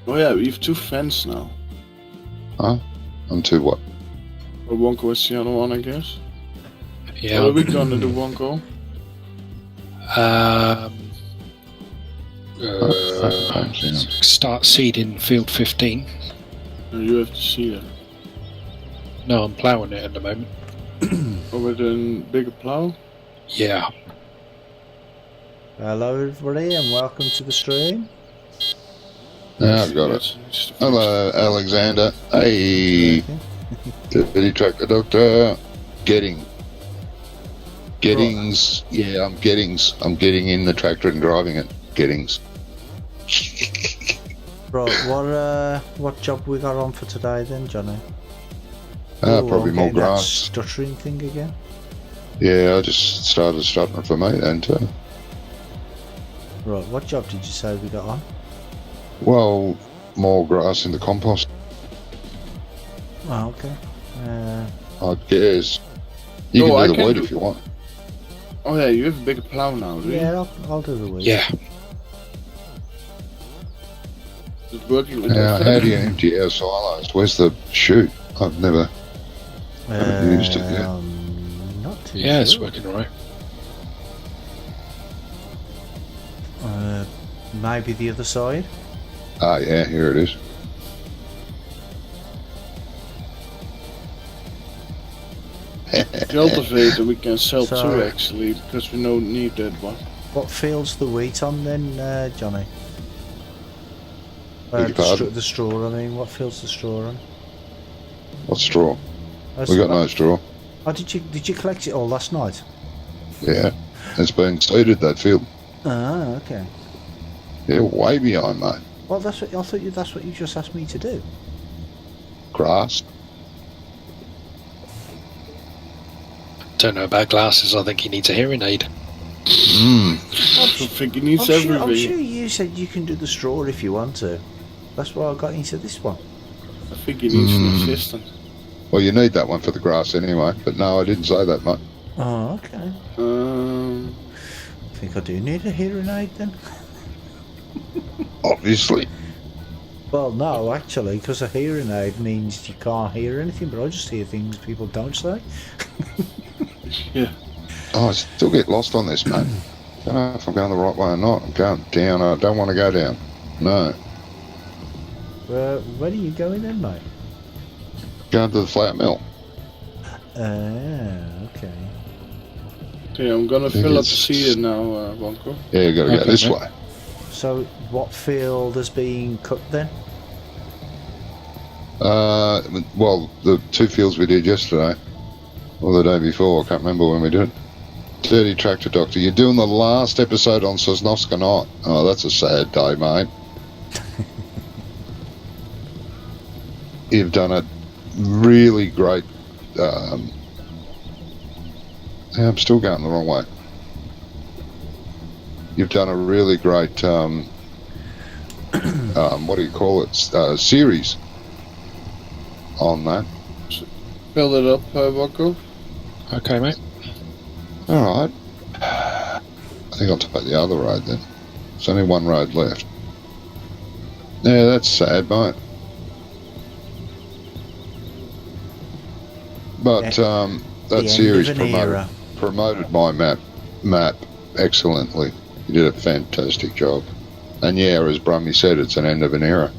Oh yeah, we have 2 fans now. Huh? I'm too what? Or Wonko is the other one, I guess. Yeah. What are we gonna do, Wonko? Start seeding field 15. You have to see that. No, I'm ploughing it at the moment. Or with a bigger plow? Yeah. Hello everybody and welcome to the stream. Yeah, I've got it. Hello, Alexander. Hey, Dirty Tractor Doctor. Gettings. Yeah, I'm Gettings. I'm getting in the tractor and driving it. Gettings. Right, what job we got on for today then, Johnny? Probably I'm more getting that grass. stuttering thing again. Yeah, I just started stuttering for me then too. Right, what job did you say we got on? Well, more grass in the compost. Oh, okay. I guess. You can do the weed if you want. Oh yeah, you have a bigger plow now, do you? Yeah, I'll do the weed. Yeah. It's working with Now, how do you empty our silos? Where's the chute? I've never used it yet. Not too Yeah, it's sure. working alright. Maybe the other side. Ah, yeah, here it is. cultivator we can sell So- too actually, because we don't need that one. What field's the wheat on then, Johnny? Beg your pardon? The straw, I mean. What field's the straw on? What straw? That's We got the- no straw. Oh, did you collect it all last night? Yeah, it's been seeded, that field. Ah, okay. Yeah, way behind, mate. Well, that's what I thought. That's what you just asked me to do. Grass. Don't know about glasses, I think he needs a hearing aid. Mmm. I think he needs I'm everything. sure you said you can do the straw if you want to. That's why I got into this one. I think he needs an assistant. Well, you need that one for the grass anyway, but no, I didn't say that, mate. Oh, okay. I think I do need a hearing aid then. Obviously. Well, no, actually, because a hearing aid means you can't hear anything, but I just hear things people don't say. Yeah. Oh, I still get lost on this, mate. Don't know if I'm going the right way or not. I'm going down. I don't want to go down. No. Where are you going then, mate? Going to the flat mill. Okay. Okay, I'm gonna think fill up the it's- seeder now, Wonko. Yeah, you got to go Okay, this mate. way. So, what field is being cut then? Well, the 2 fields we did yesterday, or the day before, I can't remember when we did it. Dirty Tractor Doctor, you're doing the last episode on Sosnovska Night. Oh, that's a sad day, mate. You've done a really great... yeah, I'm still going the wrong way. You've done a really great, what do you call it, series on that. Fill it up, Wonko. Okay, mate. Alright. I think I'll take the other road then. There's only one road left. Yeah, that's sad, mate. But that The series end of an era. promoted my map excellently. You did a fantastic job. And yeah, as Brummy said, it's an end of an era.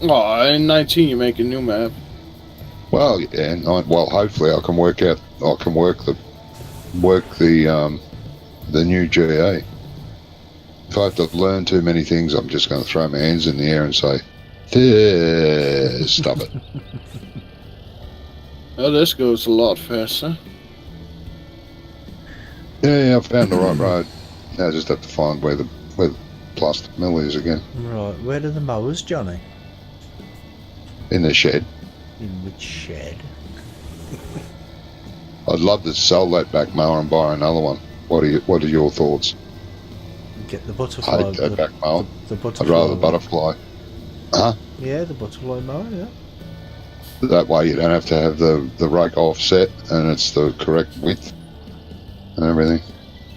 Oh, in 19 you make a new map. Well, yeah. Well, hopefully I can work the new GA. If I have to learn too many things, I'm just going to throw my hands in the air and say, stop it. Oh, this goes a lot faster. Yeah, I found the right road. Now I just have to find where the plastic mill is again. Right, where are the mowers, Johnny? In the shed. In which shed? I'd love to sell that back mower and buy another one. What are your thoughts? Get the I butterfly. hate that back mower. The I'd butterfly. rather butterfly. Huh? Yeah, the butterfly mower, yeah. That way you don't have to have the rake offset and it's the correct width and everything.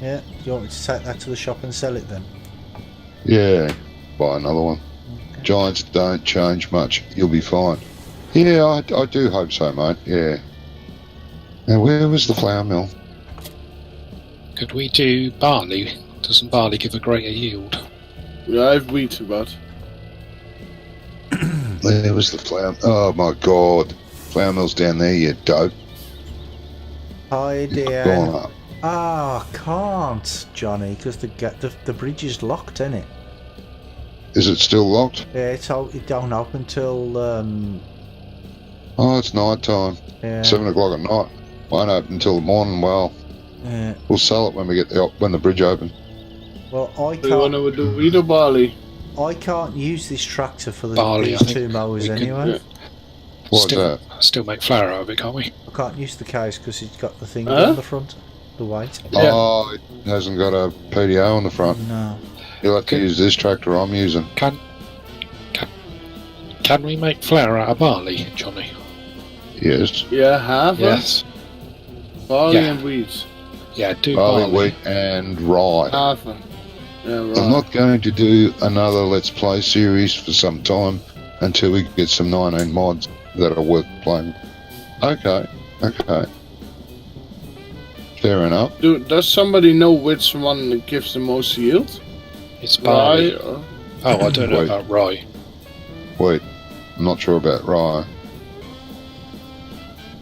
Yeah, do you want me to take that to the shop and sell it then? Yeah, buy another one. Okay. Giants don't change much. You'll be fine. Yeah, I do hope so, mate. Yeah. Now, where was the flour mill? Could we do barley? Doesn't barley give a greater yield? Yeah, I've wheat, but Where was the flour? Oh my God, flour mill's down there. You dope. Hi, Gone dear. up. Ah, can't, Johnny, because the bridge is locked, isn't it? Is it still locked? Yeah, it don't open till Oh, it's night time. yeah. 7 o'clock at night. Won't open until the morning. Well, Yeah. we'll sell it when we get when the bridge opens. Well, I do you want can't. to do wheat or barley? I can't use this tractor for Barley, I these think. 2 mowers We could, anyway. yeah. What's still, that? Still make flour out of it, can't we? I can't use the case because it's got the thing Huh? on the front, the weight. Yeah. Oh, it hasn't got a PDO on the front. No. You'll have to Okay. use this tractor I'm using. Can we make flour out of barley, Johnny? Yes. Yeah, half Yes. barley Yeah. and wheat. Yeah, do Barley, barley. wheat, and rye. Half. Yeah, right. I'm not going to do another Let's Play series for some time until we get some 19 mods that are worth playing. Okay. Fair enough. Does somebody know which one gives the most yield? It's barley. Rye or- Oh, I don't know Wait. about rye. Wait, I'm not sure about rye.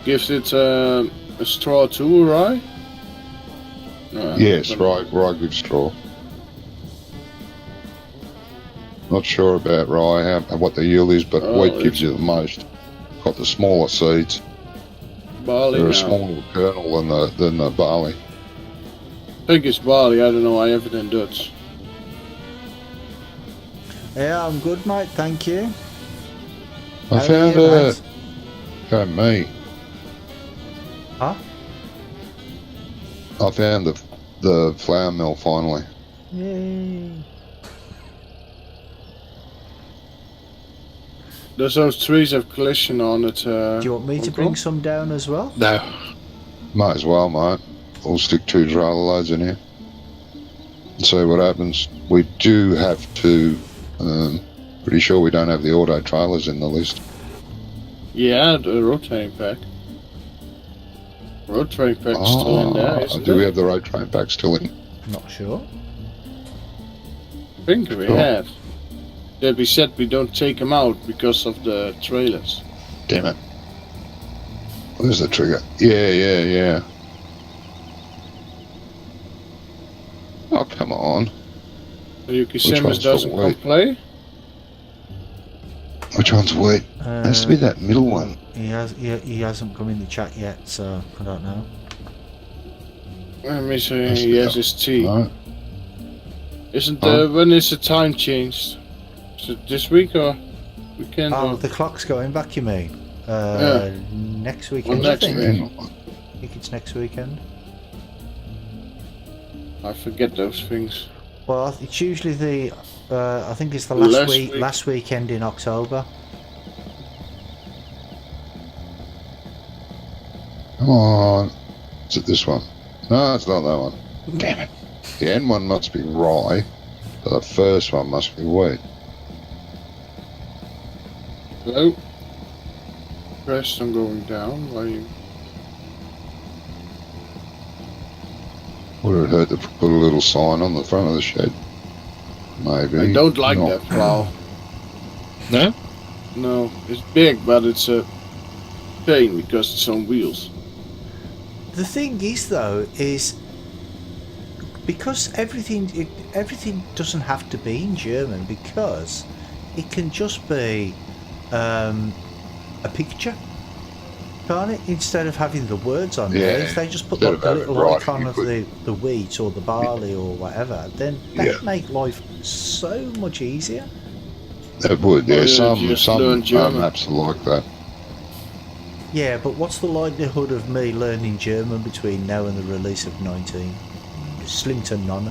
gives it a straw too, right? No, Yes, but- rye gives straw. Not sure about rye, what the yield is, but Oh, wheat gives it's- you the most. Got the smaller seeds. Barley They're now. a smaller kernel than the barley. I think it's barley, I don't know, I have it in Dutch. Yeah, I'm good, mate. Thank you. I How are found you, a... mate? Okay, me. Huh? I found the flour mill finally. Yay. Does those trees have collision on it? Do you want me to bring some down as well? No. Might as well, mate. We'll stick 2 trailer loads in here and see what happens. We do have to... pretty sure we don't have the auto trailers in the list. Yeah, the rotating pack. Rotating pack's still in there, isn't do we it? have the road train pack still in? Not sure. I think we Sure. had. That we said we don't take them out because of the trailers. Damn it. Where's the trigger? Yeah. Oh, come on. Yuki Which Simmons one's the doesn't come white? play. Which one's wheat? Has to be that middle one. He hasn't come in the chat yet, so I don't know. Let me see, Has to he be has up. his tea. No. Isn't Huh? when is the time changed? Is it this week or weekend? Oh, or? the clock's going back, you mean? Yeah. Next weekend, Well, I next think. week. I think it's next weekend. I forget those things. Well, it's usually the. I think it's the Last last week. weekend in October. Come on. Is it this one? No, it's not that one. Damn it. The end one must be rye. But the first one must be wheat. Hello? Press on going down. Why you? Would it hurt to put a little sign on the front of the shed? Maybe. I don't like not. that plow. No? No, it's big, but it's a pain because it's on wheels. The thing is, though, is because everything doesn't have to be in German, because it can just be a picture, can't it? Instead of having the words on there, Yeah, if they just put instead like of the having little writing, icon you of could- the wheat or the barley or whatever, then that'd Yeah. make life so much easier. It would, Oh, yeah. yeah, Some just learn German. maps are like that. Yeah, but what's the likelihood of me learning German between now and the release of 19? Slim to none.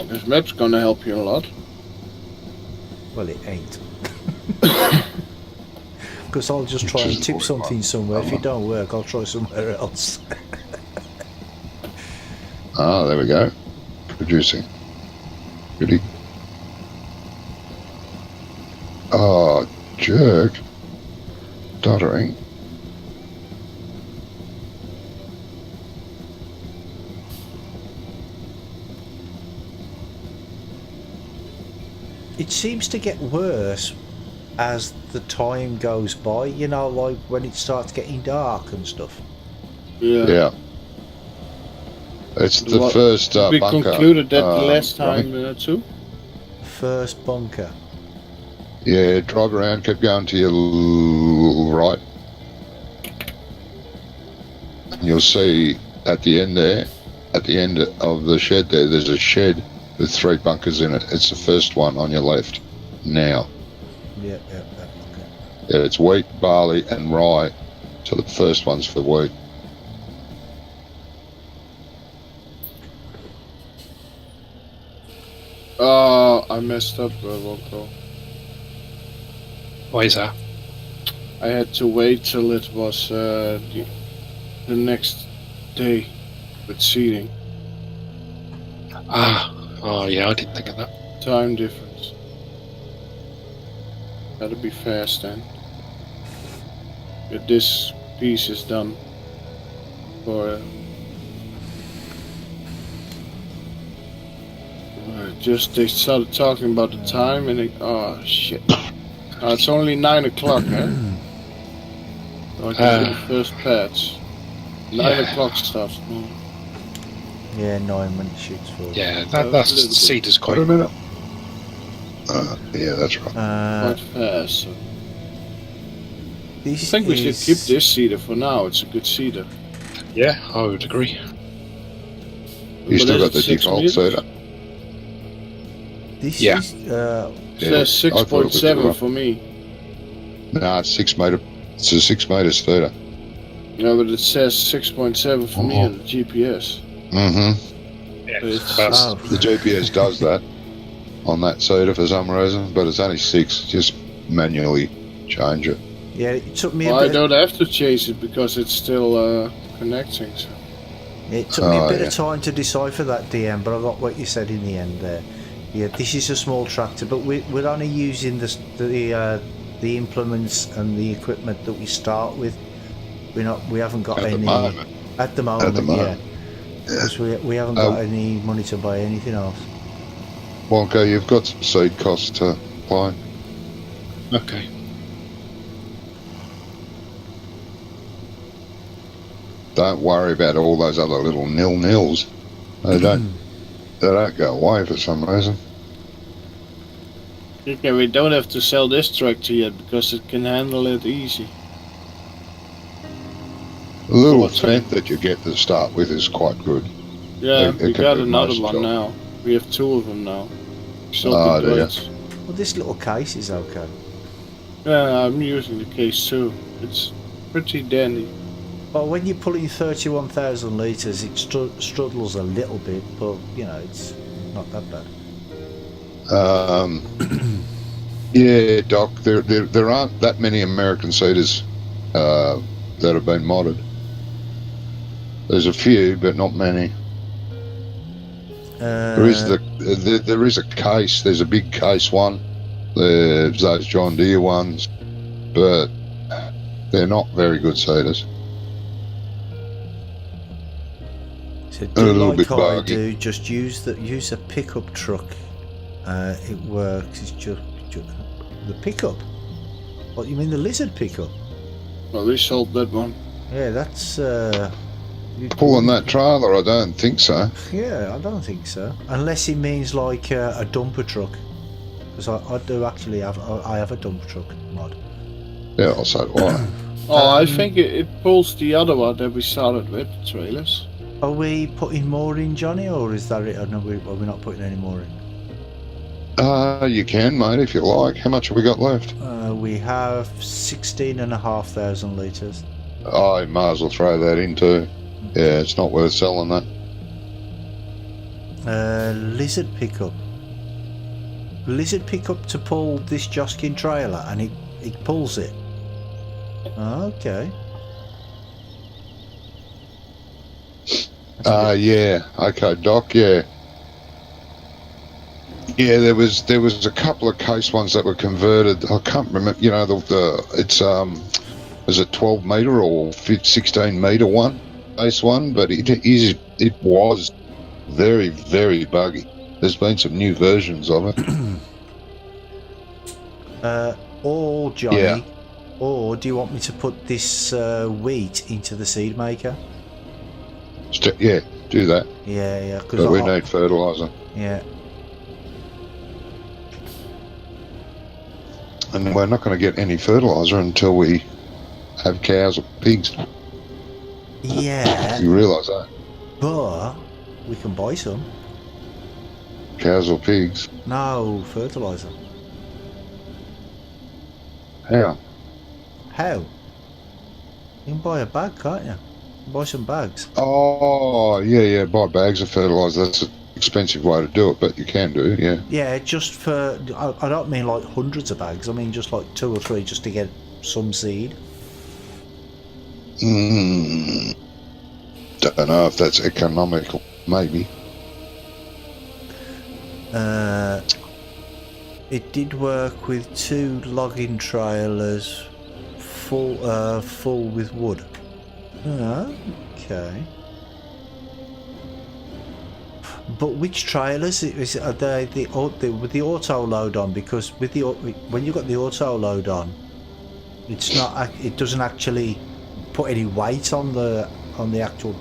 This map's gonna help you a lot. Well, it ain't. Because I'll just try Which and is tip what something I- somewhere. If it don't work, I'll try somewhere else. Ah, there we go. producing. Really? Oh, jerk. Doddering. It seems to get worse as the time goes by, you know, like when it starts getting dark and stuff. Yeah. It's the first we bunker. concluded that the last right? time too. First bunker. Yeah, drive around, keep going to your right. And you'll see at the end there, at the end of the shed there's a shed with 3 bunkers in it. It's the first one on your left now. Yep, okay. Yeah, it's wheat, barley and rye. So the first one's for wheat. Oh, I messed up, Loco. Why is that? I had to wait till it was the next day with seeding. Oh yeah, I didn't think of that. Time difference. Gotta be fast then. But this piece is done for just they started talking about the time and oh shit. It's only 9 o'clock, huh? So I can do the first patch. 9 o'clock starts. Yeah, 9 when it shoots for. Yeah, that's Cedar's quite. Wait a minute. Yeah, that's right. Quite fast. So. I This think we should keep this cedar for now. It's a good cedar. Yeah, I would agree. You still got the 6 default meters? soda? This Yeah. is It says 6.7 for me. No, it's 6 meter. It's a 6 meter soda. No, but it says 6.7 for me on the GPS. Mm-hmm. Yeah, It's- about- The GPS does that on that soda for some reason, but it's only 6. Just manually change it. yeah. It took me Well, a I bit. don't have to chase it because it's still connecting. So. It took me a Oh, bit yeah. of time to decipher that, DM, but I got what you said in the end there. Yeah, this is a small tractor, but we're only using the implements and the equipment that we start with. We haven't got At the any moment. at the moment. At the moment. Yeah, because we haven't got any money to buy anything else. Wonka, you've got some seed costs to apply. Okay. Don't worry about all those other little nil-nils. They don't go away for some reason. Okay, we don't have to sell this tractor yet because it can handle it easy. The little What's tent that you get to start with is quite good. Yeah, It we can got do another most one job. now. We have 2 of them now. So Ah, good do ya? rates. Well, this little case is okay. Yeah, I'm using the case too. It's pretty dandy. But when you're pulling 31,000 litres, it struggles a little bit, but you know it's not that bad. Yeah, Doc, there aren't that many American seeders that have been modded. There's a few, but not many. There is there is a case. There's a big case one. There's those John Deere ones, but they're not very good seeders. So A do little like bit I buggy. do, just use a pickup truck. It works. It's just the pickup. What you mean, the lizard pickup? Well, we sold that one. Yeah, that's Pulling that trailer, I don't think so. Yeah, I don't think so. Unless it means like a dumper truck, because I do actually have I have a dumper truck mod. Yeah, I'll say why. Oh, I think it pulls the other one that we started with, the trailers. Are we putting more in, Johnny, or is that it? Or no, are we not putting any more in? You can, mate, if you like. How much have we got left? We have 16,500 litres. I might as well throw that in too. Yeah, it's not worth selling that. Lizard pickup. Lizard pickup to pull this Joskin trailer, and it pulls it. Okay. Yeah. Okay, Doc, yeah. Yeah, there was a couple of case ones that were converted. I can't remember. You know, it's was it 12 metre or 16 metre one, base one? But it was very, very buggy. There's been some new versions of it. Or Johnny, Yeah. or do you want me to put this wheat into the seed maker? Yeah, do that. Yeah, But because we need fertiliser. Yeah. And we're not going to get any fertiliser until we have cows or pigs. Yeah, You realise that? but we can buy some. Cows or pigs. No fertilizer. How? How? You can buy a bag, can't you? Buy some bags. Oh, yeah, buy bags of fertiliser. That's an expensive way to do it, but you can do, yeah. Yeah, just for, I don't mean like hundreds of bags, I mean just like 2 or 3 just to get some seed. Don't know if that's economical, maybe. It did work with 2 logging trailers full with wood. Okay. But which trailers are they with the auto load on? Because with the when you got the auto load on, it's not. It doesn't actually put any weight on the actual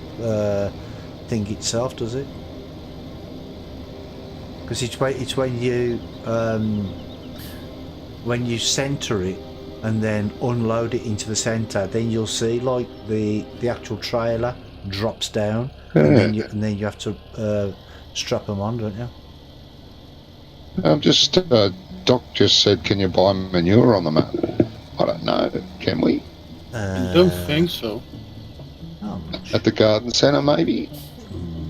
thing itself, does it? Because it's when you center it and then unload it into the center, then you'll see like the actual trailer drops down, and then you have to strap them on, don't you? Doc just said, can you buy manure on the map? I don't know. Can we? I don't think so. At the garden centre, maybe?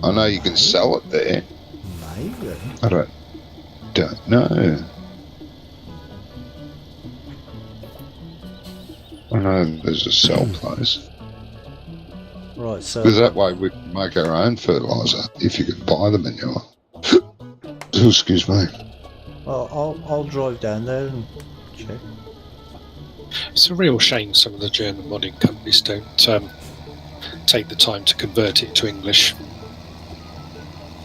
I know you can sell it there. Maybe. I don't know. I know there's a sell place. Right, so Because that way we can make our own fertiliser if you could buy the manure. Excuse me. well, I'll drive down there and check. It's a real shame some of the German modding companies don't take the time to convert it to English.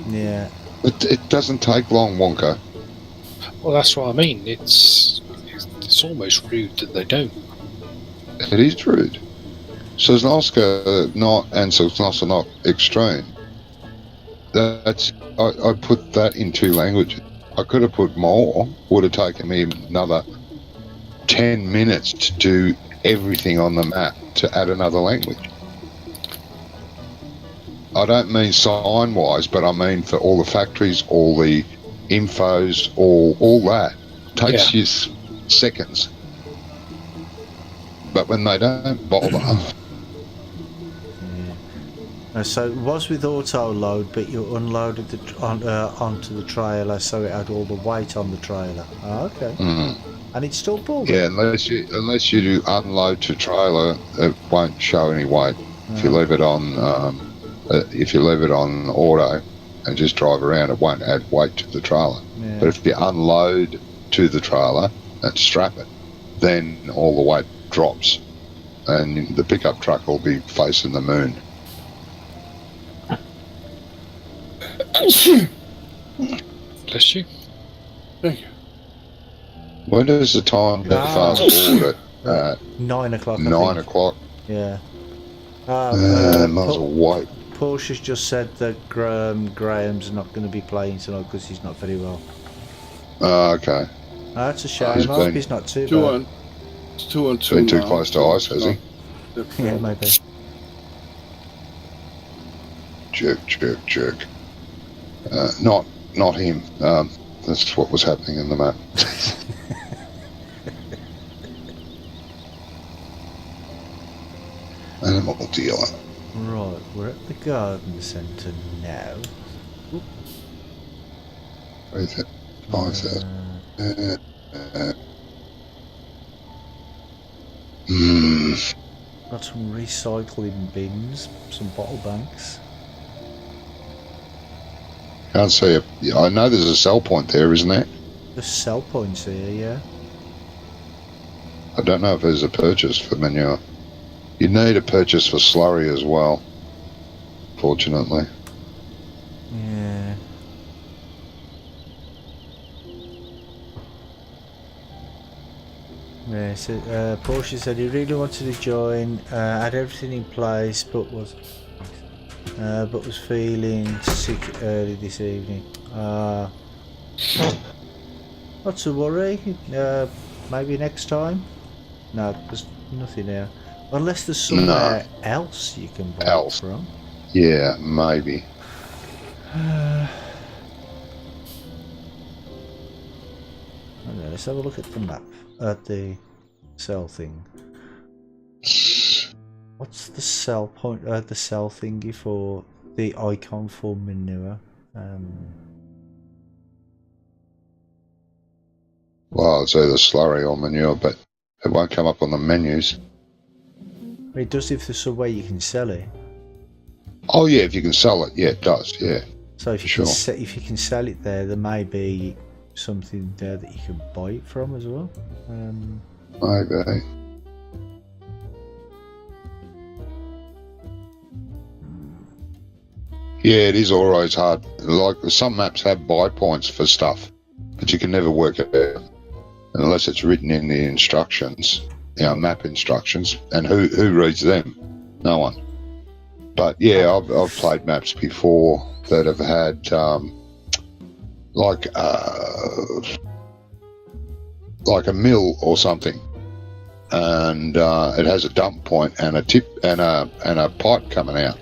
Yeah. It doesn't take long, Wonka. Well, that's what I mean. It's almost rude that they don't. It is rude. Sosnovska not and Sosnovska not extreme. That's I put that in 2 languages. I could have put more. Would have taken me another 10 minutes to do everything on the map to add another language. I don't mean sign-wise, but I mean for all the factories, all the infos, all that. Takes you seconds. But when they don't bother... So it was with auto load, but you unloaded onto the trailer, so it had all the weight on the trailer. Oh, okay. And it's still pulled. Yeah, unless you do unload to trailer, it won't show any weight. If you leave it on, auto and just drive around, it won't add weight to the trailer. Yeah. But if you unload to the trailer and strap it, then all the weight drops, and the pickup truck will be facing the moon. Bless you. Thank you. When does the time fast forward at 9 o'clock. 9 o'clock? Yeah. Might as well wait. Portia's just said that Graham's not going to be playing tonight because he's not very well. Oh, okay. That's a shame. I hope he's not too bad. It's 2 and 2 Been too now. close to ice, has he? Yeah, maybe. Jerk. Not him. That's what was happening in the map. Animal dealer. Right, we're at the garden centre now. Where is it? 5,000. Got some recycling bins, some bottle banks. Can't see it. I know there's a sell point there, isn't there? The sell points here, yeah. I don't know if there's a purchase for manure. You need a purchase for slurry as well, fortunately. Yeah. Yeah, so Porsche said he really wanted to join, had everything in place, but was feeling sick early this evening. Not to worry. Maybe next time. No, there's nothing there. Unless there's somewhere else you can buy it from. Yeah, maybe. Okay, let's have a look at the map. At the cell thing. What's the cell point? The cell thingy for the icon for manure? Well, it's either slurry or manure, but it won't come up on the menus. It does if there's some way you can sell it. Oh yeah, if you can sell it, yeah, it does. Yeah. So if you if you can sell it there may be something there that you can buy it from as well. Maybe. Yeah, it is always hard. Like some maps have buy points for stuff, but you can never work it out unless it's written in the instructions, map instructions. And who reads them? No one. But yeah, I've played maps before that have had like a mill or something, and it has a dump point and a tip and a pipe coming out,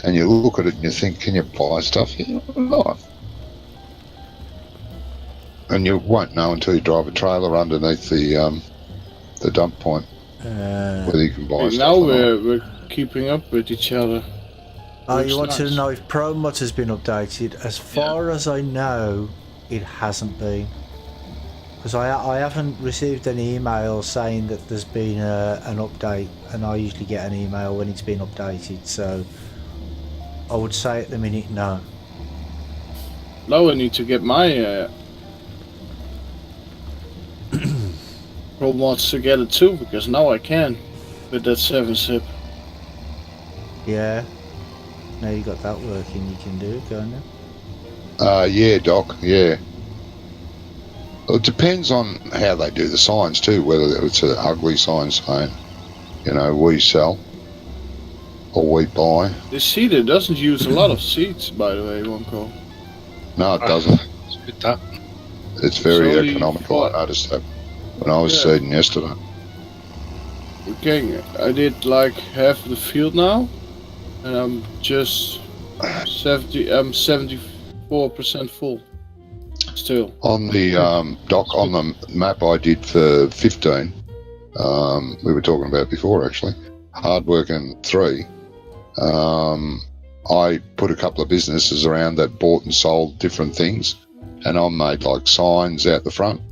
and you look at it and you think, can you buy stuff here or not? And you won't know until you drive a trailer underneath the dump point whether you can buy stuff. Now we're keeping up with each other. Oh, you want to know if ProMod has been updated? As far as I know, it hasn't been. Because I haven't received any email saying that there's been an update, and I usually get an email when it's been updated, so I would say at the minute, no. Now I need to get my robots together too, because now I can with that 7-zip. Yeah. Now you got that working, you can do it, can't you? Yeah, Doc, yeah. Well, it depends on how they do the signs too, whether it's an ugly sign saying, we sell or we buy. The seeder doesn't use a lot of seeds, by the way, Wonko. No, it doesn't. With that. It's very economical. I noticed that when I was seeding yesterday. Okay, I did like half of the field now, and I'm just 74% full. Still. On the Doc, on the map I did for 15, we were talking about before actually, Hardworking 3, I put a couple of businesses around that bought and sold different things, and I made like signs out the front,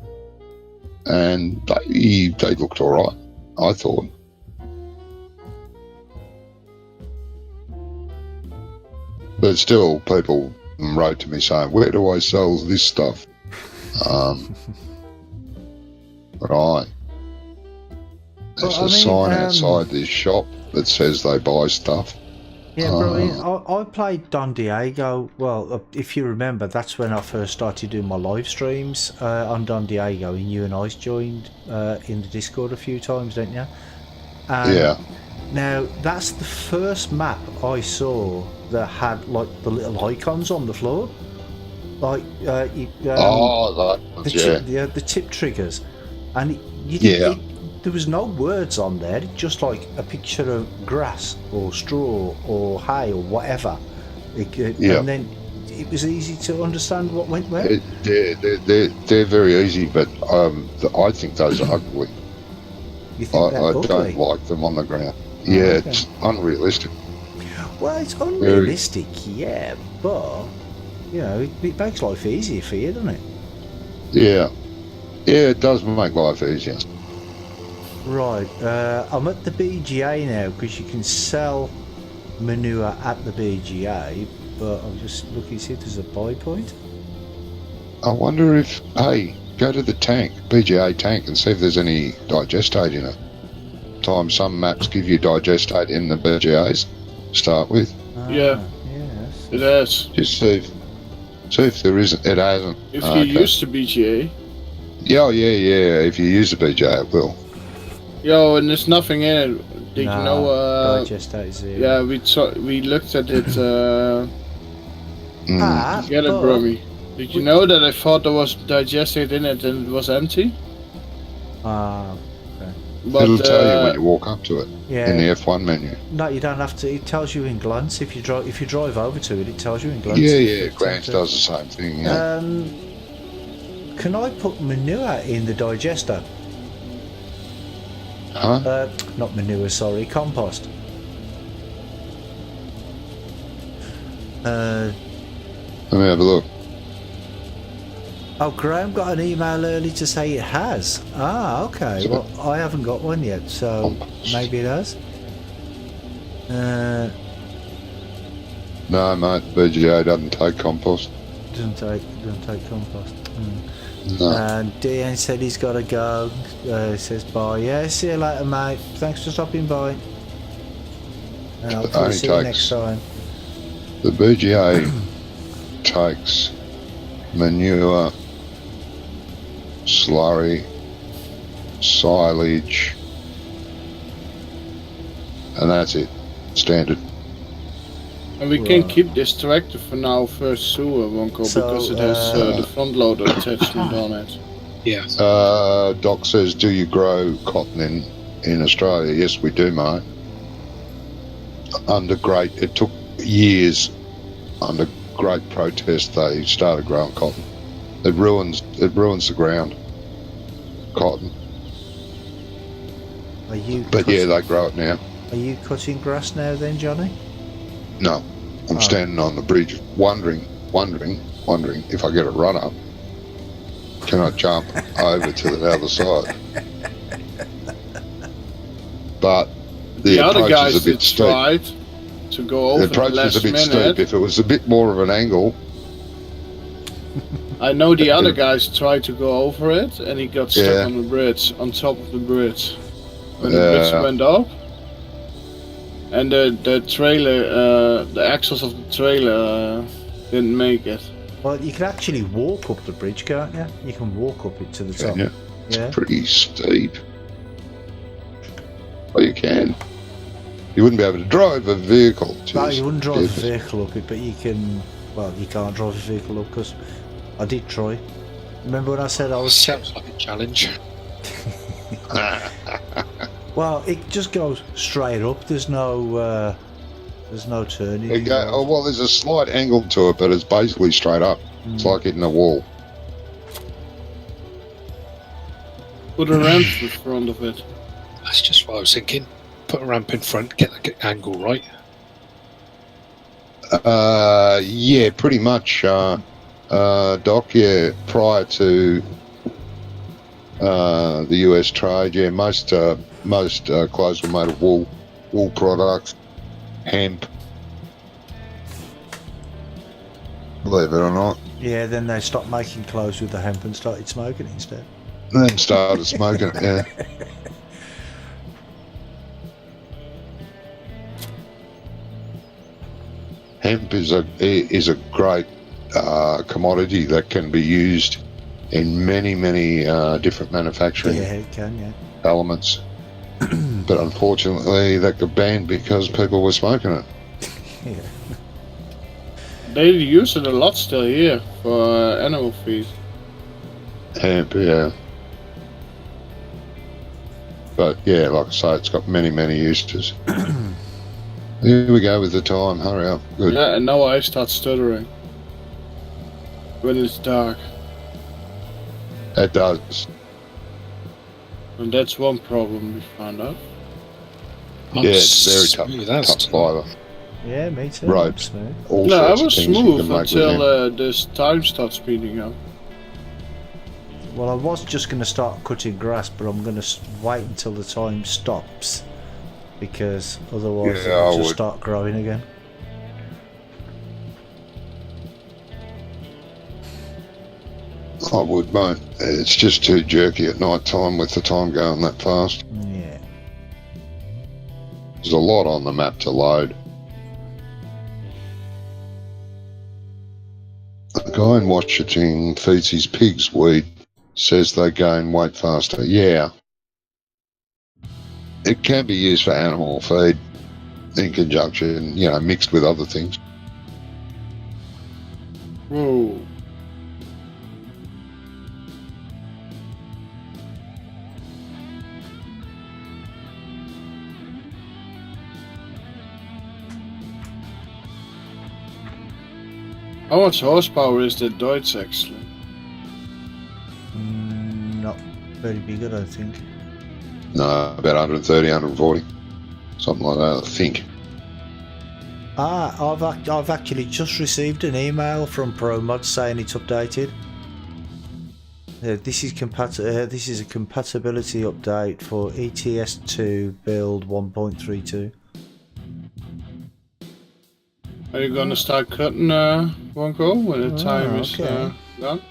and they looked alright, I thought. But still, people wrote to me saying, where do I sell this stuff? Right. There's a sign outside this shop that says they buy stuff. Yeah, bro, I played Don Diego. Well, if you remember, that's when I first started doing my live streams on Don Diego, and you and I joined in the Discord a few times, didn't you? Yeah. Now, that's the first map I saw that had like the little icons on the floor, like the tip triggers, and there was no words on there, just like a picture of grass or straw or hay or whatever, and then it was easy to understand what went where. They're very easy, but I think those are ugly. You think I don't like them on the ground. Yeah, okay. It's unrealistic. Well, it's unrealistic, yeah, but it makes life easier for you, doesn't it? Yeah, it does make life easier. Right, I'm at the BGA now because you can sell manure at the BGA, but I'm just looking to see if there's a buy point. I wonder if, hey, go to the tank, BGA tank, and see if there's any digestate in it. Some maps give you digestate in the BGAs. Start with. Yeah. Yes. It has. Just see if there isn't. It hasn't. If you use the BGA. Yeah. If you use the BGA, it will. Yo, and there's nothing in it. Did you know? Digestate zero. Yeah, we looked at it. Get it, but- Brummy. Did you know that I thought there was digestate in it and it was empty? But, It'll tell you when you walk up to it Yeah. in the F1 menu. No, you don't have to. It tells you in glance if you drive over to it. It tells you in glance. Yeah. Glance does the same thing. Yeah. Can I put manure in the digester? Huh? Not manure, sorry, compost. Let me have a look. Oh, Graham got an email early to say it has. Ah, okay. So- Well, I haven't got one yet, so maybe it has. No, mate. BGA doesn't take compost. Doesn't take compost. No. And DN said he's got to go. He says bye. Yeah, see you later, mate. Thanks for stopping by. And I'll probably see you next time. The BGA takes manure, slurry, silage, and that's it. Standard. And we can keep this tractor for now first sewer, Wonko, So, because it has the front loader attachment on it. Yeah. Doc says, do you grow cotton in Australia? Yes, we do, mate. It took years under great protest. They started growing cotton. It ruins the ground. Cotton. But yeah, they grow it now. Are you cutting grass now then, Johnny? No, I'm standing on the bridge, wondering if I get a run up, can I jump over to the other side? But the other approach guys is a bit did steep. tried to go over The approach the last is a bit minute. steep. If it was a bit more of an angle, I know the other guys tried to go over it, and he got stuck on the bridge, on top of the bridge. When the bridge went up, and the trailer, the axles of the trailer didn't make it. Well, you can actually walk up the bridge, can't you? You can walk up it to the top. yeah, Yeah. it's pretty steep. Well, you can. You wouldn't be able to drive a vehicle. No, you wouldn't drive a vehicle up it, but you can. Well, you can't drive a vehicle up because I did try. Remember when I said I was? Sounds like a challenge. Well, it just goes straight up. There's no turning. Well, there's a slight angle to it, but it's basically straight up. It's like hitting a wall. Put a ramp in front of it. That's just what I was thinking. Put a ramp in front, get the angle right. Yeah, pretty much, Doc. Yeah, prior to the US trade, yeah, most clothes were made of wool products, hemp. Believe it or not. Yeah, then they stopped making clothes with the hemp and started smoking it instead. And then started smoking it. Yeah. Hemp is a great commodity that can be used in many different manufacturing Yeah, it can. Yeah. elements. But unfortunately, that got banned because people were smoking it. Yeah. They use it a lot still here for animal feed. Hemp, yeah. But yeah, like I say, it's got many uses. Here we go with the time. Hurry up. Good. Yeah, and now I start stuttering when it's dark, It does. and that's one problem we found out. Yeah, it's very Smooth tough as slider. Yeah, me too. Right. Smooth. All No, I sorts of was things you smooth can make with until hemp. this time starts speeding up. Well, I was just going to start cutting grass, but I'm going to wait until the time stops because otherwise Yeah, I it'll just would. start growing again. I would, mate. It's just too jerky at night time with the time going that fast. Yeah. There's a lot on the map to load. A guy in Washington feeds his pigs weed, says they gain weight faster. Yeah. It can be used for animal feed in conjunction, mixed with other things. Whoa. How much horsepower is that Deutz actually? Not very big, I don't think. No, about 130, 140. Something like that, I think. I've actually just received an email from ProMod saying it's updated. This is a compatibility update for ETS2 build 1.32. Are you gonna start cutting one go when the time is okay. done?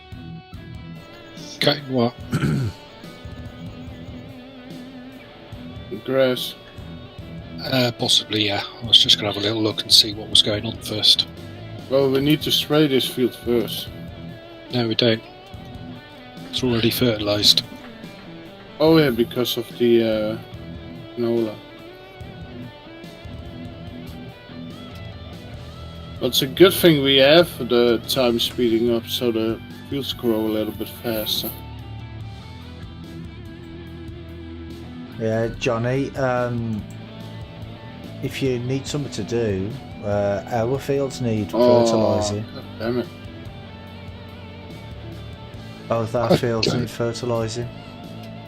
Okay, what? Grass. Possibly, yeah. I was just going to have a little look and see what was going on first. Well, we need to spray this field first. No, we don't. It's already fertilised. Oh yeah, because of the canola. But it's a good thing we have the time speeding up so the fields grow a little bit faster. Yeah, Johnny, if you need something to do, our fields need fertilising. God damn it. Both our fields need fertilising.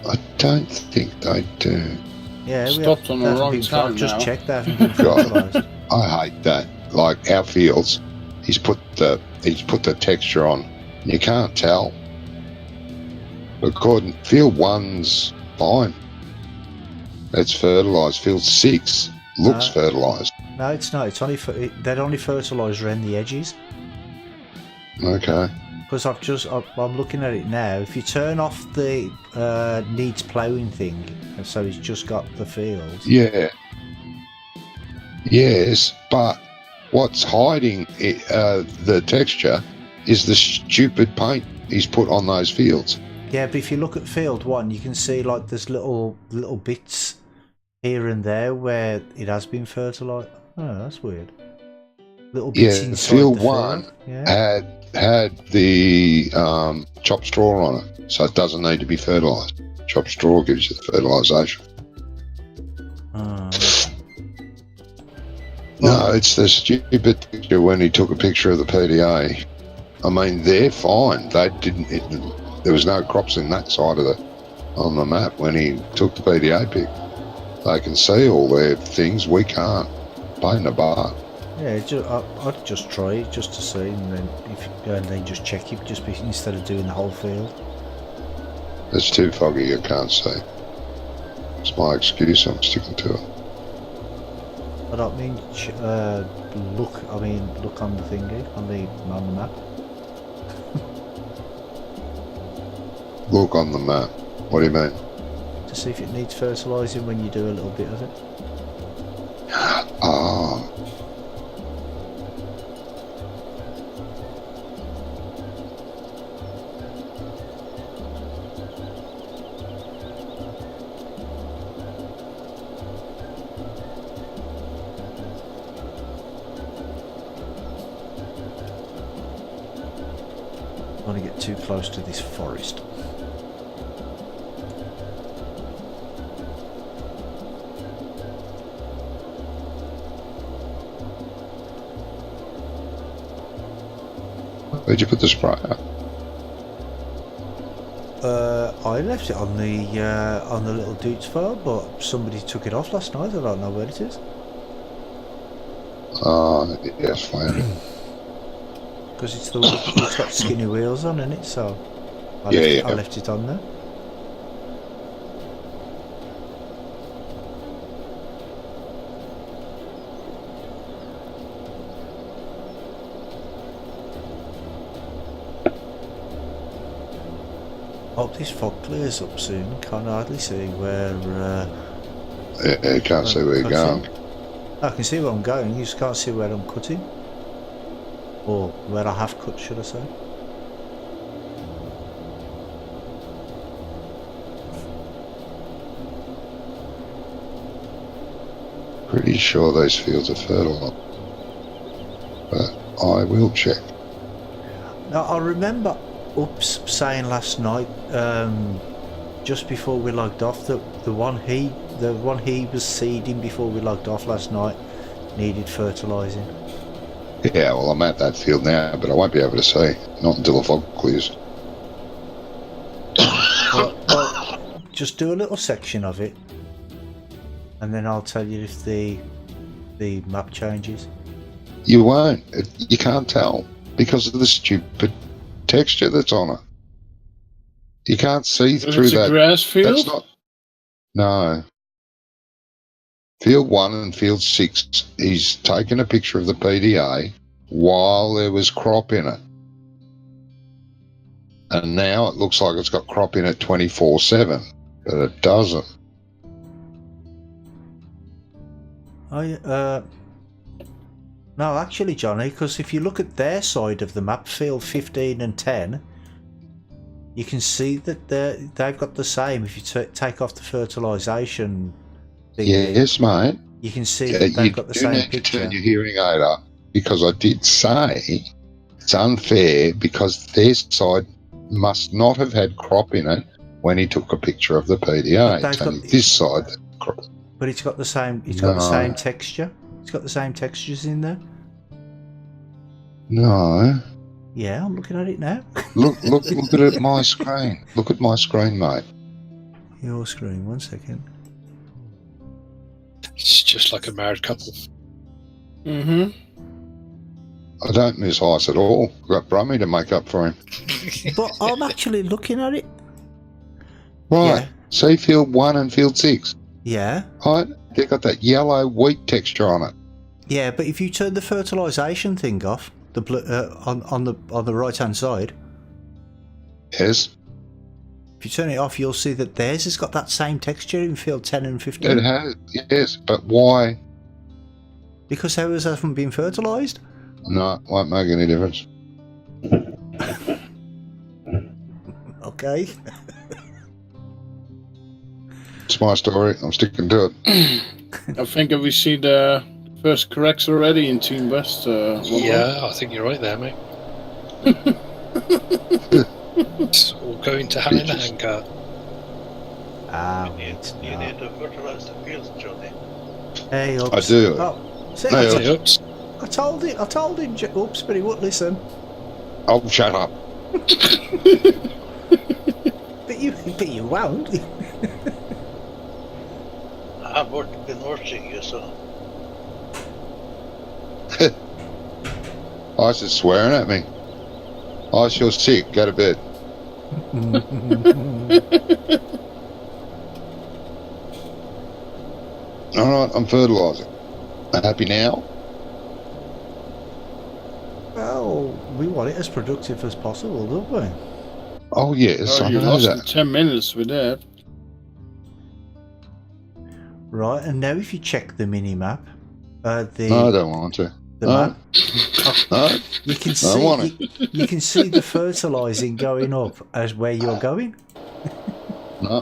I don't think they do. Yeah, Stopped on the wrong time. I've just now. checked, they haven't been fertilised. I hate that. Like our fields, he's put the texture on. You can't tell. According field 1's fine. It's fertilised. Field 6 looks fertilised. No, it's not. It's only they'd only fertilise around the edges. Okay. Because I'm looking at it now. If you turn off the needs ploughing thing, and so it's just got the fields. Yeah. Yes, but what's hiding the texture is the stupid paint he's put on those fields. Yeah, but if you look at field 1, you can see like there's little bits here and there where it has been fertilised. Oh, that's weird. Little bits inside field the 1 field. Yeah. had the chopped straw on it, so it doesn't need to be fertilised. Chopped straw gives you the fertilisation. No, it's the stupid picture when he took a picture of the PDA. I mean, they're fine. They didn't. There was no crops in that side of on the map when he took the PDA pic. They can see all their things. We can't. Pain in the bar. Yeah, I'd just try it just to see, and then just check it instead of doing the whole field. It's too foggy. You can't see. It's my excuse. I'm sticking to it. I don't mean look. I mean look on the thingy on the map. Look on the map. What do you mean? To see if it needs fertilising when you do a little bit of it. Ah. I want to get too close to this forest. Where'd you put the sprayer? I left it on the little dude's phone, but somebody took it off last night. I don't know where it is. Yes, fine. Because it's got skinny wheels on, isn't it? So I left it on there. Hope this fog clears up soon. Can't hardly see where. You can't see where you're going. I can see where I'm going. You just can't see where I'm cutting, or where I have cut, should I say? Pretty sure those fields are fertile, but I will check. Now I remember Ups saying last night, just before we logged off, that the one he was seeding before we logged off last night needed fertilising. Yeah, well, I'm at that field now, but I won't be able to see. Not until the fog clears. Well, just do a little section of it, and then I'll tell you if the map changes. You won't. You can't tell because of the stupid texture that's on it. You can't see through It's that. a grass field? That's not. No. Field 1 and Field 6, he's taken a picture of the PDA while there was crop in it. And now it looks like it's got crop in it 24/7, but it doesn't. No, actually, Johnny, because if you look at their side of the map, field 15 and 10, you can see that they've got the same. If you take off the fertilisation thing, Yes, mate. you can see that they've got the same You need to picture. turn your hearing aid up, because I did say it's unfair because their side must not have had crop in it when he took a picture of the PDA. But It's only this side that crop. But it's got the same. It's got the same texture. It's got the same textures in there. No. Yeah, I'm looking at it now. Look at my screen. Look at my screen, mate. Your screen. 1 second. It's just like a married couple. Mm-hmm. I don't miss ice at all. I've got Brummy to make up for him. But I'm actually looking at it. Right. Yeah. See Field 1 and Field 6. Yeah. Right? They've got that yellow wheat texture on it. Yeah, but if you turn the fertilisation thing off, the on the right hand side, Yes. if you turn it off, you'll see that theirs has got that same texture in field 10 and 15. It has. Yes. But why? Because ours haven't been fertilised. No, it won't make any difference. Okay. It's my story. I'm sticking to it. I think we see the first corrects already in Team West. Yeah, I think you're right there, mate. It's all going to hell in a handcart. You need to fertilize the fields, Johnny. Hey, Ups. I do. Oh, see, Hey, Say oops. I told him, Ups, but he wouldn't listen. Oh, shut up. But you won't. I've been watching you, so. Ice is swearing at me. Ice, you're sick. Go to bed. Alright, I'm fertilising. Happy now? Well, we want it as productive as possible, don't we? Oh, yes, Oh, I you know lost that. in 10 minutes with that. Right, and now if you check the mini-map, No, I don't want to. the No. map, No, you can I want see you can see the fertilising going up as where you're going. no.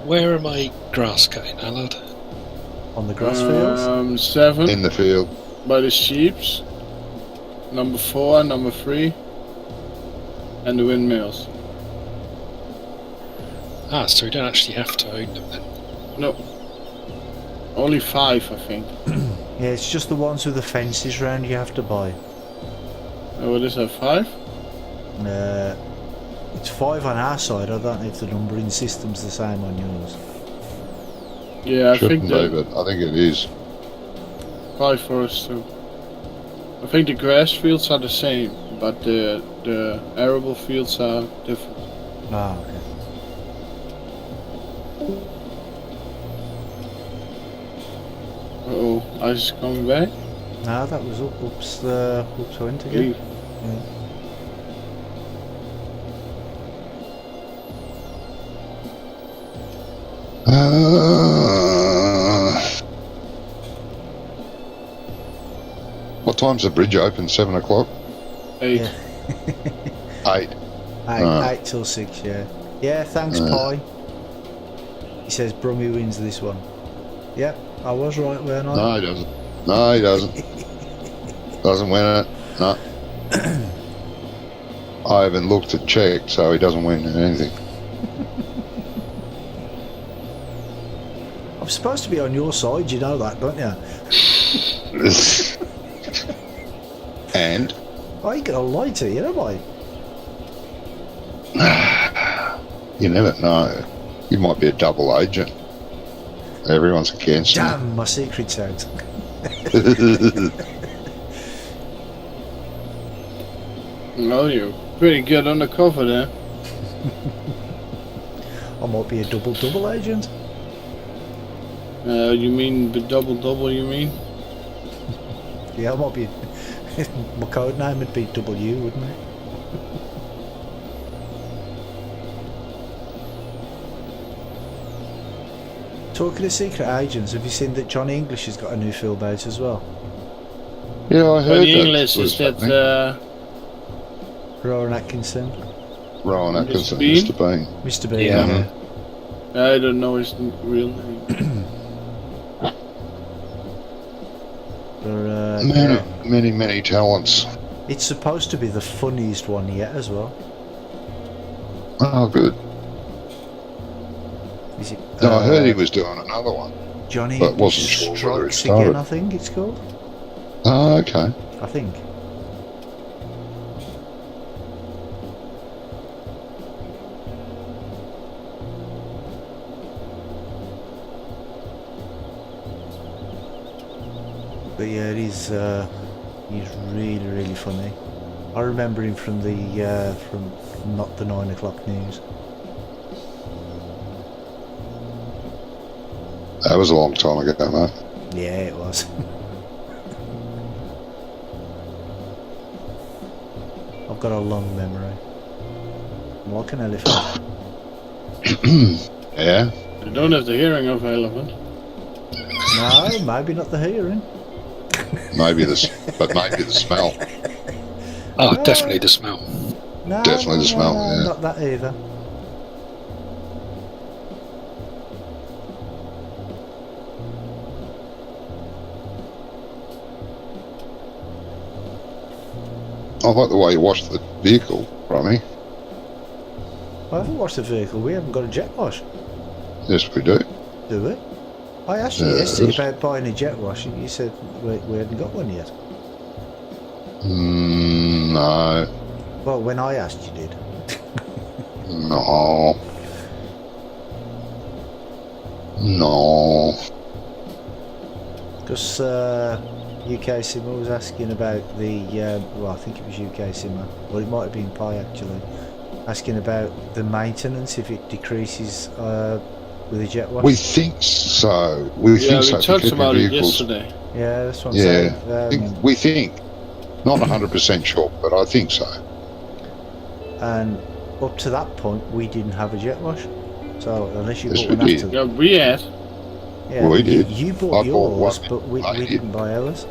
Where am I grass cutting, Allard? On the grass fields. 7 In the field. by the sheeps. Number 4, number 3, and the windmills. Ah, so we don't actually have to own them then. No, only 5, I think. Yeah, it's just the ones with the fences round you have to buy. Oh, what is that, 5? It's 5 on our side. I don't know if the numbering system's the same on yours. Yeah, I Shouldn't think be, that but I think it is. 5 for us too. I think the grass fields are the same, but the arable fields are different. Ah, okay. Uh-oh, ice is coming back. No, that was Ups went again. Leave. Yeah. What time's the bridge open? 7 o'clock? 8. Yeah. 8. 8 till 6, yeah. Yeah, thanks, Pie. He says Brummy wins this one. Yep, I was right, weren't I? No, he doesn't. No, he doesn't. Doesn't win it. No. I haven't looked at check, so he doesn't win anything. I'm supposed to be on your side, you know that, don't you? And? I ain't gonna lie to you, am I? You never know. You might be a double agent. Everyone's against you. Damn, my secret's out. No, you're pretty good undercover there. I might be a double agent. You mean the double, you mean? Yeah, I might be. My code name would be W, wouldn't it? Talking of secret agents, have you seen that Johnny English has got a new film out as well? Yeah, I heard Johnny that English was is that happening. Rowan Atkinson, Rowan Atkinson, Bean? Mr. Bean. Mr. Bean. Yeah. I don't know his real name. Many talents. It's supposed to be the funniest one yet as well. Oh, good. Is it? No, I heard he was doing another one. Johnny but wasn't sure whether it Strikes Again, started. I think it's called. Oh, okay. I think. But yeah, he's really funny. I remember him from the from not the 9 o'clock news. That was a long time ago, mate. Yeah, it was. I've got a long memory. I'm like an elephant. Yeah. I don't have the hearing of an elephant. No, maybe not the hearing. Maybe the smell. Oh, definitely the smell. No, Definitely the smell, no, yeah. not that either. I like the way you washed the vehicle, Romy. I haven't washed the vehicle. We haven't got a jet wash, Yes, we do. do we? I asked you Yeah, yesterday that's- about buying a jet wash, and you said we hadn't got one yet. No. Well, when I asked, you did. No. No. Because UK Simmer was asking about the, well, I think it was UK Simmer, or it might have been Pi actually, asking about the maintenance if it decreases with a jet wash. We think so. We Yeah, think we so. talked because about it vehicles- yesterday. Yeah, that's what I'm Yeah. saying. We think. Not 100% sure, but I think so. And up to that point, we didn't have a jet wash. So unless you Yes, bought we one did. after, Yeah, we had. yeah, We you- did. You I bought bought yours, one but we I did. didn't buy ours.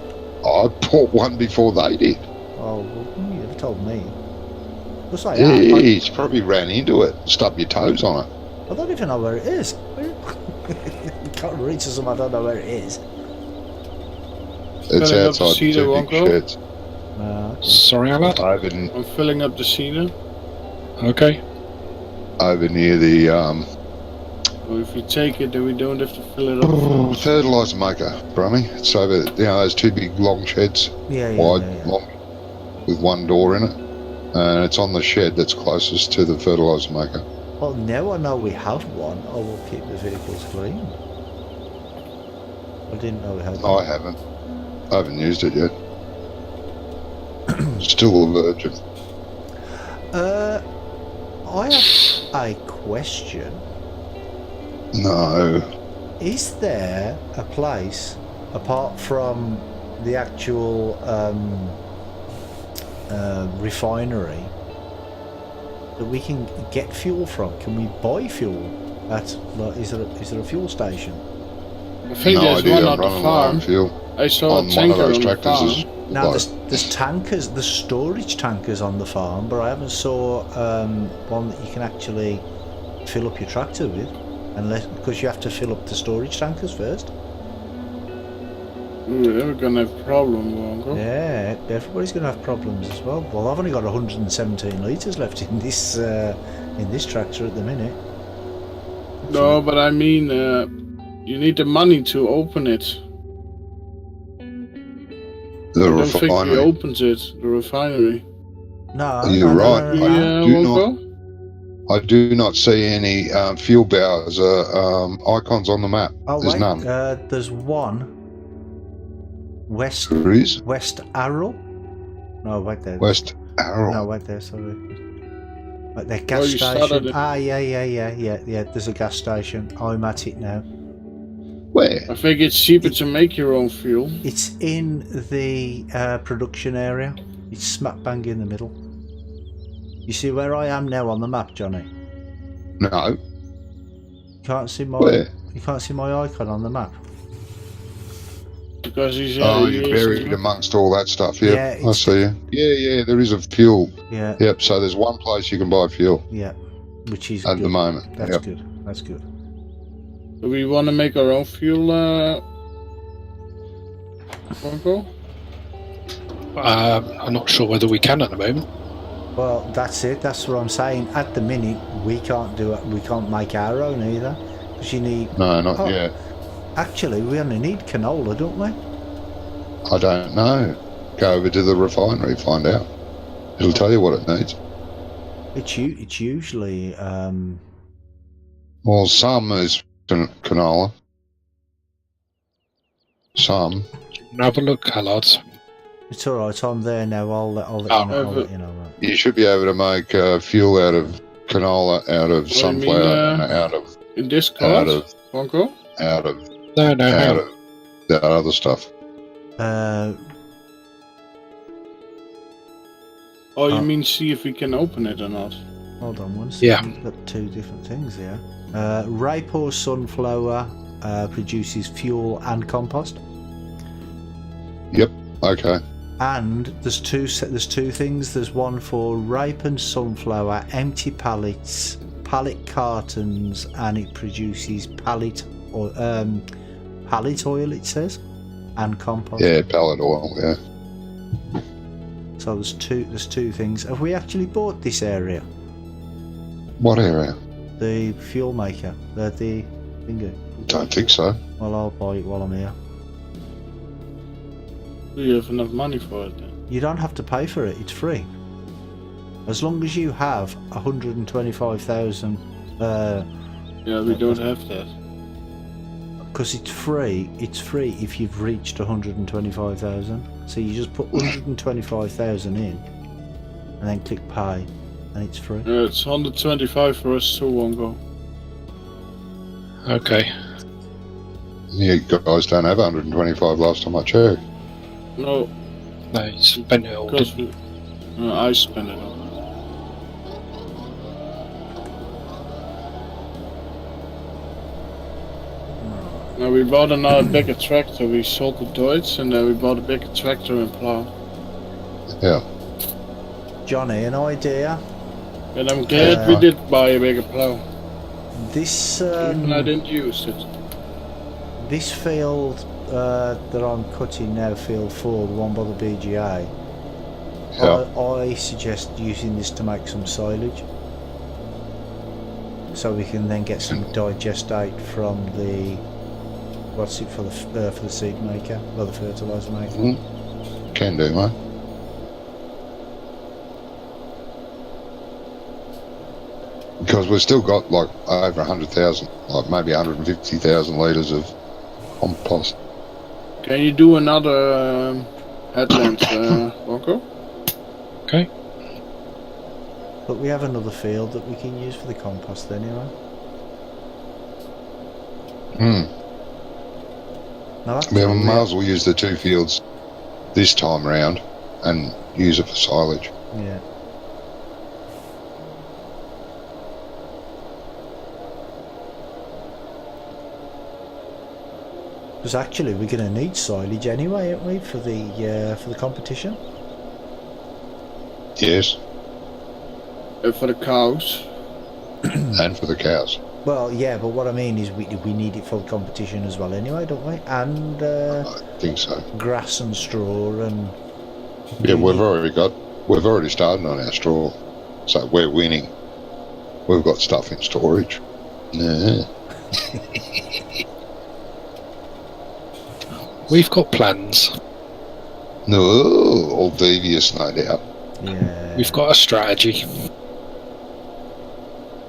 I bought one before they did. Oh, well, you never told me. Looks like Yeah, I he's probably ran into it, stubbed your toes on it. don't even know where it is. Can't reach to something I don't know where it is. It's Filling up outside the Cedar, two won't big go? sheds. Sorry, lad. Over, I'm filling up the cedar. Okay. over near the Or if you take it, then we don't have to fill it up. fertiliser maker, Brummy. It's over, you know, those two big long sheds, Yeah, yeah, wide, yeah. long, with one door in it. And it's on the shed that's closest to the fertiliser maker. Well, now I know we have one, I will keep the vehicles clean. I didn't know we had one. I haven't used it yet. Still a virgin. I have a question. No. Is there a place, apart from the actual refinery, that we can get fuel from? Can we buy fuel Is there a fuel station? I think No there's idea. one I'm on the running low on farm. fuel. I saw On a one tanker of those on the tractors farm. is No, low. there's tankers, there's storage tankers on the farm, but I haven't saw one that you can actually fill up your tractor with, because you have to fill up the storage tankers first. Ooh, they're gonna have a problem, Wongo. Yeah, everybody's going to have problems as well. Well, I've only got 117 litres left in this tractor at the minute. No, but I mean, you need the money to open it. The I don't think he refinery. opens it, the refinery. No, You're right. Yeah, do Wongo? I do not see any fuel bowser icons on the map. Oh There's wait, none. there's one. West There is Arrow. No, wait there. West Arrow. No, wait there. Sorry. Wait there. Gas you started station. it. Ah, yeah. There's a gas station. I'm at it now. Where? I think it's cheaper to make your own fuel. It's in the production area. It's smack bang in the middle. You see where I am now on the map, Johnny? No. You can't see my. Where? You can't see my icon on the map. Because he's You're buried amongst all that stuff. Yep, Yeah, I see you. Yeah, there is a fuel. Yeah. Yep, so there's one place you can buy fuel Yeah. Which is at good. the moment. That's Yep. good. That's good. Do we want to make our own fuel, Wongo? I'm not sure whether we can at the moment. Well, that's it. That's what I'm saying. At the minute, we can't do it. We can't make our own either, because you need. No, not Oh. yet. Actually, we only need canola, don't we? I don't know. Go over to the refinery, find out. It'll tell you what it needs. It's usually Well, some is canola. Some. Have a look, lads. It's all right. I'm there now. I'll let you know. I'll let you know. Right. You should be able to make fuel out of canola, out of sunflower, and out of In this card, Wongo? out of No, hang out on. of that other stuff. Oh, you mean see if we can open it or not? Hold on one second. Yeah. We've got two different things here. Rapeor sunflower produces fuel and compost. Yep. Okay. And there's two things. There's one for rape and sunflower, empty pallets, pallet cartons, and it produces pallet oil. It says, and compost. Yeah, pallet oil. Yeah. So there's two things. Have we actually bought this area? What area? The fuel maker, the thingy. Don't think so. Well, I'll buy it while I'm here. Do you have enough money for it then? You don't have to pay for it. It's free. As long as you have 125,000. Yeah, we don't have that. Because it's free. It's free if you've reached 125,000. So you just put 125,000 in, and then click pay, and it's free. It's 125 for us too, Wongo. Okay. You guys don't have 125 last time I checked. No, No, you spent it all. because didn't I spent it all. Now we bought another bigger tractor. We sold the Deutz and then we bought a bigger tractor and plow. Yeah. Johnny, an idea. And I'm glad we did buy a bigger plow. This Even I didn't use it. this field that I'm cutting now, field 4, the one by the BGA. Yeah. I suggest using this to make some silage, so we can then get some digestate from the for the seed maker, or the fertilizer maker. Can do, mate. Because we've still got like over 100,000, like maybe 150,000 litres of compost. Can you do another headland, Wonko? Okay. But we have another field that we can use for the compost anyway. No, We might as well use the two fields this time round and use it for silage. Yeah. Because actually, we're going to need silage anyway, aren't we, for the competition? Yes, For the cows. and for the cows. Well, yeah, but what I mean is we need it for the competition as well anyway, don't we? And I think so. grass and straw and... Yeah, we've already started on our straw, so we're winning. We've got stuff in storage. Yeah. We've got plans. No, all devious, no doubt. Yeah. We've got a strategy.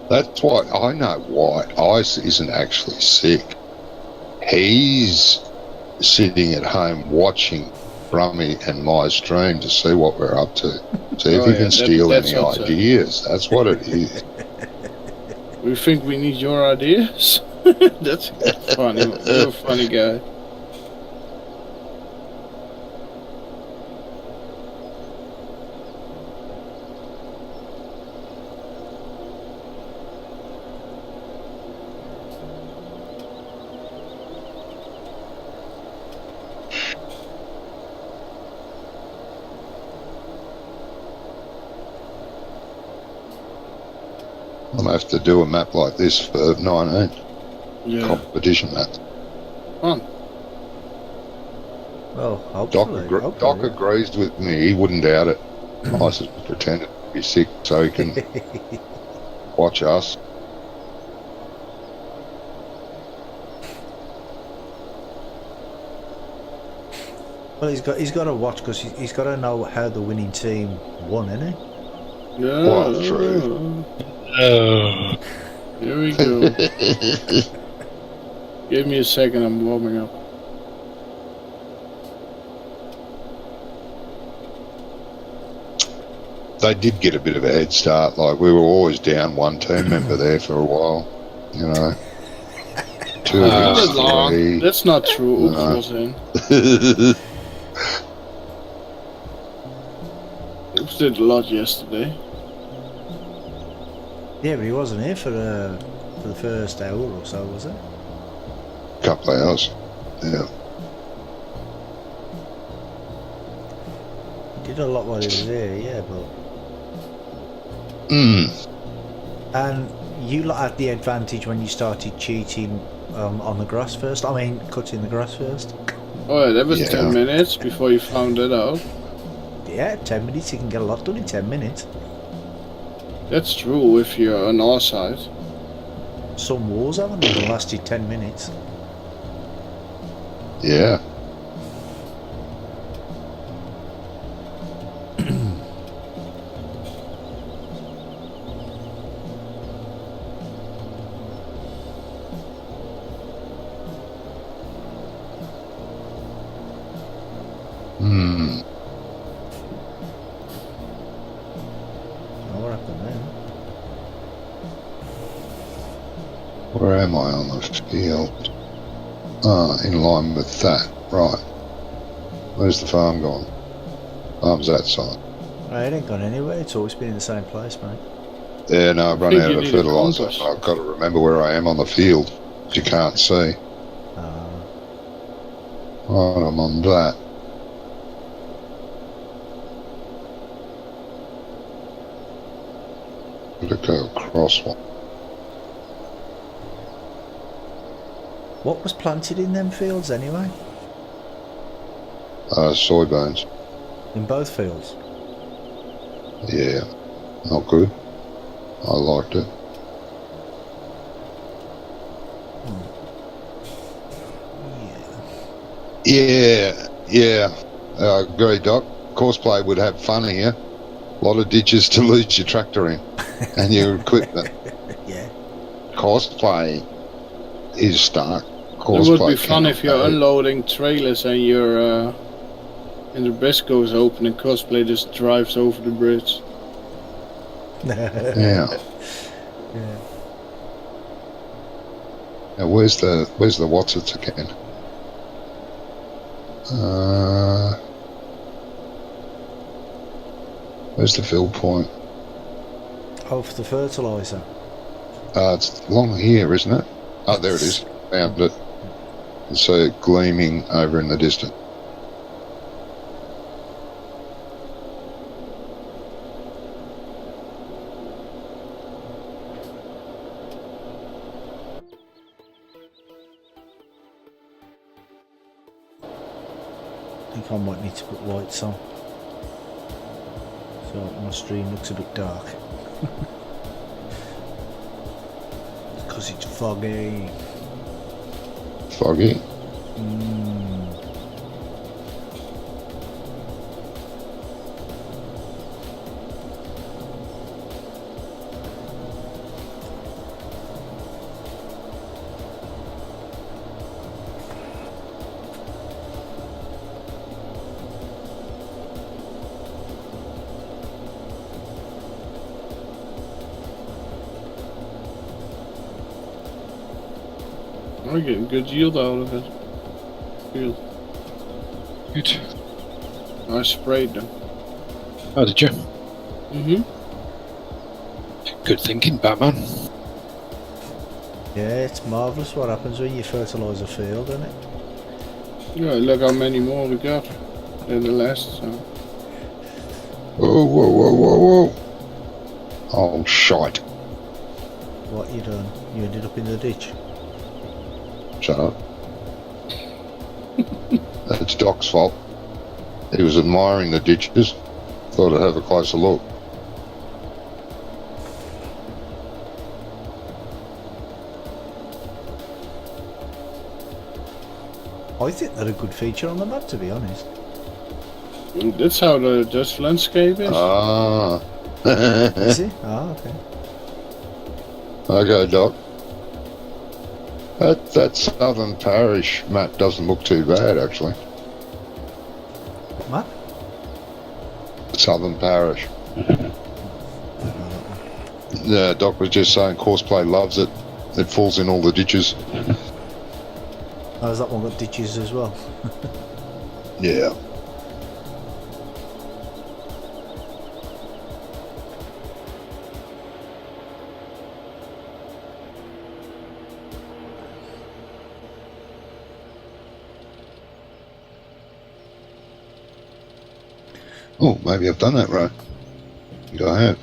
That's why I know why Ice isn't actually sick. He's sitting at home watching Brummy and my stream to see what we're up to. See if he can steal any ideas. That's what it is. We think we need your ideas? That's funny. You're a funny guy. I'm going to have to do a map like this for 19. Yeah. Competition map. Fun. Well, hopefully. Doc agrees with me. He wouldn't doubt it. Ice has pretended to be sick so he can watch us. Well, he's got to watch because he's got to know how the winning team won, isn't he? Yeah. Well, true. Here we go. Give me a second, I'm warming up. They did get a bit of a head start. Like, we were always down one team member there for a while. You know. 2 against 3. That's not true. Oops, was in. Oops did a lot yesterday. Yeah, but he wasn't here for the first hour or so, was it? Couple of hours. Yeah. He did a lot while he was here, yeah, but... And you lot had the advantage when you started cheating on the grass first. I mean, cutting the grass first. Oh yeah, that was 10 minutes before you found that out. Yeah, 10 minutes. You can get a lot done in 10 minutes. That's true if you're on our side. Some wars haven't even lasted 10 minutes. Yeah. What happened then? Where am I on the field? Ah, in line with that. Right. Where's the farm gone? Farm's that side. It ain't gone anywhere. It's always been in the same place, mate. Yeah, no, I've run think out you of need a fertiliser. compass. I've got to remember where I am on the field. If you can't see. Right, I'm on that. Gotta go across one. What was planted in them fields anyway? Soybeans. In both fields? Yeah. Not good. I liked it. Yeah. I agree, Doc. Courseplay would have fun here. A lot of ditches to lose your tractor in and your equipment. Yeah. Courseplay is stark. It Courseplay would be fun cannot if you're go. unloading trailers and your and the bridge goes open and cosplay just drives over the bridge. Yeah. Yeah. Now where's the what's it again? Where's the fill point? Oh, for the fertiliser. It's along here, isn't it? Oh, there it is. Found it. see it gleaming over in the distance. I think I might need to put lights on, so my stream looks a bit dark. Because it's foggy. Foggy. We're getting good yield out of it. Good. Good. I sprayed them. Oh, did you? Mm-hmm. Good thinking, Batman. Yeah, it's marvellous what happens when you fertilise a field, isn't it? Yeah, look how many more we got than the last time. Whoa, whoa, whoa, whoa, whoa. Oh, shite. What you done? You ended up in the ditch. Shut up. That's Doc's fault. He was admiring the ditches. Thought I'd have a closer look. I think they're a good feature on the map, to be honest. That's how the Dutch landscape is. Ah. Is it? Ah, okay. Okay, Doc. That southern parish map doesn't look too bad, actually. Map? Southern parish. Yeah, Doc was just saying Courseplay loves it. It falls in all the ditches. Oh, has that one got ditches as well? Yeah. Oh, maybe I've done that right. I think I have.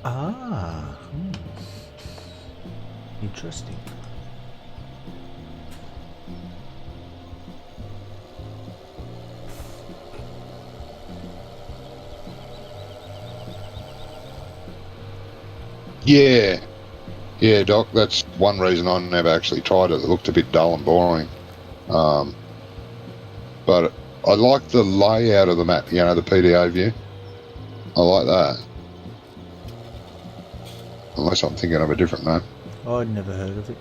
Ah. Interesting. Yeah. Yeah, Doc, that's one reason I never actually tried it. It looked a bit dull and boring. But I like the layout of the map, you know, the PDA view. I like that. Unless I'm thinking of a different name. I'd never heard of it.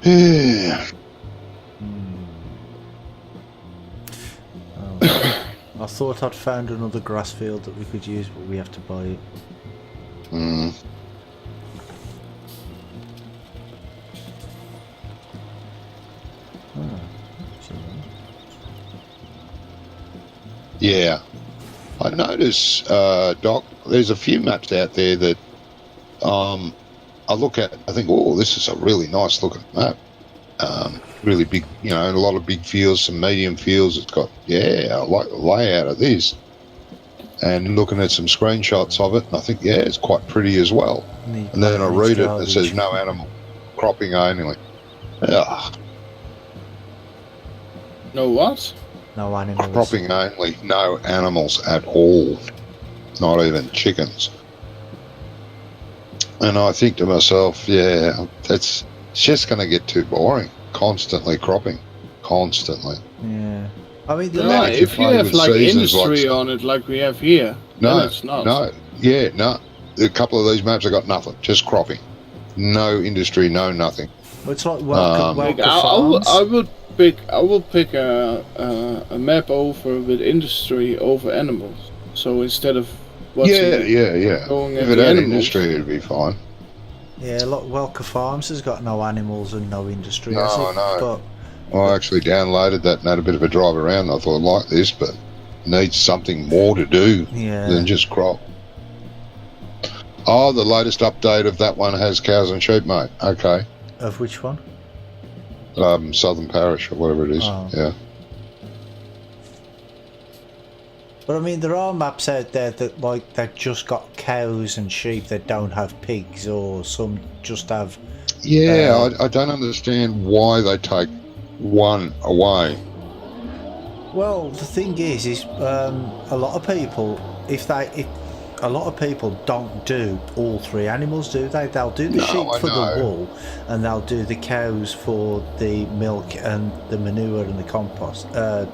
Yeah. I thought I'd found another grass field that we could use, but we have to buy it. Yeah. I notice, Doc, there's a few maps out there that I look at, I think, oh, this is a really nice looking map. Really big, you know, a lot of big fields, some medium fields. It's got, yeah, I like the layout of this. And looking at some screenshots of it, and I think, yeah, it's quite pretty as well. And then I read it and it says no animal, cropping only. Ugh. No what? No animals. Cropping only, no animals at all. not even chickens. And I think to myself, yeah, it's just going to get too boring. Constantly cropping, constantly. Yeah. I mean, the Yeah, Like you if you play have with like seasons, industry like- on it, like we have here, No, then it's not. no, yeah, no. A couple of these maps have got nothing, just cropping. No industry, no nothing. it's like welcome, Like, welcome farms. I will pick a map over with industry over animals. So instead of Yeah. going If at it the had animals, industry, it'd be fine. Yeah, like Welker Farms has got no animals and no industry. No, has it? I know. But I actually downloaded that and had a bit of a drive around. I thought, I like this, but needs something more to do yeah, than just crop. Oh, the latest update of that one has cows and sheep, mate. Okay. of which one? Southern Parish or whatever it is. Oh. Yeah. But I mean, there are maps out there that like they've just got cows and sheep. That don't have pigs, or some just have. Yeah, I don't understand why they take one away. Well, the thing is a lot of people, if a lot of people don't do all three animals, do they? They'll do the No, sheep I for know. the wool, and they'll do the cows for the milk and the manure and the compost, the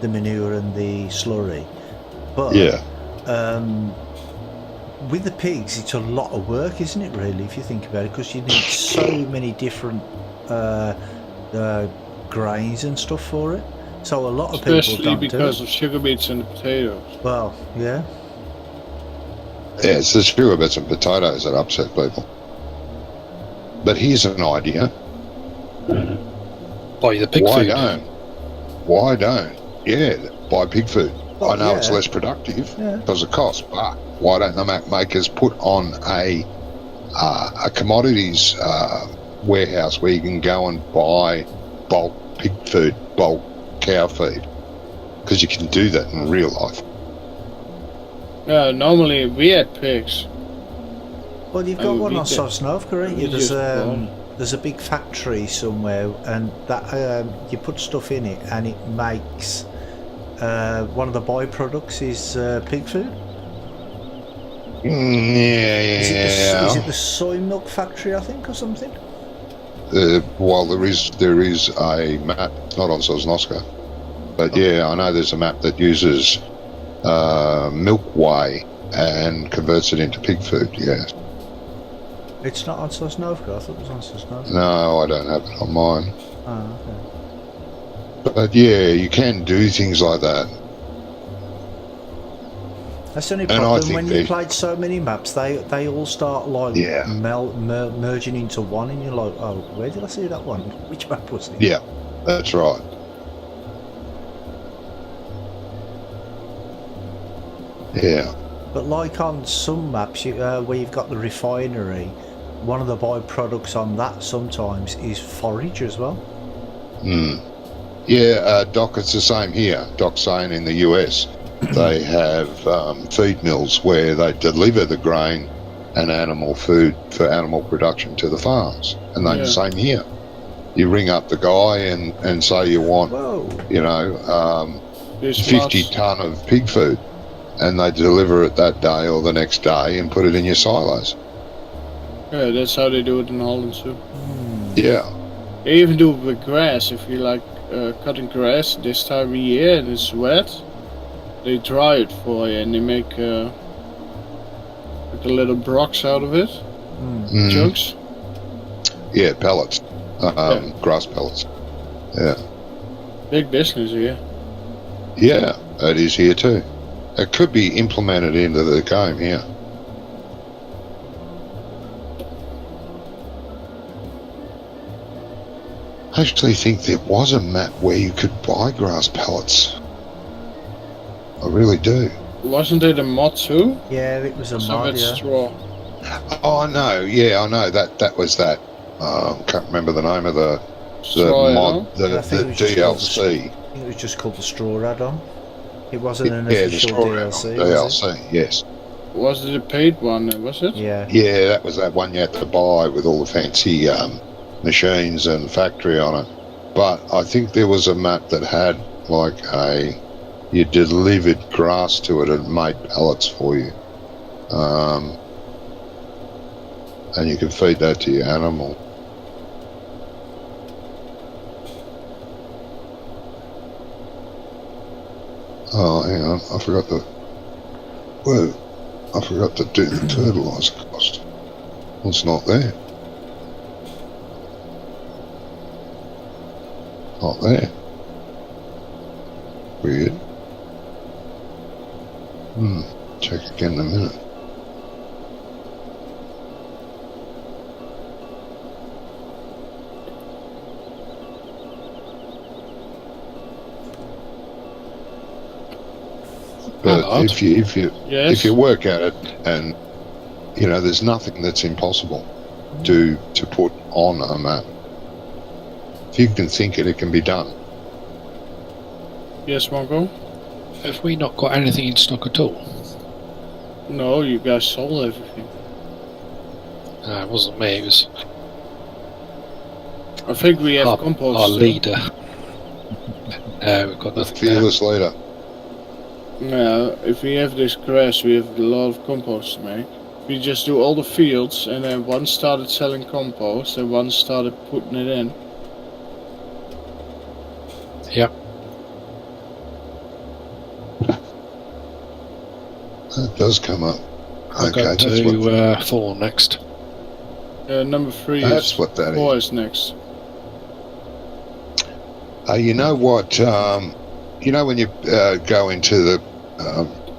manure and the slurry. But Yeah. with the pigs, it's a lot of work, isn't it? Really, if you think about it, because you need so many different grains and stuff for it. So a lot of people especially don't because do of sugar beets and the potatoes. it. Well, yeah. Yeah, it's the sugar bits and potatoes that upset people. But here's an idea. Buy the pig Why food. don't? Yeah, buy pig food. Well, I know yeah. it's less productive Yeah. because of cost, but why don't the map makers put on a commodities warehouse where you can go and buy bulk pig food, bulk cow feed? Because you can do that in real life. Yeah, normally we had pigs. Well, you've got And one we on did- Sosnovka, ain't you? we just There's a big factory somewhere, and that you put stuff in it, and it makes one of the byproducts is pig food. Is it the soy milk factory, I think, or something? Well, there is a map, not on Sosnoska, but yeah, I know there's a map that uses milk whey and converts it into pig food. Yes. It's not on Sosnovka. I thought it was on Sosnovka. No, I don't have it on mine. Oh, okay. But yeah, you can do things like that. That's the only And I problem think when they- you played so many maps. They all start like Yeah. merging into one, and you're like, oh, where did I see that one? Which map was it? Yeah, that's right. Yeah. But like on some maps, where you've got the refinery, one of the byproducts on that sometimes is forage as well. Yeah, Doc, it's the same here. Doc's saying in the US they have feed mills where they deliver the grain and animal food for animal production to the farms. And they're the same here. You ring up the guy and say you want, Whoa. you know, This 50 much. tonne of pig food. And they deliver it that day or the next day and put it in your silos. Yeah, that's how they do it in Holland too. Yeah. They even do it with grass. If you like cutting grass this time of year and it's wet, they dry it for you and they make like a little brocks out of it, Mm. chunks. Yeah, pellets. Grass pellets. Yeah. Big business here. Yeah, it is here too. It could be implemented into the game here. I actually think there was a map where you could buy grass pellets. I really do. Wasn't it a mod too? Yeah, it was a Some of mod, it's yeah. straw. Oh, I know. Yeah, I know. That was that. Can't remember the name of the Straw mod, add-on? the I think it was just called DLC. I think it was just called the straw add-on. It wasn't an Yeah, the official straw DLC, add-on, was it? DLC, yes. Was it a paid one? Was it? Yeah. Yeah, that was that one you had to buy with all the fancy machines and factory on it. But I think there was a map that had like you delivered grass to it and made pellets for you. And you can feed that to your animal. Oh, hang on, I forgot to do the fertiliser cost. Well, it's not there. Not there. Weird. Check again in a minute. But if you work at it, and you know, there's nothing that's impossible to put on a map. If you can think it, it can be done. Yes, Marco? Have we not got anything in stock at all? No, you guys sold everything. No, it wasn't me, it was I think we have compost. our leader. No, we've got nothing there. Fearless leader. Yeah, if we have this grass, we have a lot of compost to make. We just do all the fields, and then one started selling compost, and one started putting it in. Yeah. That does come up. I'll Okay, go that's to what, 4 next. Number 3 that's is what that 4 is. is next. You know what? You know when you go into the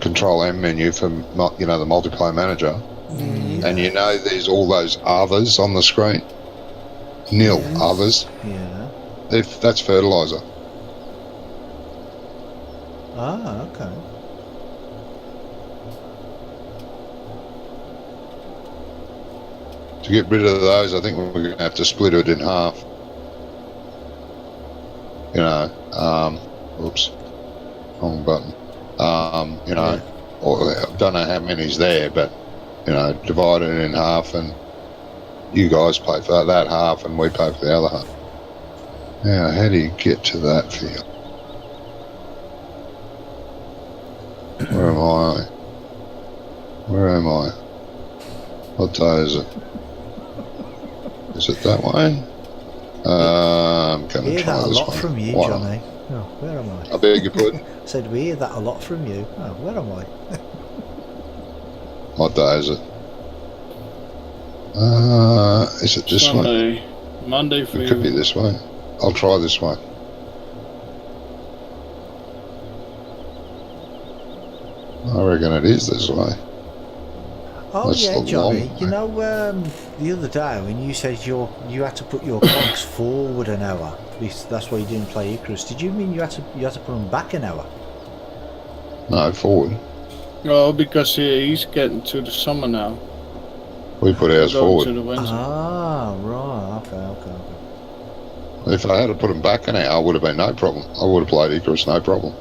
Control M menu for the multiplayer manager, and you know there's all those others on the screen. Nil others. Yeah. That's fertilizer. Ah, okay. To get rid of those, I think we're going to have to split it in half. You know, oops, wrong button. You know, or I don't know how many's there, but you know, divide it in half, and you guys pay for that half, and we pay for the other half. Now, how do you get to that field? Where am I? Where am I? What day is it? Is it that way? I'm going We to hear try that a this lot one. from you, Why? Johnny. Oh, where am I? I beg your pardon? Said we hear that a lot from you. Oh, where am I? What day is it? Is it this way? Sunday. Monday for It could be you. this way. I'll try this way. I reckon it is this way. Oh That's yeah, the Johnny. long You way. know, the other day when you said you had to put your clocks forward an hour, because that's why you didn't play Icarus. Did you mean you had to put them back an hour? No, forward. Well, because he's getting to the summer now. We put ours Going forward. to the winter. Ah, right. Okay. If I had to put them back an hour, it would have been no problem. I would have played Icarus, no problem.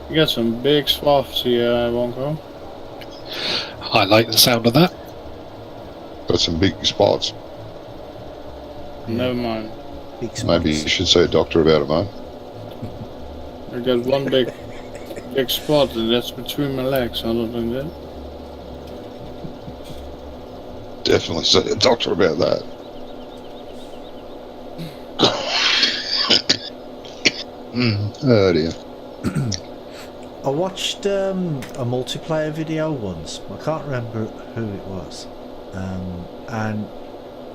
You got some big swaths here, Wonko. I like the sound of that. Got some big spots. Never mind. Big spots. Maybe you should see a doctor about it, mate. I got one big spot, and that's between my legs. Other than that, Definitely see a doctor about that. Oh dear. I watched a multiplayer video once. I can't remember who it was, and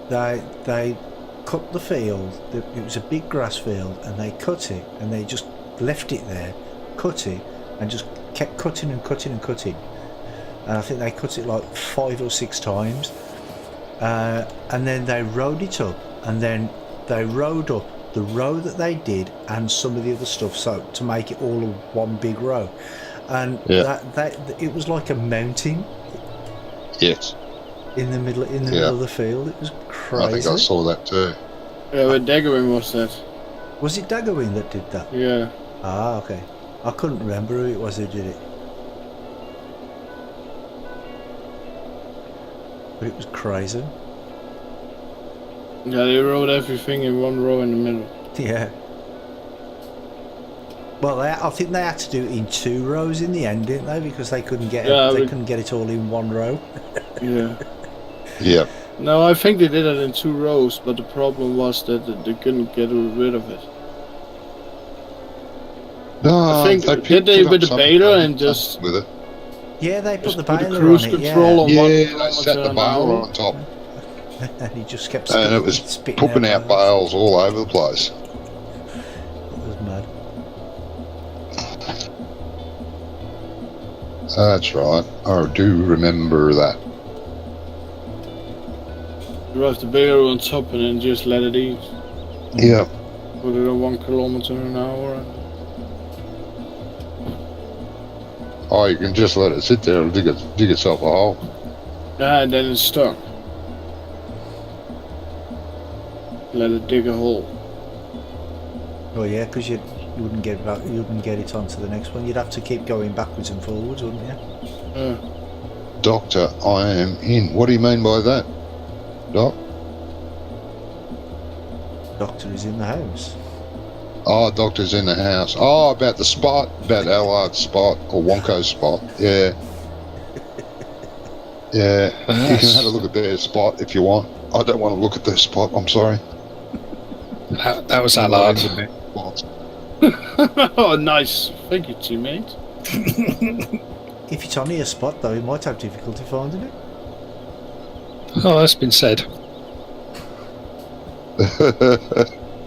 they cut the field. It was a big grass field, and they cut it, and they just left it there, cut it, and just kept cutting and cutting and cutting. And I think they cut it like 5 or 6 times, and then they rode it up, and then they rode up the row that they did and some of the other stuff, so to make it all one big row. And that it was like a mountain Yes. in the middle of the field. It was crazy. I think I saw that too. yeah, with Daggering was that. Was it Daggering that did that? Yeah. Ah, okay. I couldn't remember who it was who did it. but it was crazy. Yeah, they wrote everything in one row in the middle. Yeah. Well, I think they had to do it in 2 rows in the end, didn't they? Because they couldn't get couldn't get it all in 1 row. Yeah. Yeah. No, I think they did it in 2 rows, but the problem was that they couldn't get rid of it. No, I think did they with the baler and just with it? Yeah, they put just the put the baler cruise on it. control on Yeah, 1 they kilometer set the an baler hour. on top, And he just kept and it was spitting pooping out bales all over the place. It was mad. That's right. I do remember that. You have the baler on top and then just let it eat. Yeah. Put it at 1 kilometer an hour. Oh, you can just let it sit there and dig itself a hole. Yeah, and then it's stuck. Let it dig a hole. Oh yeah, because you wouldn't get it onto the next one. You'd have to keep going backwards and forwards, wouldn't you? Yeah. Doctor, I am in. What do you mean by that, Doc? Doctor is in the house. Oh, Doctor's in the house. Oh, about the spot, about Allard's spot, or Wonko's spot. Yeah. Yeah, you can have a look at their spot if you want. I don't want to look at their spot, I'm sorry. That was Allard. Oh, nice. Thank you, teammate. If it's only a spot though, you might have difficulty finding it. Oh, that's been said.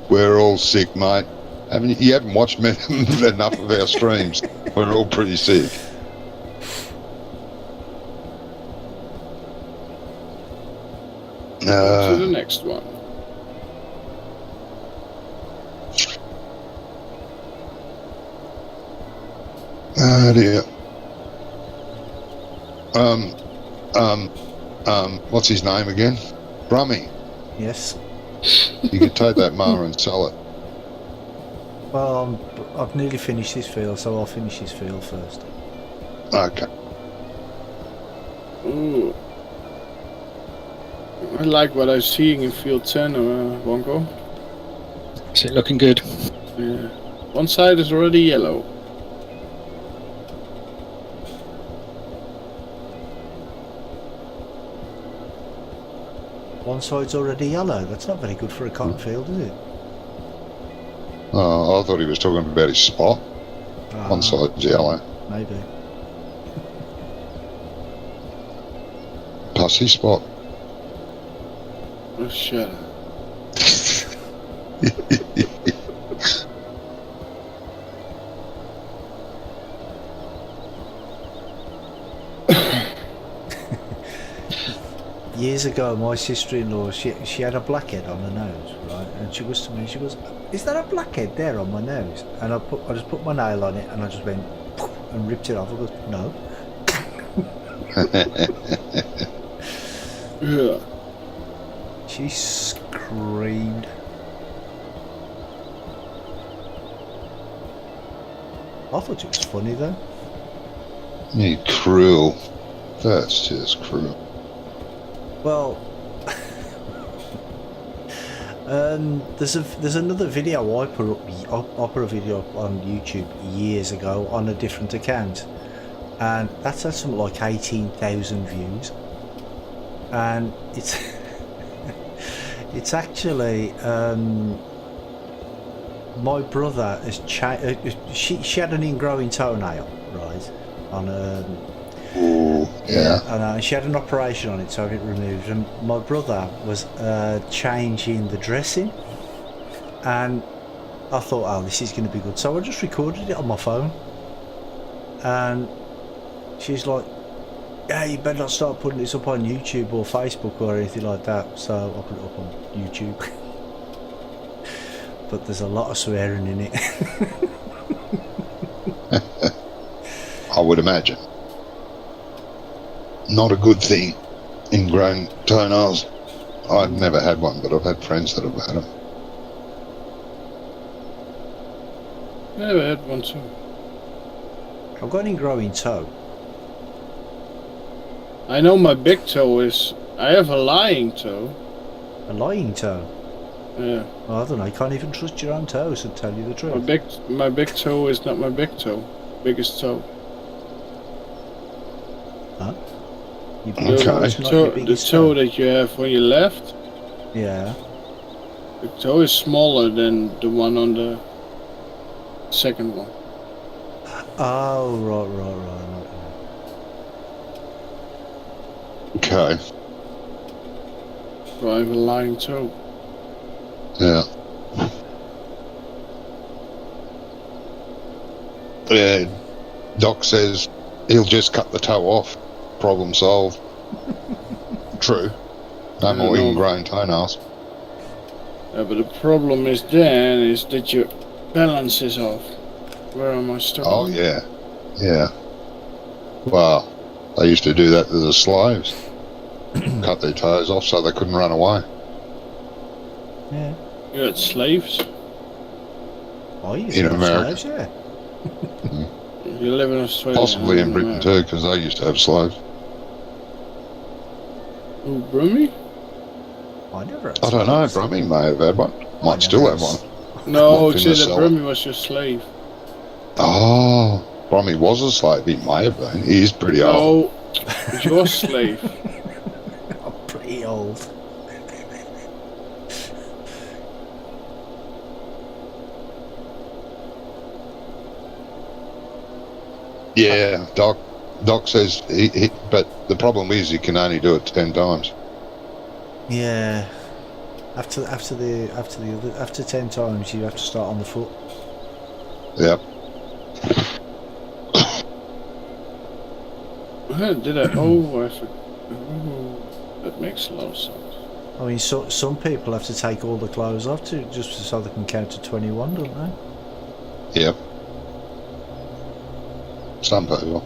We're all sick, mate. You haven't watched enough of our streams. We're all pretty sick. To the next one. Oh dear. What's his name again? Brummy. Yes. You could take that mower and sell it. Well, I've nearly finished this field, so I'll finish this field first. Okay. Ooh. I like what I'm seeing in field 10, Wonko. Is it looking good? Yeah. One side is already yellow. One side's already yellow. That's not very good for a cotton field, is it? Oh, I thought he was talking about his spot. One side's yellow. Maybe. Pussy spot. Oh, shut up. Years ago, my sister-in-law, she had a blackhead on her nose, right? And she goes to me, she goes, "Is there a blackhead there on my nose?" And I just put my nail on it, and I just went and ripped it off. I goes, "No." Yeah. She screamed. I thought it was funny though. You cruel. That's just cruel. Well, there's another video I put a video up on YouTube years ago on a different account, and that's had something like 18,000 views, and it's it's actually my brother has she had an ingrowing toenail, right, on Ooh, yeah. and she had an operation on it to have it removed, and my brother was changing the dressing, and I thought, oh, this is going to be good, so I just recorded it on my phone, and she's like, "Yeah, you better not start putting this up on YouTube or Facebook or anything like that." So I put it up on YouTube. But there's a lot of swearing in it. I would imagine. Not a good thing, ingrown toenails. I've never had one, but I've had friends that have had them. Never had one too. I've got an ingrowing toe. I know my big toe is I have a lying toe. A lying toe? Yeah. Well, I don't know, you can't even trust your own toes, to tell you the truth. My big toe is not my big toe. Biggest toe. Huh? Your Okay. big toe is not your The biggest toe that you have on your left, Yeah. the toe is smaller than the one on the second one. Oh, right. Okay. So I have a lying toe. Yeah. Yeah. Doc says he'll just cut the toe off. Problem solved. True. No more no. ingrown toenails. But the problem is then is that your balance is off. Where am I stuck? Oh, yeah. Yeah. Well, they used to do that to the slaves. Cut their toes off so they couldn't run away. Yeah. You had slaves? Oh, you In America. slaves, yeah. You live in Australia. Possibly in Britain too, because they used to have slaves. Who, Brummy? I never had I don't know, slaves. Brummy may have had one. I Might still never have had one. No, Locked in see the that cellar. Brummy was your slave. Oh, Brummy was a slave. He may have been. He is pretty old. No, it's your slave. I'm pretty old. Yeah, Doc says but the problem is he can only do it 10 times. Yeah. After 10 times, you have to start on the foot. Yep. Did I? Oh, I forgot. Oh, that makes a lot of sense. I mean, some people have to take all the clothes off just so they can count to 21, don't they? Yep. Some people.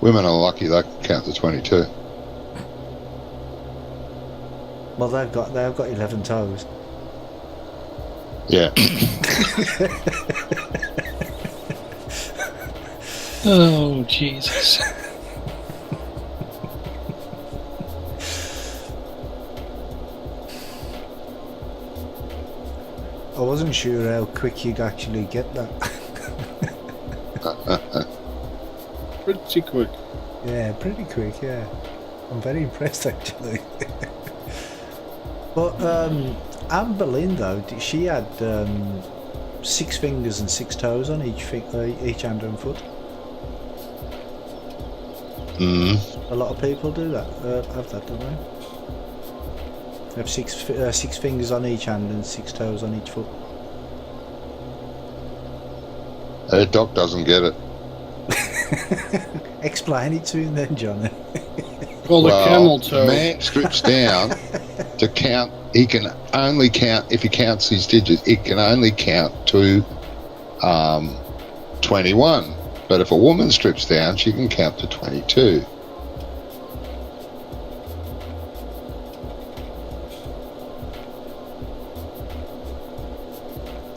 Women are lucky they can count to 22. Well, they've got 11 toes. Yeah. Oh, Jesus. I wasn't sure how quick you'd actually get that. Pretty quick. Yeah, pretty quick, yeah. I'm very impressed, actually. But Anne Boleyn, though, she had 6 fingers and 6 toes on each hand and foot. Mm. A lot of people do that, have that, don't they? They have 6 fingers on each hand and 6 toes on each foot. Doc doesn't get it. Explain it to him then, Johnny. Called a camel toe. Man strips down to count. He can only count, if he counts his digits, it can only count to 21. But if a woman strips down, she can count to 22.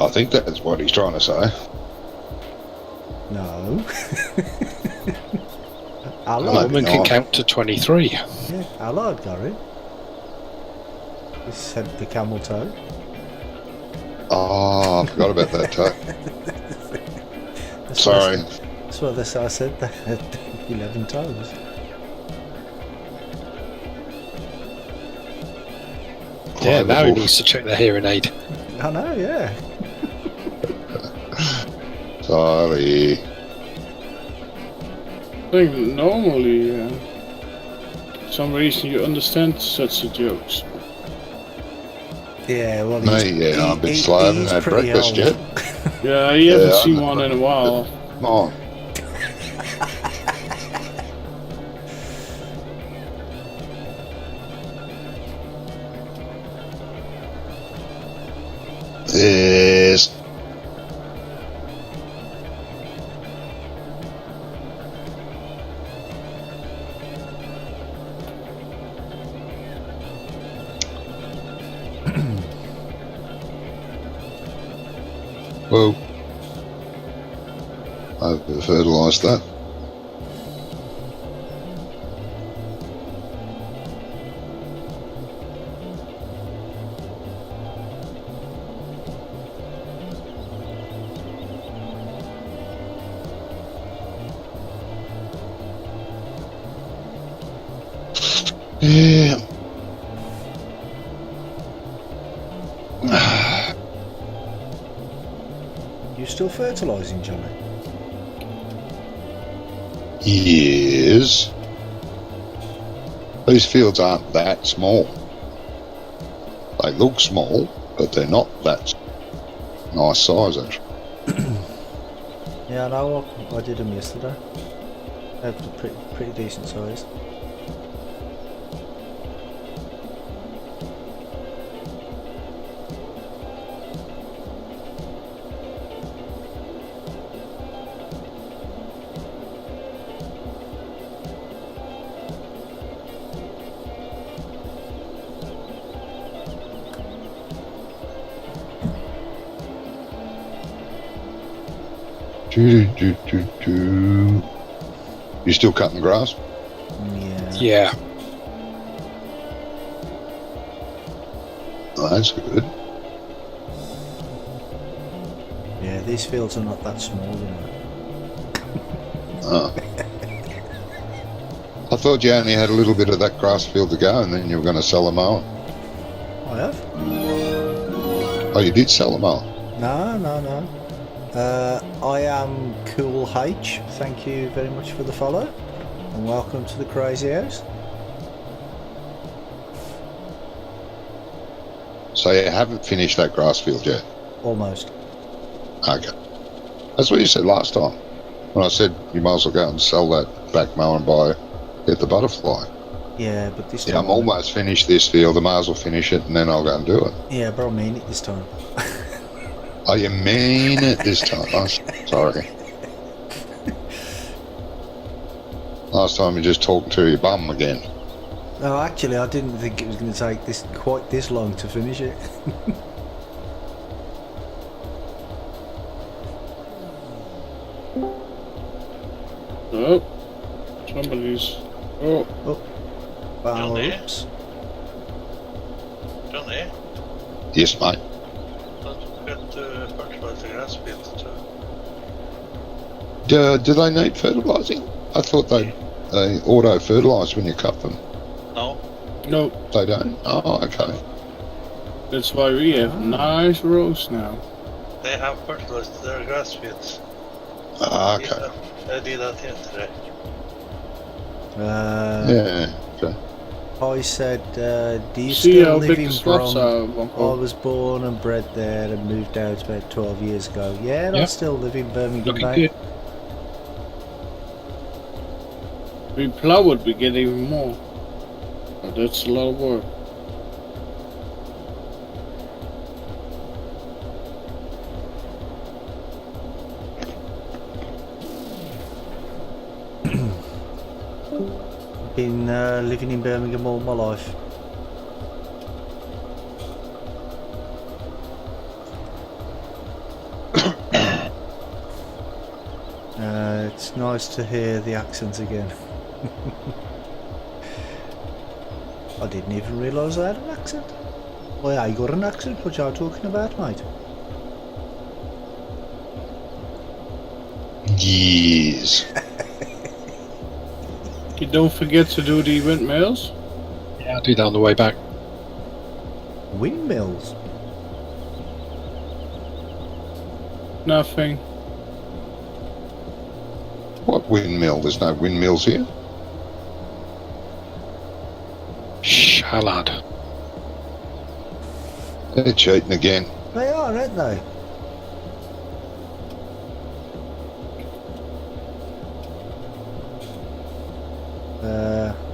I think that's what he's trying to say. No. A Hello. woman can count to 23. Yeah, hello, Gary. He said the camel toe. Oh, I forgot about that toe. That's Sorry. That's what I said. They had 11 toes. Yeah, now he needs to check the hearing aid. I know, yeah. Sorry. I think normally, for some reason you understand such jokes. Yeah, well, Me, yeah, I've been slow. I haven't had breakfast yet. Yeah, you haven't Yeah, seen one in a while. Come on. Yes. Well, I've fertilised that. Yeah. You still fertilising, Johnny? Yes. These fields aren't that small. They look small, but they're not that nice size, actually. Yeah, I know. I did them yesterday. They're pretty decent size. You still cutting grass? Yeah. Yeah. Oh, that's good. Yeah, these fields are not that small, you know. Oh. I thought you only had a little bit of that grass field to go and then you were going to sell them all. I have? Oh, you did sell them all? No. I am Cool H. Thank you very much for the follow. And welcome to the Crazy House. So you haven't finished that grass field yet? Almost. Okay. That's what you said last time. When I said you might as well go and sell that back mower and get the butterfly. Yeah, but this time... Yeah, I'm almost finished this field. I might as well finish it and then I'll go and do it. Yeah, but I mean it this time. Oh, you mean it this time? Oh, sorry. Last time you just talking to your bum again. No, actually, I didn't think it was going to take quite this long to finish it. Oh, somebody's. Oh, Johnny? Oops. Johnny, Yes, mate. don't forget to fertilize the grass fields too. Do they need fertilising? I thought they auto-fertilise when you cut them. No, no, They don't? Oh, okay. that's why we have nice rows now. they have fertilized their grass fields. Ah, okay. I did that yesterday. Yeah, okay. I said, do you See still how live big in the slots Brom? are, I Bunko. was born and bred there and moved out about 12 years ago. Yeah, and I Yep. still live in Birmingham, Looking mate. good. We plow it, we get even more. But that's a lot of work. Been living in Birmingham all my life. It's nice to hear the accent again. I didn't even realise I had an accent. Oh yeah, I got an accent. What y'all talking about, mate? Yes. You don't forget to do the windmills. Yeah, I'll do that on the way back. Windmills? Nothing. What windmill? There's no windmills here. Shalad. They're cheating again. They are, aren't they?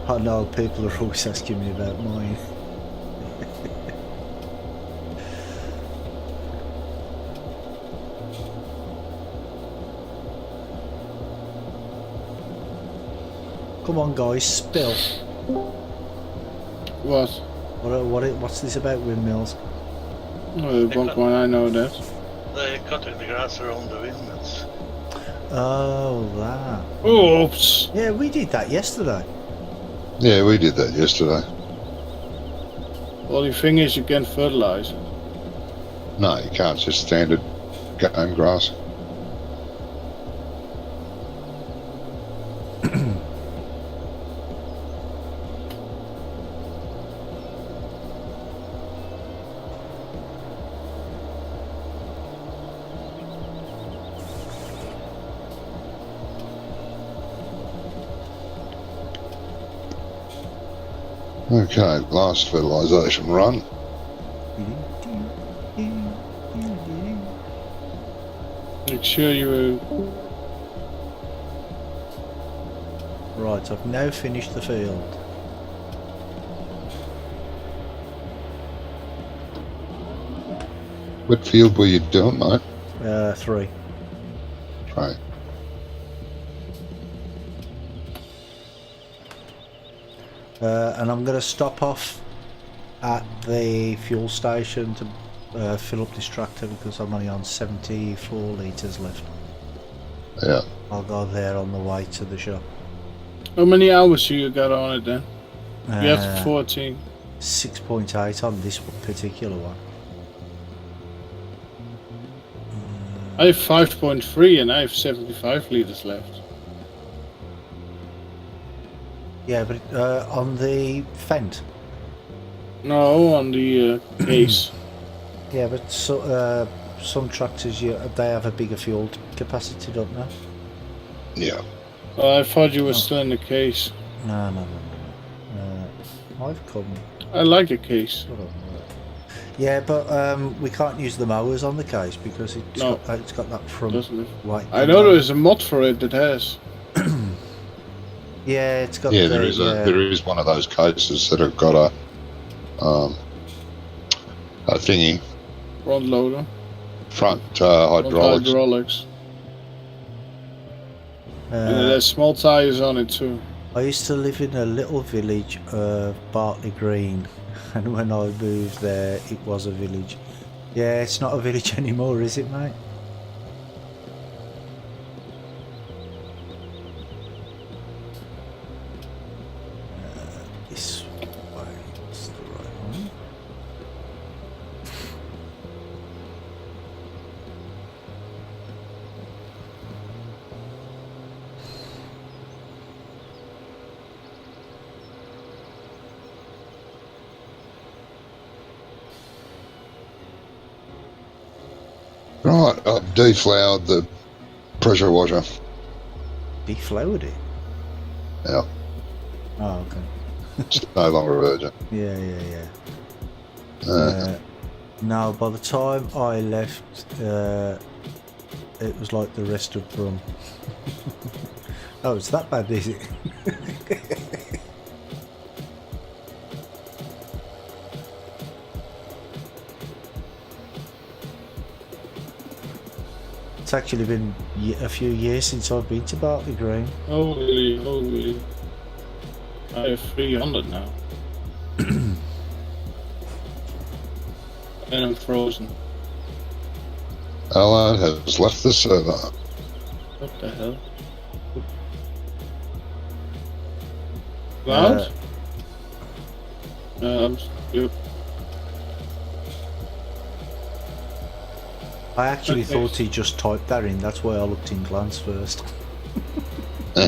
I know people are always asking me about mine. Come on, guys, spill. What? What's this about windmills? Oh, Bunko, I know that. They cutting the grass around the windmills. Oh, that. Oops. Yeah, we did that yesterday. Yeah, we did that yesterday. Well, the thing is, you can fertilize it. No, you can't. It's just standard game grass. Okay, last fertilisation run. Make sure you... Right, I've now finished the field. What field were you doing, mate? 3. Right. And I'm going to stop off at the fuel station to fill up this tractor because I'm only on 74 litres left. Yeah. I'll go there on the way to the shop. How many hours you got on it then? You have Uh, 14. 6.8 on this particular one. I have 5.3 and I have 75 litres left. Yeah, but on the Fendt. No, on the case. Yeah, but some tractors, they have a bigger fuel capacity, don't they? Yeah. I thought you were still in the case. No. I've come. I like the case. Yeah, but we can't use the mowers on the case because it's got that front Doesn't it? white. I know there's a mod for it that has. Yeah, it's got. Yeah, there is one of those cases that have got a thingy Front loader. front Front hydraulics. hydraulics. And it has small tires on it too. I used to live in a little village of Bartley Green, and when I moved there, it was a village. Yeah, it's not a village anymore, is it, mate? This way, it's the right one. Right, I've deflowered the pressure washer. Deflowered it? Yeah, Oh, okay. it's no longer a virgin. Yeah. Uh, No, by the time I left, it was like the rest of Brum. Oh, it's that bad, is it? It's actually been a few years since I've been to Bartley Green. Oh really? I have 300 now. And I'm frozen. Alan has left the server. What the hell? What? Yep. I actually Okay. thought he just typed that in, that's why I looked in glance first. I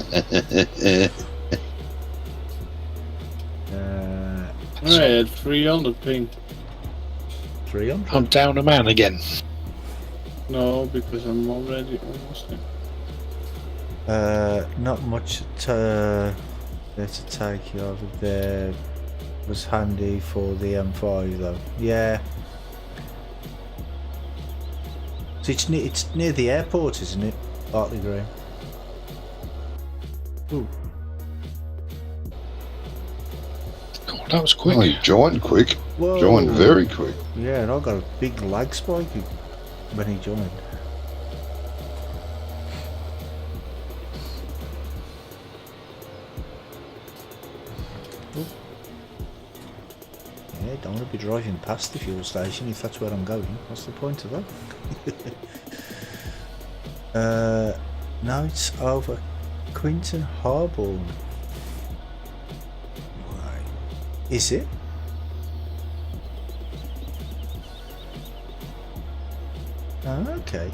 had 300 ping. 300? I'm down a man again. No, because I'm already almost there. Not much there to take you over there. Was handy for the M5 though. Yeah. So it's near the airport, isn't it? Bartley Green. Ooh. God, that was quick. Oh, he joined quick. Whoa. Joined very quick. Yeah, and I got a big lag spike when he joined. Ooh. Yeah, don't want to be driving past the fuel station if that's where I'm going. What's the point of that? No, it's over Quinton Harborne. Right. Is it? Oh, okay.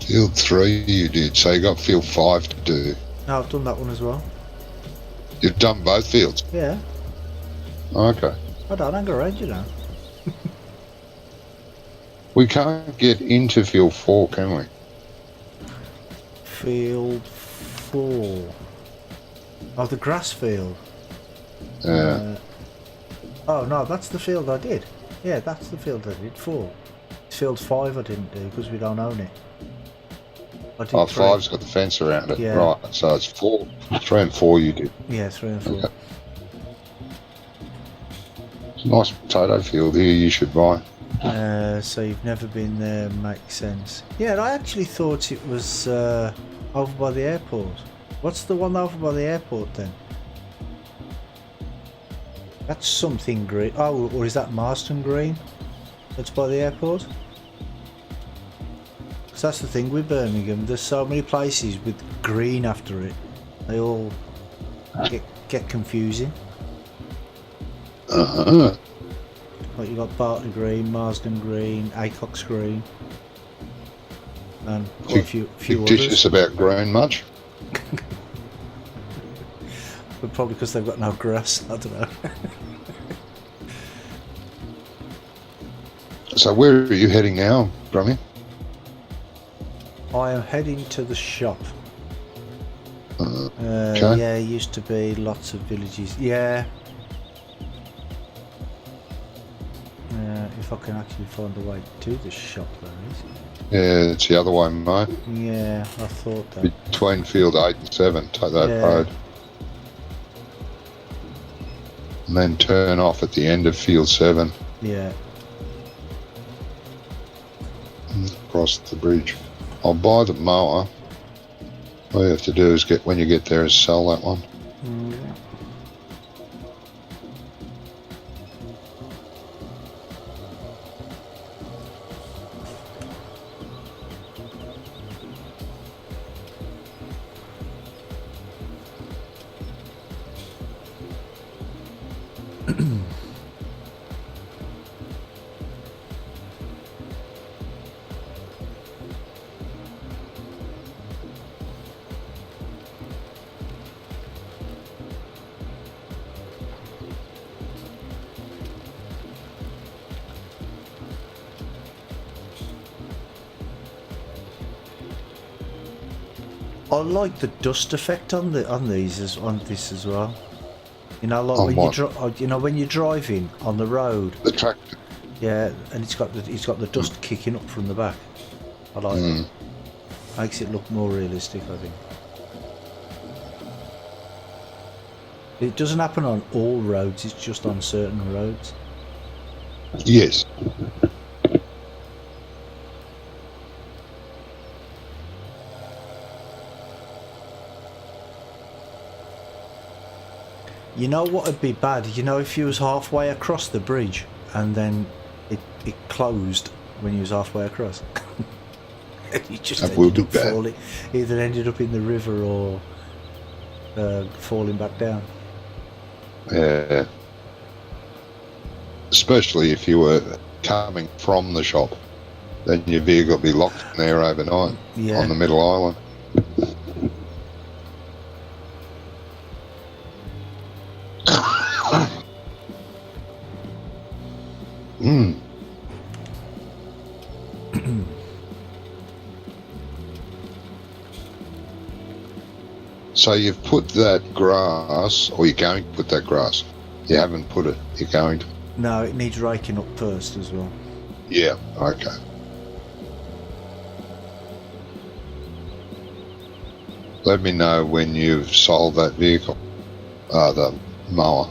Field 3 you did, so you got field 5 to do. No, I've done that one as well. You've done both fields? Yeah. Okay. I don't hang around, you know. We can't get into field 4, can we? Field 4. Oh, the grass field. Oh no, that's the field I did. Yeah, that's the field I did. 4. Field 5 I didn't do because we don't own it. I did 3. 5's got the fence around it. Yeah. Right, so it's 4. 3 and 4 you did. Yeah, 3 and 4. Okay. It's a nice potato field here you should buy. So you've never been there, makes sense. Yeah, I actually thought it was over by the airport. What's the one over by the airport then? That's something green. Oh, or is that Marston Green? That's by the airport? Because that's the thing with Birmingham. There's so many places with green after it. They all get confusing. Uh-huh. Like you got Bartley Green, Marsden Green, Acox Green, and quite a few Fictitious others. about green much? But probably because they've got no grass. I don't know. So where are you heading now, Brummy? I am heading to the shop. Okay. Yeah, used to be lots of villages. Yeah. If I can actually find a way to the shop, there is. Yeah, it's the other way, mate. Yeah, I thought that. Between field 8 and 7, take that Yeah. road. And then turn off at the end of field 7. Yeah. Across the bridge. I'll buy the mower. All you have to do is when you get there is sell that one. Mm. I like the dust effect on this as well. You know, like when you're driving on the road. The tractor. Yeah, and it's got the dust kicking up from the back. I like that. Makes it look more realistic, I think. It doesn't happen on all roads. It's just on certain roads. Yes. You know what would be bad? You know, if you was halfway across the bridge and then it closed when you was halfway across. You just That would be bad. falling, either ended up in the river or falling back down. Yeah. Especially if you were coming from the shop, then your vehicle would be locked in there overnight on the middle island. So you've put that grass, or you're going to put that grass. You haven't put it, you're going to. No, it needs raking up first as well. Yeah, okay. Let me know when you've sold that vehicle, the mower.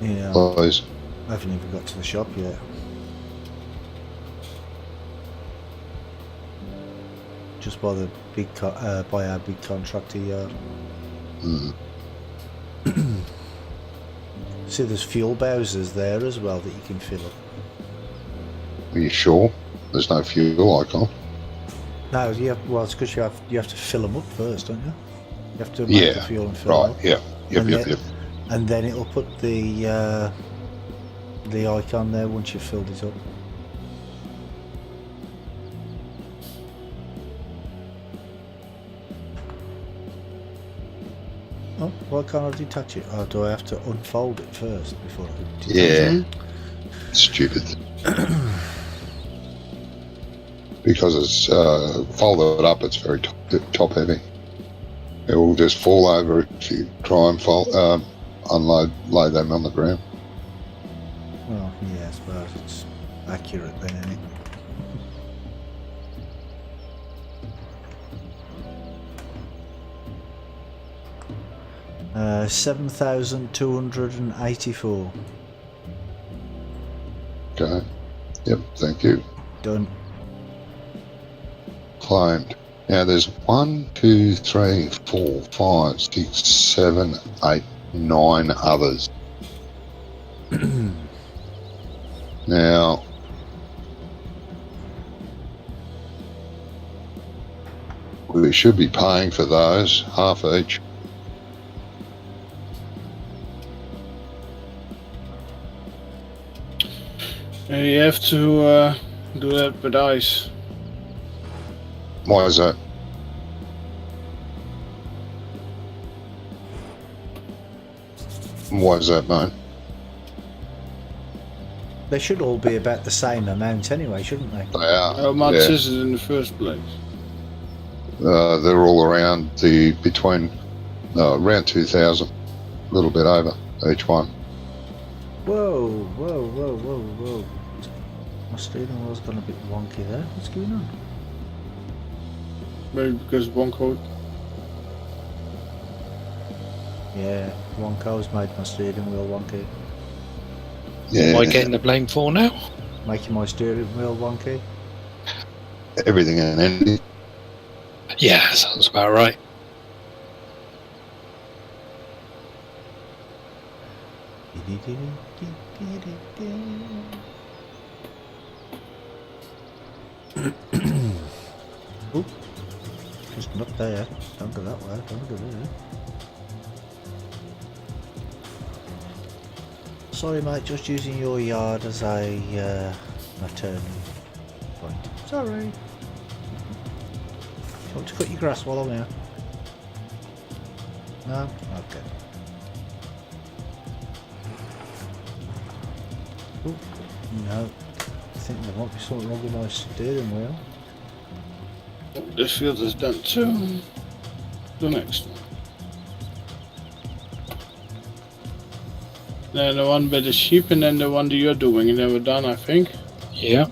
Yeah, Please. I haven't even got to the shop yet. Just by the big, by our big contractor yard. See, there's fuel bowsers there as well that you can fill up. Are you sure? There's no fuel icon. No, well, it's because you have to fill them up first, don't you? You have to make the fuel and fill them up. Yeah. Yep. And then it'll put the icon there once you've filled it up. Oh, why can't I detach it? Oh, do I have to unfold it first before I can detach it? Yeah. Stupid. because it's folded up. It's very top heavy. It will just fall over if you try and lay them on the ground. Well, yeah, I suppose it's accurate then, isn't it? Uh, 7,284. Okay. Yep, thank you. Done. Claimed. Now there's 1, 2, 3, 4, 5, 6, 7, 8, 9 others. Now, we should be paying for those, half each. And you have to do that with ice. Why is that? Why is that, mate? They should all be about the same amount anyway, shouldn't they? They are. How much yeah. is it in the first place? They're all around around 2,000, a little bit over each one. Whoa, whoa, whoa, whoa, whoa. My steering wheel's gone a bit wonky there. What's going on? Maybe because one code. Yeah, Wonko's made my steering wheel wonky. Yeah. Am I getting the blame for now? Making my steering wheel wonky. Everything and anything. Yeah, sounds about right. Oop. Just not there. Don't go that way. Don't go there. Sorry, mate. Just using your yard as a turning point. Sorry. Do you want to cut your grass while I'm here? No? Okay. Oop. No. I think there might be something wrong with my steering wheel. This field is done too. The next one. Then the one with the sheep and then the one that you're doing and then we're done, I think. Yeah.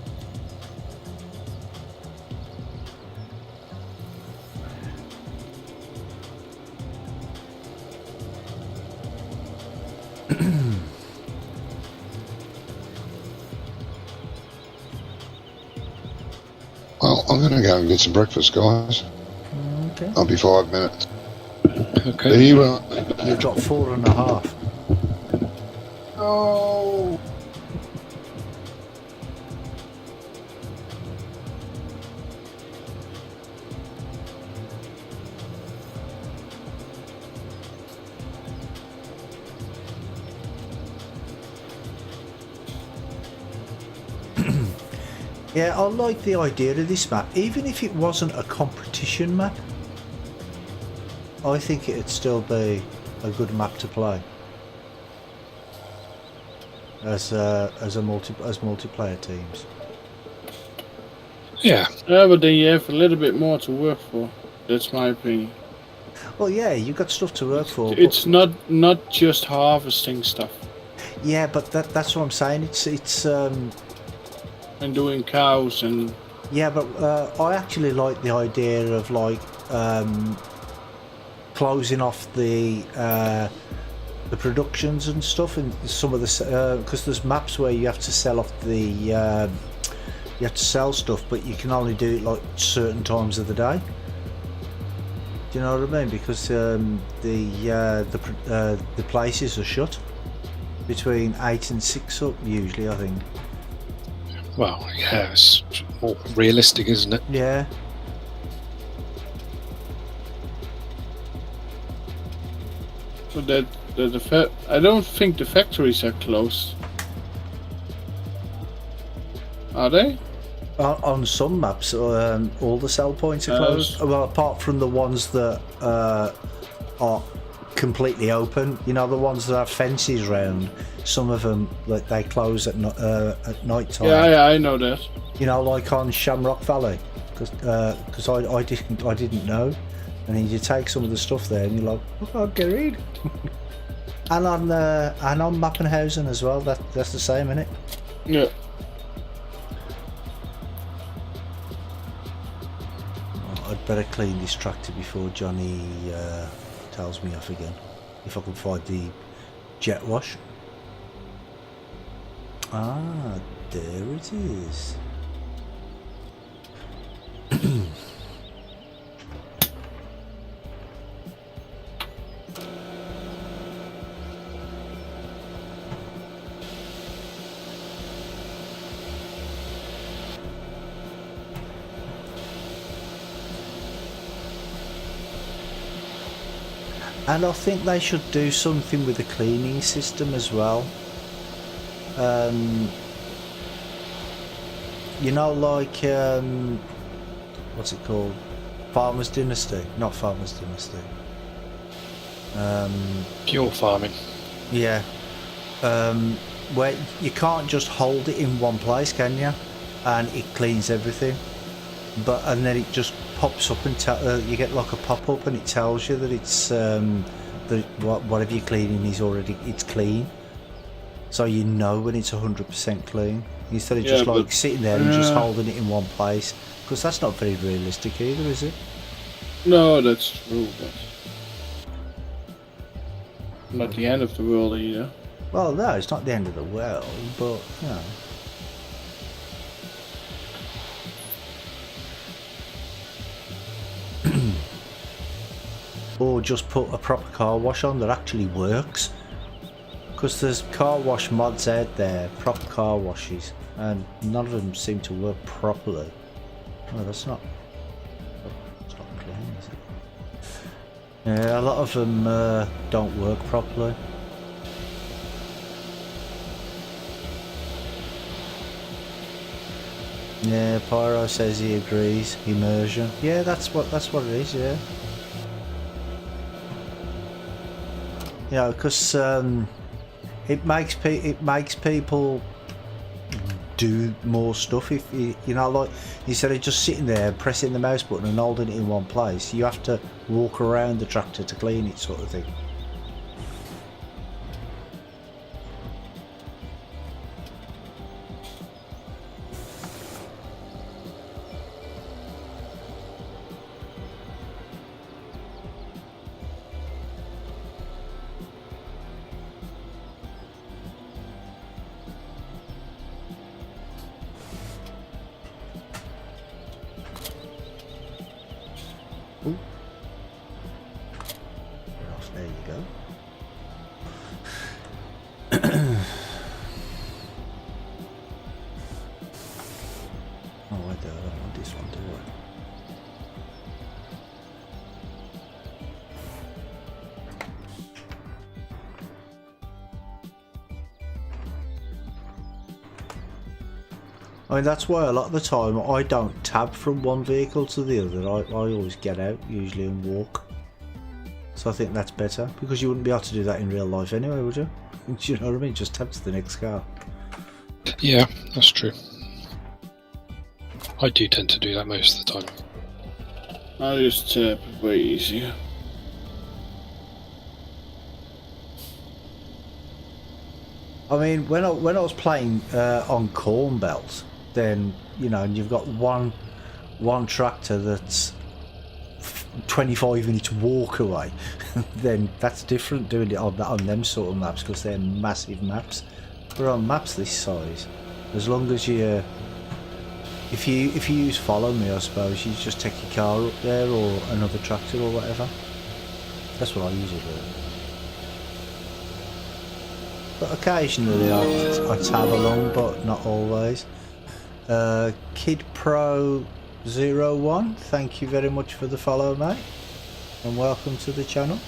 Well, I'm going to go and get some breakfast, guys. Okay. I'll be 5 minutes. Okay. There you are. You dropped 4.5. Oh. Yeah, I like the idea of this map. Even if it wasn't a competition map, I think it'd still be a good map to play as multiplayer teams. Yeah. Yeah, but then you have a little bit more to work for. That's my opinion. Well, yeah, you've got stuff to work for. It's not just harvesting stuff Yeah, but that's what I'm saying. It's and doing cows and yeah, but I actually like the idea of like closing off the productions and stuff, and some of the because there's maps where you have to sell off the you have to sell stuff, but you can only do it like certain times of the day. Do you know what I mean? Because the places are shut between 8 and 6 up usually, I think. Well, yeah, it's more realistic, isn't it? Yeah. so that I don't think the factories are closed. Are they? On some maps, all the sell points are closed. Well, apart from the ones that are completely open. You know, the ones that have fences round. Some of them, like, they close at night time. Yeah, I know that. You know, like on Shamrock Valley, because I didn't know, and then you take some of the stuff there, and you're like, I can't get in. and on Mappenhausen as well. That's the same, isn't it? Yeah. I'd better clean this tractor before Johnny tells me off again. If I can find the jet wash. Ah, there it is. And I think they should do something with the cleaning system as well. You know, like, what's it called? Farmer's Dynasty? Not Farmer's Dynasty. Pure farming. Yeah. Where you can't just hold it in one place, can you? And it cleans everything. And then it just pops up and you get like a pop-up and it tells you that it's that whatever you're cleaning it's clean, so you know when it's 100% clean, instead of just like sitting there and just holding it in one place, because that's not very realistic either, is it? No, that's true, but not the end of the world either. Well, no, it's not the end of the world, but you know. Or just put a proper car wash on that actually works, because there's car wash mods out there, proper car washes, and none of them seem to work properly. Oh, it's not clean, is it? Yeah, a lot of them don't work properly. Yeah, Pyro says he agrees. Immersion. Yeah, that's what it is. Yeah. You know, because it makes people do more stuff. If you know, like, instead of just sitting there pressing the mouse button and holding it in one place, you have to walk around the tractor to clean it, sort of thing. There you go. Oh, I don't want this one, do I? I mean, that's why a lot of the time I don't tab from one vehicle to the other. I always get out, usually, and walk. So I think that's better, because you wouldn't be able to do that in real life anyway, would you? Do you know what I mean? Just tab to the next car. Yeah, that's true. I do tend to do that most of the time. I just tap, way easier. I mean, when I was playing on Corn Belt, then, you know, and you've got one tractor that's 25 minutes walk away, then that's different doing it on them sort of maps, because they're massive maps. But on maps this size, as long as you if you use follow me, I suppose you just take your car up there or another tractor or whatever. That's what I usually do. But occasionally I tab along, but not always. Kid Pro 01, thank you very much for the follow, mate, and welcome to the channel.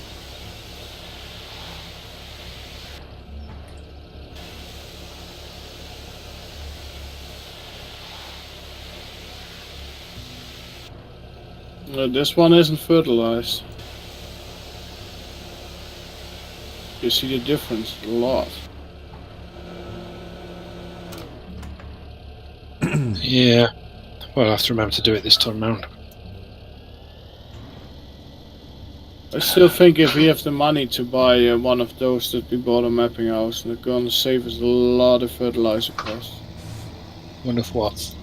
This one isn't fertilized. You see the difference a lot. Yeah. Well, I'll have to remember to do it this time round. I still think if we have the money to buy one of those that we bought a mapping house, they're gonna save us a lot of fertilizer costs. One of what?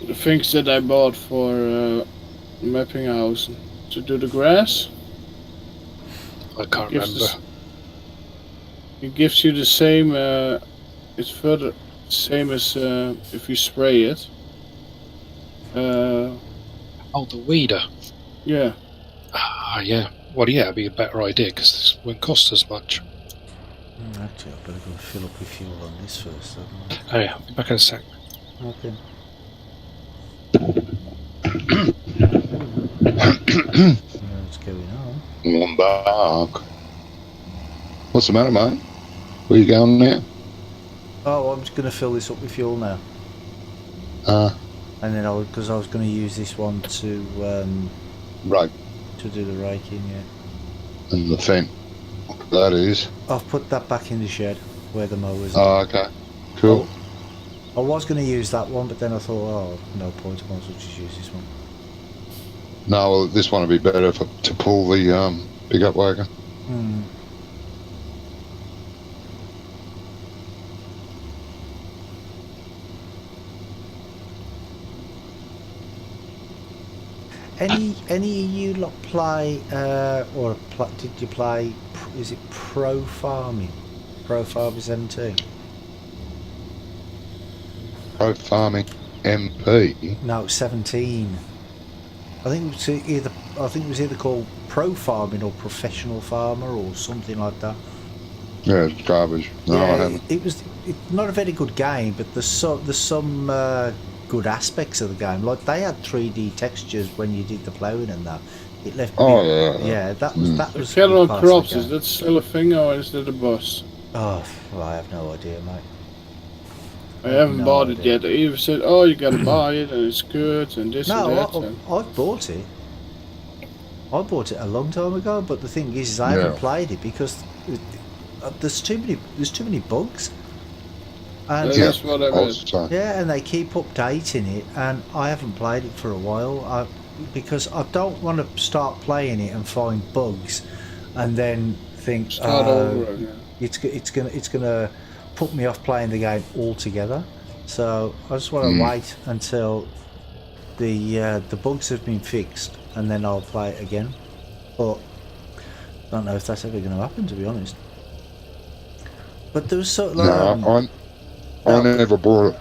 The things that I bought for mapping house to do the grass. I can't remember. It gives you the same. It's further same as if you spray it. Oh, the weeder. Yeah. Ah, yeah. Well, yeah, it'd be a better idea because this won't cost as much. Actually, I better go fill up with fuel on this first. Oh, yeah. I'll be back in a sec. Okay. What's going on? I'm back. What's the matter, mate? Where you going now? Oh, I'm just going to fill this up with fuel now. And then because I was going to use this one to Right. to do the raking, yeah. And the fence. That is. I've put that back in the shed where the mowers. Oh, okay. Cool. I was going to use that one, but then I thought, oh, no point. I might as well just use this one. No, well, this one would be better to pull the pickup wagon. Hmm. Any of you lot play did you play? Is it Pro Farming? Pro Farming 17? Pro Farming MP. No, 17. I think it was either called Pro Farming or Professional Farmer or something like that. Yeah, it's garbage. No, I haven't. It's not a very good game, but there's some good aspects of the game. Like they had 3D textures when you did the ploughing and that. It left. Oh, yeah. That was. Cattle good on parts of crops, the is game. that still a thing or is that a bust? Oh, well, I have no idea, mate. I haven't no bought it idea. yet. They even said, oh, you gotta buy it and it's good and this and No, that. and I've bought it. I bought it a long time ago, but the thing is I haven't played it because there's too many bugs. And that's what I all meant. the time. yeah, and they keep updating it, and I haven't played it for a while. Because I don't want to start playing it and find bugs, and then think Start over again. it's gonna put me off playing the game altogether. So I just want to wait until the bugs have been fixed, and then I'll play it again. But I don't know if that's ever going to happen, to be honest. But there was sort of I never bought it.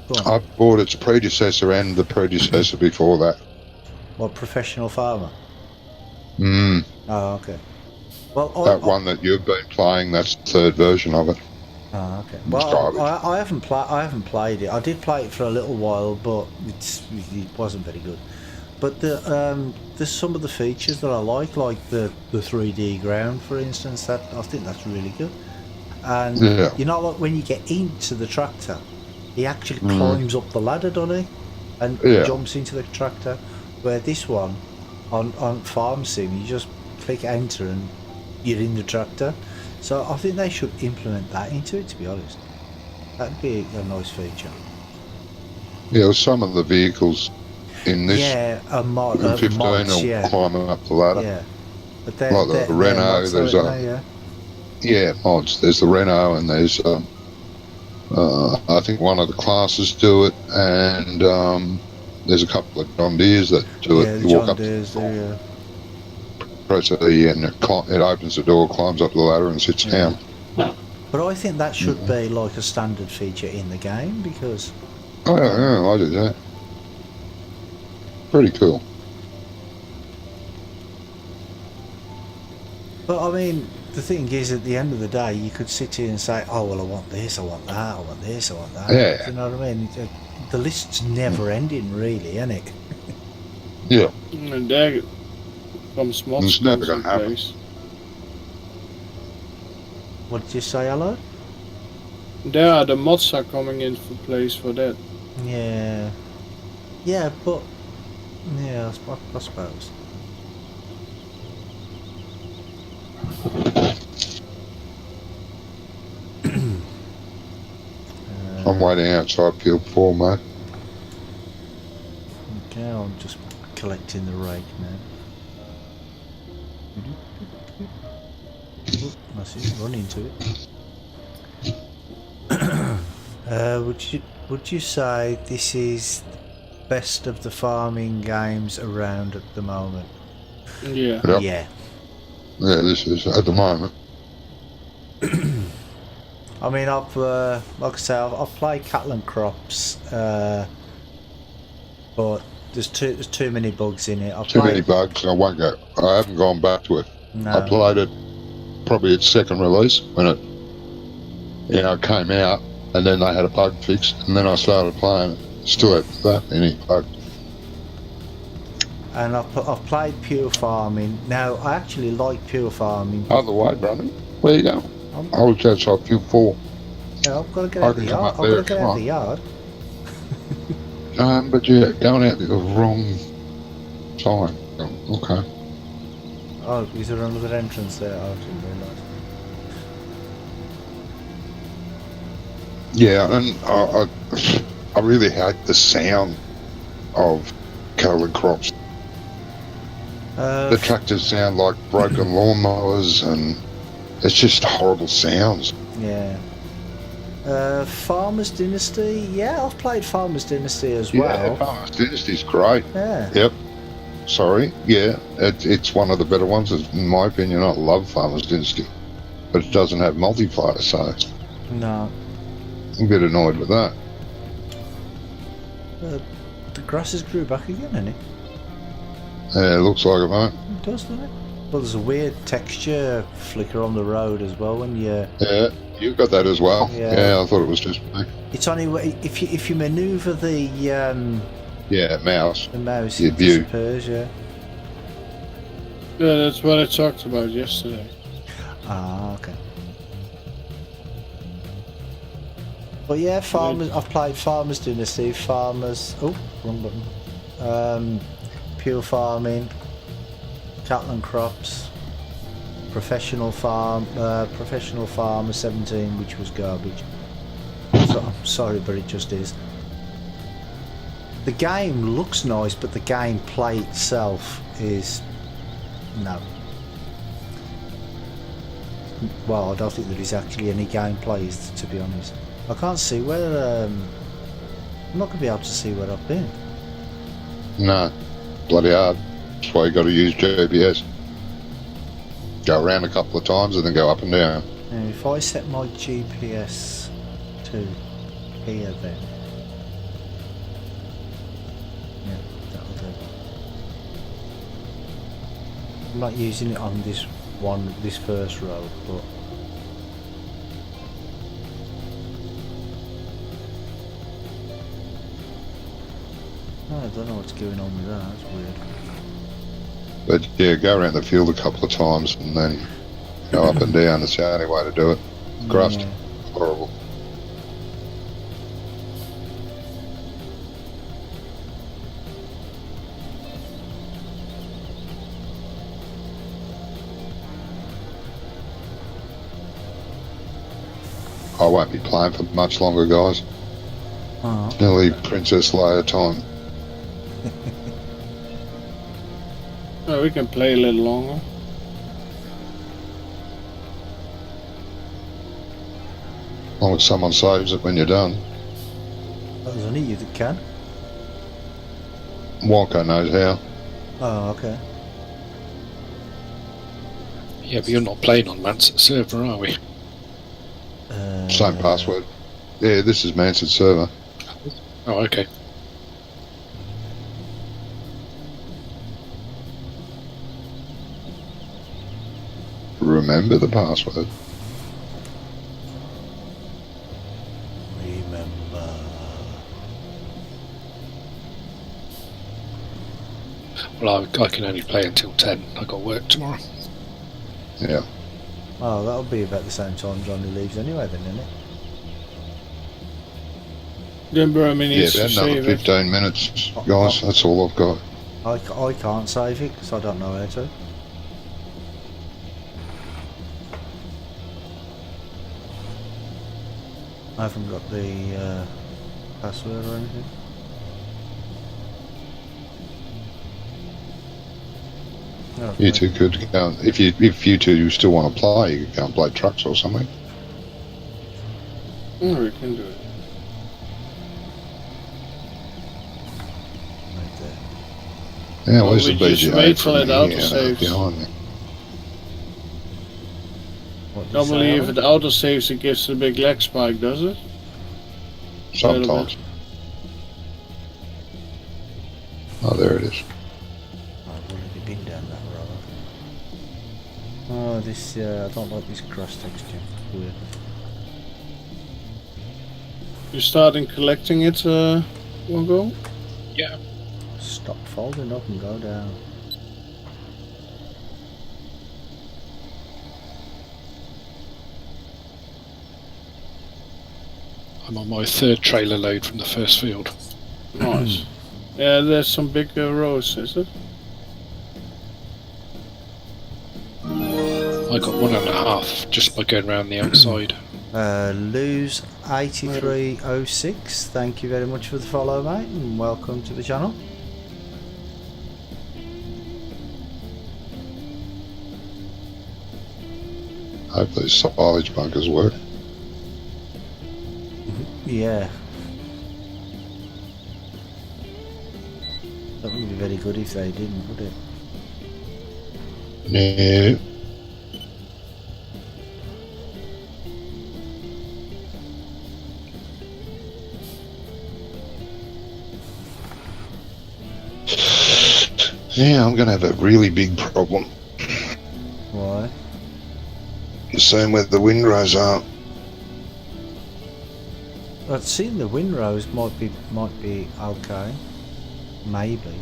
go on. I bought its predecessor and the predecessor before that. What, Professional Farmer? Mm. Oh, okay. Well, That one that you've been playing, that's the third version of it. Oh, okay. It's Well, garbage. I haven't played it. I did play it for a little while, but it wasn't very good. But there's some of the features that I like the 3D ground, for instance. That I think that's really good. And Yeah. you know, like when you get into the tractor, he actually climbs up the ladder, doesn't he? And jumps into the tractor. Where this one on Farm Sim, you just click enter and you're in the tractor. So I think they should implement that into it, to be honest. That'd be a nice feature. Yeah, well, some of the vehicles in this Yeah, in 15 mods, will yeah. climb up the ladder. Yeah. But they're, Like the they're Renault, mods, there's aren't a- they? Yeah. Yeah, mods. There's the Renault and there's I think one of the classes do it, and there's a couple of John Deeres that do Yeah, it. the You walk John up, Deere's there, press a E, and it opens the door, climbs up the ladder, and sits down. But I think that should be like a standard feature in the game because Oh yeah, I do that. Pretty cool. But I mean, the thing is, at the end of the day, you could sit here and say, "Oh well, I want this, I want that, I want this, I want that." Yeah. You know what I mean? The list's never ending, really, isn't it? Yeah. And there comes mods It's never in gonna happen. place. What did you say, hello? There are the mods are coming in for place for that. Yeah. Yeah, but yeah, I suppose. I'm waiting outside Peel 4, mate. Okay, I'm just collecting the rake now. Oh, I see, run into it. Would you say this is best of the farming games around at the moment? Yeah. Yep. Yeah. Yeah, this is at the moment. I mean, I've like I say, I've played Cattle and Crops, but there's too many bugs in it. Too many bugs. I haven't gone back to it. No. I played it probably its second release when it, came out, and then they had a bug fix, and then I started playing it. Still had that many bugs. And I've played Pure Farming. Now, I actually like Pure Farming. Other way, brother. Where you going? I was outside Peel 4. Yeah, I've got to get out of the yard. I've got to get out of the yard. But you're going out at the wrong time. Okay. Oh, is there another entrance there? I didn't realise. Yeah, and I really hate the sound of cattle and crops. The tractors sound like broken lawnmowers, and it's just horrible sounds. Yeah. Farmer's Dynasty. Yeah, I've played Farmer's Dynasty as well. Yeah, Farmer's Dynasty's great. Yeah. Yep. Sorry. Yeah, it's one of the better ones, in my opinion. I love Farmer's Dynasty, but it doesn't have multiplayer, so No. I'm a bit annoyed with that. The grasses grew back again, hasn't it? Yeah, it looks like it, mate. It does, doesn't it? Well, there's a weird texture flicker on the road as well when you. Yeah, you've got that as well. Yeah. I thought it was just me. It's only if you manoeuvre the mouse. the mouse, Your it view. disappears. Yeah. Yeah, that's what I talked about yesterday. Ah, okay. But yeah, Farmers. I've played Farmers Dynasty, Farmers. Oh, wrong button. Pure Farming, Cattle and Crops, Professional Farmer 17, which was garbage. So, I'm sorry, but it just is. The game looks nice, but the gameplay itself is no. Well, I don't think there is actually any gameplay, to be honest. I can't see where. I'm not going to be able to see where I've been. No, bloody hard. That's why you got to use GPS. Go around a couple of times and then go up and down. Now, if I set my GPS to here, then yeah, that'll do. I'm not using it on this first road, but. I don't know what's going on with that, that's weird. But yeah, go around the field a couple of times and then go up and down. It's the only way to do it. Crust. Yeah. Horrible. I won't be playing for much longer, guys. Oh. Nearly Princess Leia time. Oh, we can play a little longer. As long as someone saves it when you're done. There's only you that can. Wonka knows how. Oh, okay. Yeah, but you're not playing on Manson's server, are we? Same password. Yeah, this is Manson's server. Oh, okay. Remember the password. Remember. Well, I can only play until 10. I got work tomorrow. Yeah. Oh, that'll be about the same time Johnny leaves anyway, then, isn't it? Remember, I mean, Yeah, it's about another 15 minutes, guys. That's all I've got. I can't save it because I don't know how to. I haven't got the password or anything. Oh, You two could go, if you two still want to play, you could go and play trucks or something. Oh, we can do it. Right there. Yeah, Well, where's we the just BGA wait till from it here? autosaves. Behind me. What did you Normally, say, if Alan? it autosaves, it gives a big lag spike, does it? Sometimes. Oh, there it is. I've already been down that road. Oh, this, I don't like this cross texture. Weird. You starting collecting it, Wongo? Yeah. Stop folding up and go down. I'm on my third trailer load from the first field. Nice. Yeah, there's some big rows, is it? I got 1.5 just by going around the outside. Lose 8306. Thank you very much for the follow, mate, and welcome to the channel. Hope those silage bunkers work. Yeah. That wouldn't be very good if they didn't, would it? No. Yeah, I'm going to have a really big problem. Why? Seeing where the windrows are. I've seen the windrows might be okay. Maybe.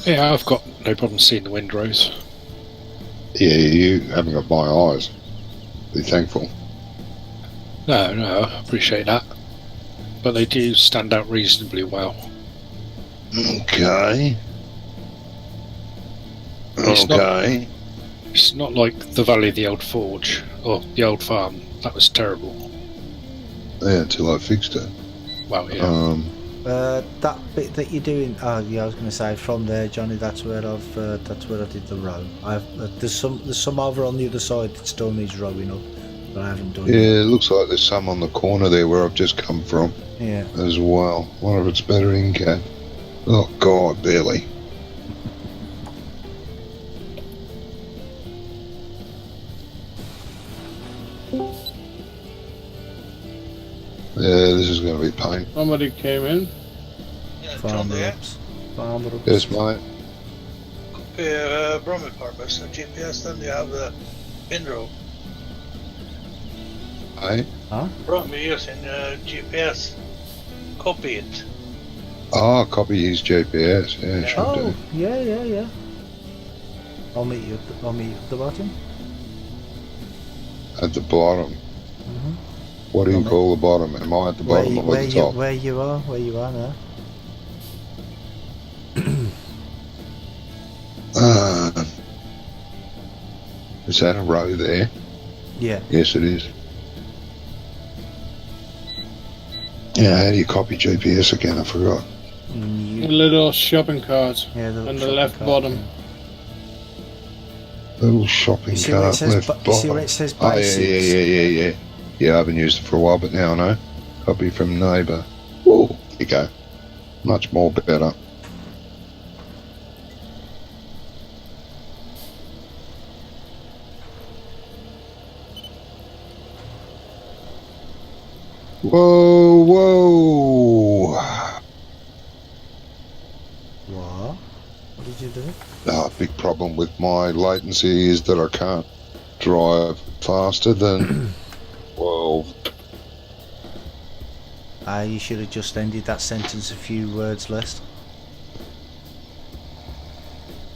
Yeah, I've got no problem seeing the windrows. Yeah, you haven't got my eyes. Be thankful. No, I appreciate that. But they do stand out reasonably well. Okay. It's not like the Valley of the Old Forge or the Old Farm. That was terrible. Yeah, until I fixed it. Well, yeah. That bit that you're doing. Oh, yeah, I was going to say from there, Johnny. That's where I did the row. There's some over on the other side that still needs rowing up, but I haven't done it. Yeah, it looks like there's some on the corner there where I've just come from. Yeah. As well. Wonder if it's better in cat. Oh God, barely. Yeah, this is going to be pain. Somebody came in. Yeah, Farmer John there. ups. Farmer ups. Yes, mate. Rubberburner GPS, then you have the windrow. Hey? Huh? Brommy using GPS. Copy it. Oh, copy his GPS. Yeah, Yeah. should Oh, do. yeah. I'll meet you at the bottom. At the bottom. Mm-hmm. What do you Well, call the bottom? Am I at the bottom or at the top? Where you are now. Is that a row there? Yeah. Yes, it is. Yeah, how do you copy GPS again? I forgot. A little shopping cart Yeah, the on the shopping left cart, bottom. yeah. Little shopping You see where it cart says left you see where bottom. it says Oh, basics? yeah. Yeah, I haven't used it for a while, but now I know. Copy from neighbour. Oh, there you go. Much more better. Whoa. What? What did you do? Big problem with my latency is that I can't drive faster than 12. You should have just ended that sentence a few words less.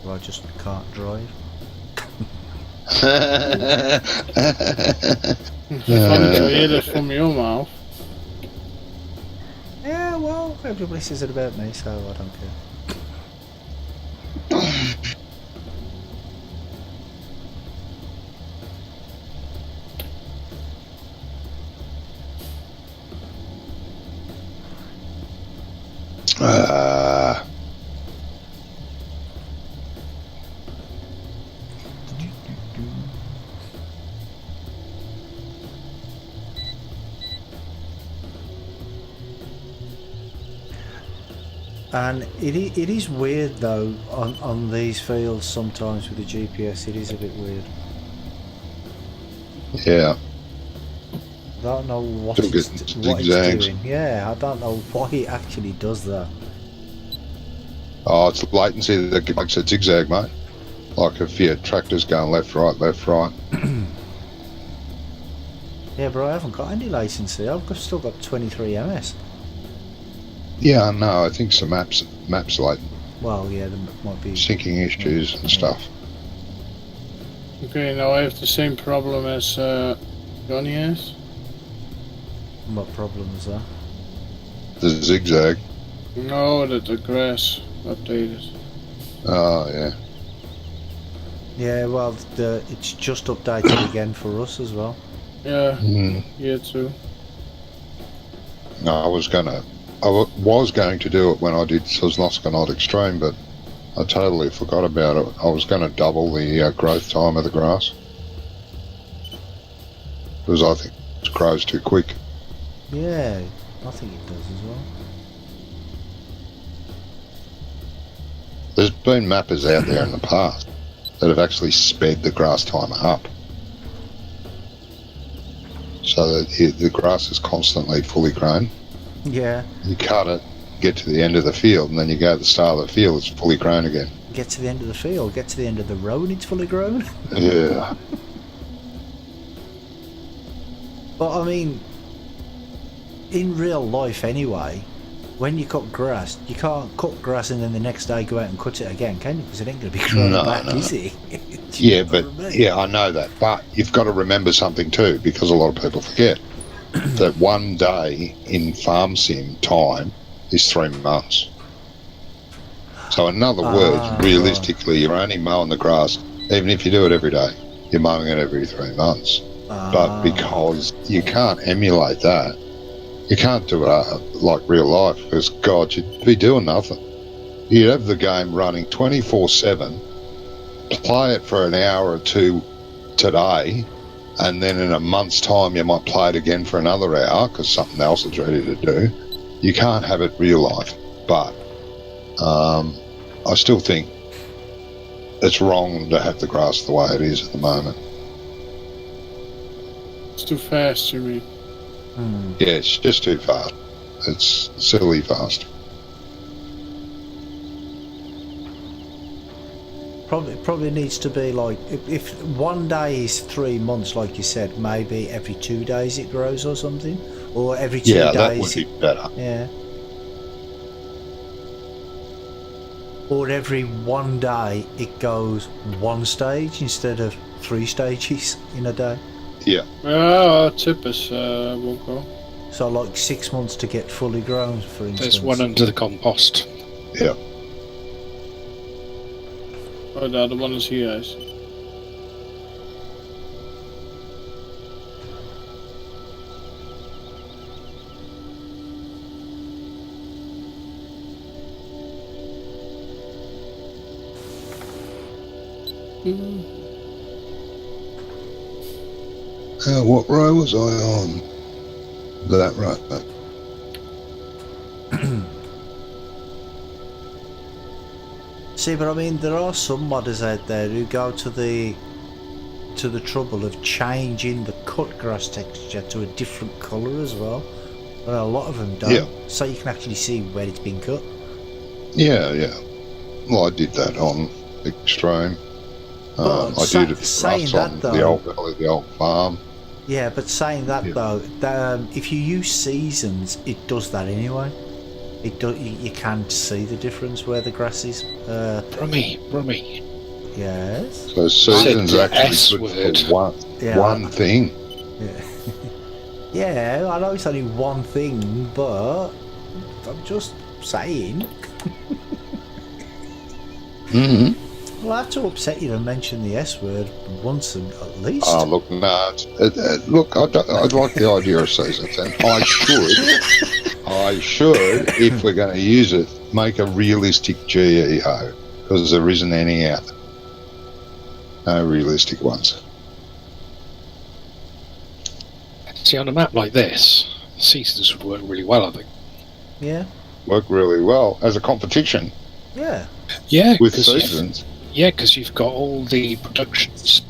Well, I just can't drive. Funny to hear that from your mouth. Yeah, well, everybody says it about me, so I don't care. And it is weird though on these fields sometimes with the GPS. It is a bit weird. Yeah. I don't know what Took it's it doing. Yeah, I don't know why it actually does that. Oh, it's latency that makes it zigzag, mate. Like if your tractor's going left, right, left, right. Yeah, but I haven't got any latency. I've still got 23 ms. Yeah, I know. I think some maps latent. Well, yeah, there might be Syncing issues and stuff. Okay, now I have the same problem as Johnny has. What problem is that? The zigzag. No, that the grass updated. Oh, yeah. Yeah, well, it's just updated again for us as well. Yeah, Mm. here too. No, I was going to do it when I did Sosnovska Extreme, but I totally forgot about it. I was going to double the growth time of the grass. Because I think it grows too quick. Yeah, I think it does as well. There's been mappers out there in the past that have actually sped the grass time up. So that the grass is constantly fully grown. Yeah. You cut it, get to the end of the field, and then you go to the start of the field, it's fully grown again. Get to the end of the field, get to the end of the road, it's fully grown. Yeah. But I mean, in real life anyway, when you cut grass, you can't cut grass and then the next day go out and cut it again, can you? Because it ain't going to be growing back, is it? Yeah, but yeah, I know that. But you've got to remember something too, because a lot of people forget that one day in farm sim time is 3 months. So in other words, realistically, you're only mowing the grass, even if you do it every day, you're mowing it every 3 months. But because you can't emulate that, you can't do it like real life, because God, you'd be doing nothing. You'd have the game running 24/7, play it for an hour or two today, and then in a month's time you might play it again for another hour because something else is ready to do. You can't have it real life. But I still think it's wrong to have the grass the way it is at the moment. It's too fast, you mean? Yeah, it's just too fast. It's silly fast. Probably needs to be like, if one day is 3 months, like you said, maybe every 2 days it grows or something, or every 2 days. Yeah, that would be better. Yeah. Or every 1 day it goes 1 stage instead of 3 stages in a day. Yeah. Tip is won't go. So like 6 months to get fully grown, for instance. There's one under the compost. Yeah. Oh, the other one is here, guys. What row was I on? That row. See, but I mean, there are some modders out there who go to the trouble of changing the cut grass texture to a different colour as well. But a lot of them don't. Yeah. So you can actually see where it's been cut. Yeah, yeah. Well, I did that on Extreme. I did it for us on the old valley, the old farm. Yeah, but saying that though, if you use seasons, it does that anyway. It do, you can see the difference where the grass is. Rummy. Yes. So seasons actually good for one thing. Yeah. Yeah, I know it's only one thing, but I'm just saying. Well, I have to upset you and mention the S word once at least. Oh, look, no. Look, I like the idea of seasons, and I should, if we're going to use it, make a realistic GEO, because there isn't any out there. No realistic ones. See, on a map like this, seasons would work really well, I think. Yeah. Work really well as a competition Yeah. Yeah, with seasons. Yeah, because you've got all the productions.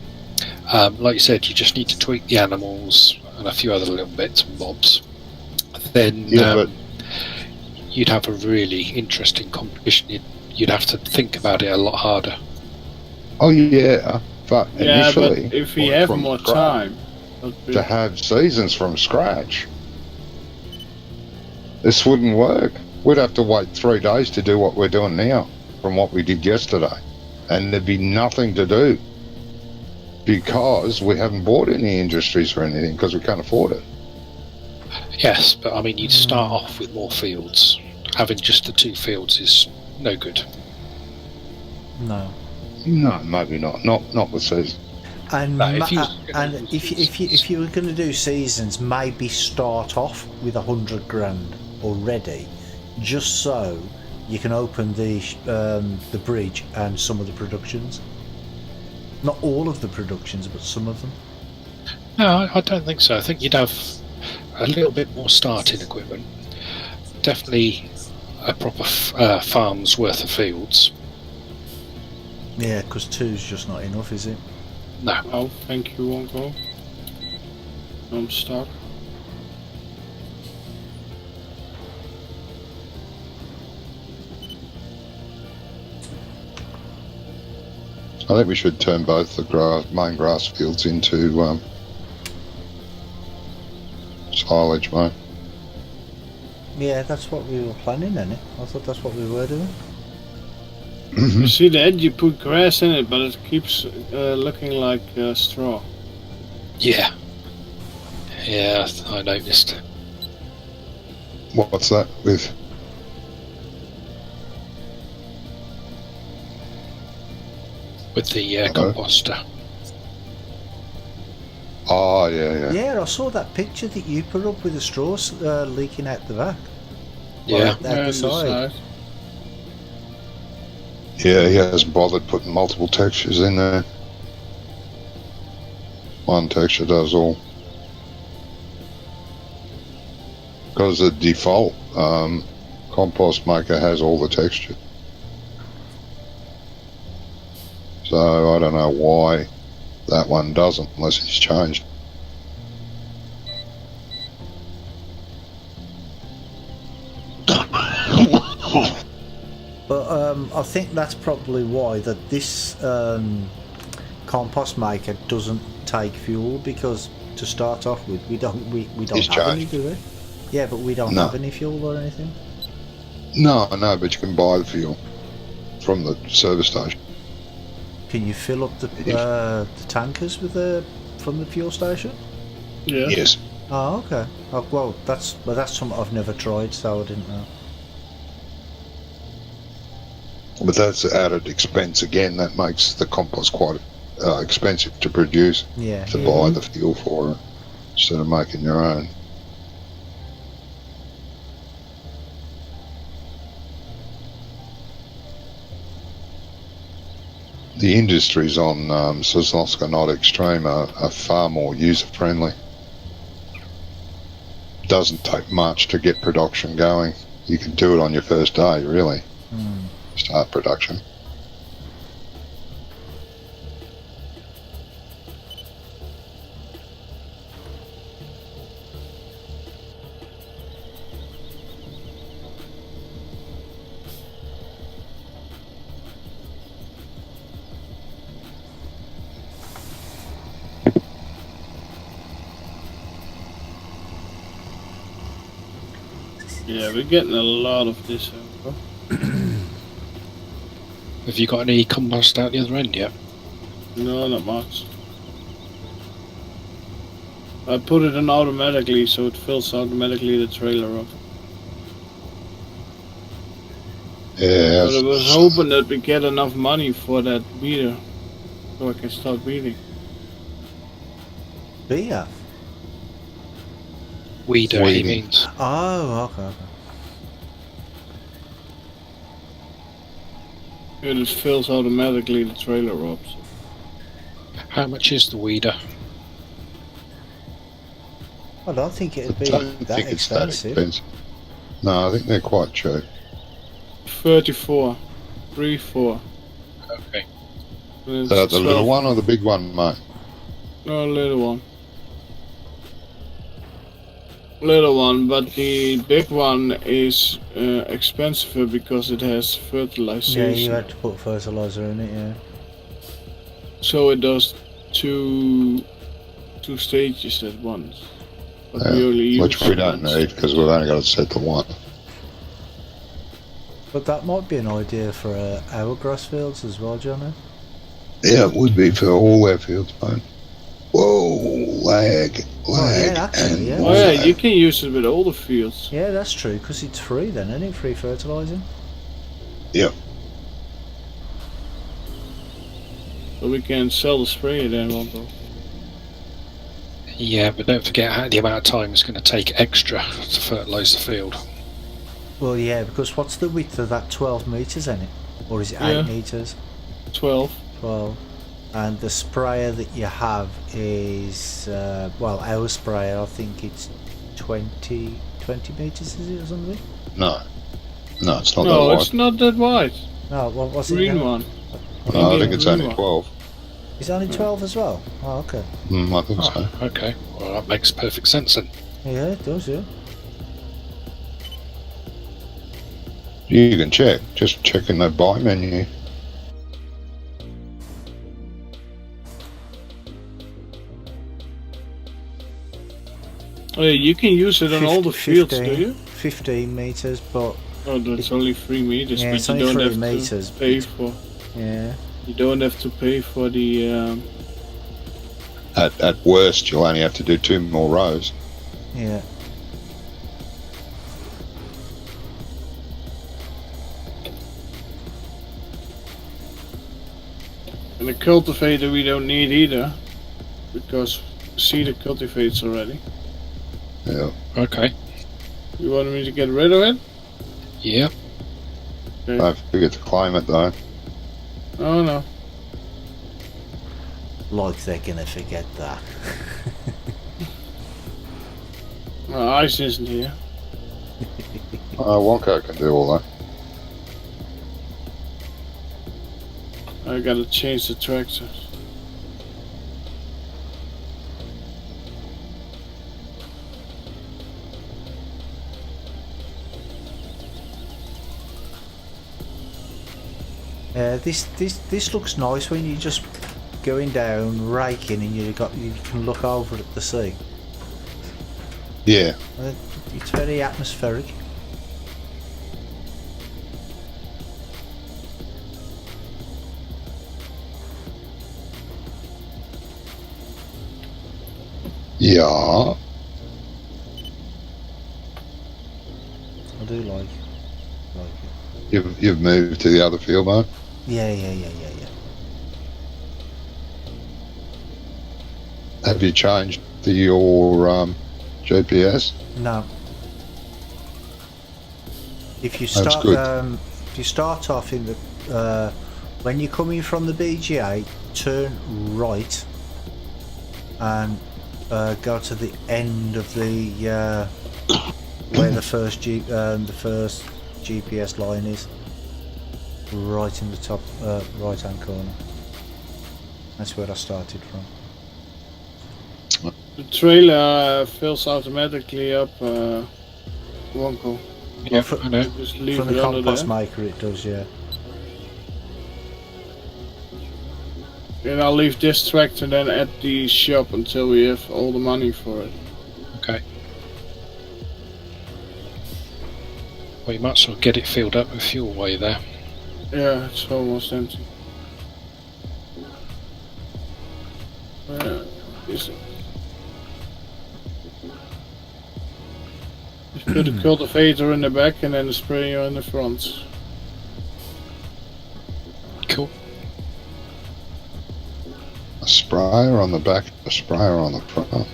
Like you said, you just need to tweak the animals and a few other little bits and bobs. Then But you'd have a really interesting competition. You'd have to think about it a lot harder. oh yeah, but Yeah, but initially, if we have from more scratch, time, to have seasons from scratch, this wouldn't work. We'd have to wait 3 days to do what we're doing now from what we did yesterday, and there'd be nothing to do because we haven't bought any industries or anything because we can't afford it. Yes, but I mean, you'd start off with more fields. Having just the 2 fields is no good. No. No, maybe not. Not with seasons. And No, if you- if you were going to do seasons, maybe start off with 100 grand already, just so you can open the bridge and some of the productions. Not all of the productions, but some of them. No, I don't think so. I think you'd have a little bit more starting equipment. Definitely a proper farm's worth of fields. Yeah, because 2's just not enough, is it? No. oh, thank you, won't go. I'm stuck. I think we should turn both the main grass fields into silage, mate. Yeah, that's what we were planning, isn't it? I thought that's what we were doing. You see that? You put grass in it, but it keeps looking like straw. Yeah. Yeah, I noticed. What's that with? With the Uh-oh. composter. Oh, yeah. Yeah, I saw that picture that you put up with the straws leaking out the back. Yeah. Out the side. Yeah, he hasn't bothered putting multiple textures in there. One texture does all. Because the default compost maker has all the texture. So I don't know why that one doesn't, unless he's changed. But I think that's probably why that this compost maker doesn't take fuel, because to start off with we don't It's have any, charged. do we? Yeah, but we don't No. have any fuel or anything. No, but you can buy the fuel from the service station. Can you fill up the tankers with from the fuel station? Yeah. Yes. Oh, okay. Oh, well, that's something I've never tried, so I didn't know. But that's added expense again. That makes the compost quite expensive to produce, Yeah. to buy the fuel for it, instead of making your own. The industries on Sosnovska Not Extreme are far more user-friendly. Doesn't take much to get production going. You can do it on your first day, really. Start production. Yeah, we're getting a lot of this. Have you got any compost out the other end yet? No, not much. I put it in automatically, so it fills automatically the trailer up. Yeah. But I was hoping that we get enough money for that meter, so I can start beating. Beer. Weeder, he Weeding. means. Oh, okay. It fills automatically the trailer up. So. How much is the weeder? I don't think it'd I be don't that think it's that expensive. expensive. No, I think they're quite cheap. 34. 3-4. Okay. And it's The 12. little one or the big one, mate? No, little one. Little one, but the big one is expensive because it has fertilization. Yeah, you had to put fertilizer in it, yeah. So it does two stages at once. But we only use Which we don't one need because we've only got it set to one. But that might be an idea for our grass fields as well, Johnny. Yeah, it would be for all their fields, mate. Whoa, lag, yeah, actually, yeah. Oh yeah, you can use it with all the fields. Yeah, that's true, because it's free then, isn't it? Free fertilising. Yep. So we can sell the sprayer then, won't we? Yeah, but don't forget the amount of time it's going to take extra to fertilise the field. Well, yeah, because what's the width of that? 12 metres, isn't it? Or is it 8 Yeah. metres? 12. 12. And the sprayer that you have is, well, our sprayer, I think it's 20 metres, is it, or something? No, it's not No, that it's not that wide. No, what's it? Green again? one. wide. No, I think Yeah, it's green only one. 12. It's only 12 as well? Oh, okay. I think so. Oh, okay, well that makes perfect sense then. Yeah, it does, yeah. You can check. Just check in the buy menu. Oh yeah, you can use it on all the fields, do you? 15 metres, but Oh, that's only 3 meters, yeah, but it's you only don't 3 have metres. to pay for. Yeah. You don't have to pay for the. At worst, you'll only have to do 2 more rows. Yeah. And the cultivator we don't need either, because seeder cultivates already. Yeah. Okay. You want me to get rid of it? Yeah. Don't forget to claim it though. Oh no. Like they're gonna forget that. Well, Ice isn't here. Wonko can do all that. I gotta change the tractors. This looks nice when you're just going down, raking, and you can look over at the sea. Yeah. It's very atmospheric. Yeah. I do like it. You've moved to the other field, mate? Yeah. Have you changed your GPS? No. If you That's start, good. if you start off in the, when you're coming from the BGA, turn right, and go to the end of the where the first GPS line is, right in the top right hand corner. That's where I started from. The trailer fills automatically up, Wonko. Yeah, for- I know. Just leave From it the under compost there. maker, it does, yeah. And I'll leave this tractor then at the shop until we have all the money for it. Okay. Well, you might as well get it filled up with fuel while you're there. Yeah, it's almost empty. Where is it? Just put the cultivator in the back and then the sprayer in the front. Cool. A sprayer on the back, a sprayer on the front.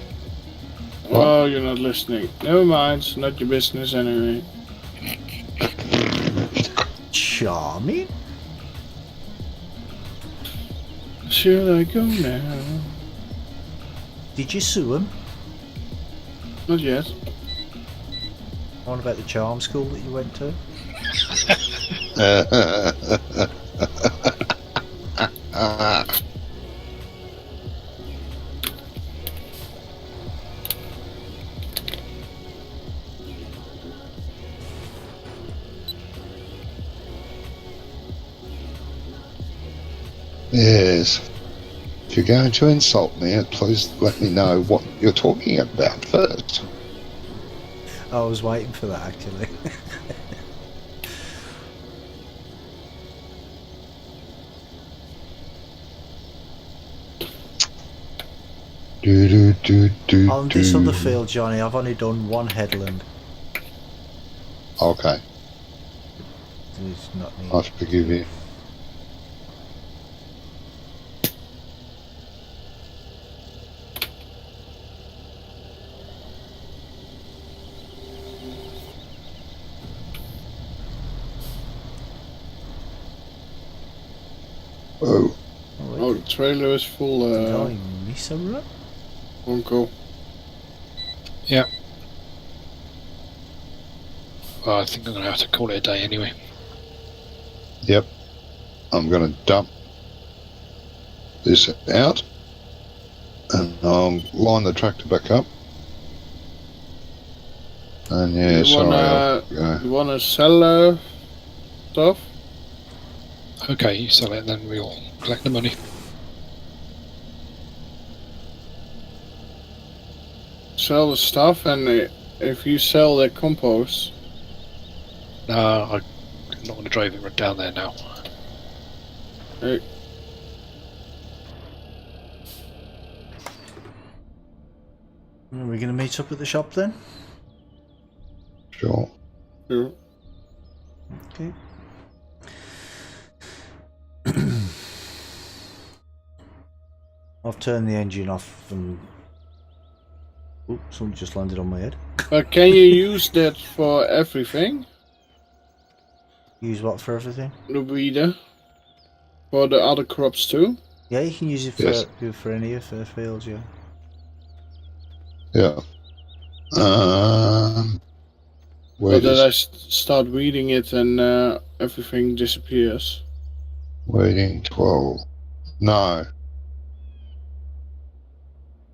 Oh, you're not listening. Never mind, it's not your business anyway. Charming. Should I go now? Did you sue him? Not yet. What about the charm school that you went to? Yes. If you're going to insult me, please let me know what you're talking about first. I was waiting for that actually. On this other field, Johnny, I've only done one headland. Okay, It's not needed. I forgive you. Oh, Oh, the trailer is full, Did I miss a run? Uncle. Yeah. Well, I think I'm going to have to call it a day anyway. yep. I'm going to dump this out, and I'll line the tractor back up. And yeah, You wanna sell stuff? Okay, you sell it, then we'll collect the money. Sell the stuff, and if you sell the compost, No, I'm not going to drive it down there now. hey, Are we going to meet up at the shop then? sure. sure. Okay. I've turned the engine off and... Oh, something just landed on my head. But can you use that for everything? Use what for everything? The weeder? For the other crops too? Yeah, you can use it for, Yes. for any of the fields, yeah. Yeah. Or Where that I does start weeding it and everything disappears? waiting 12? No.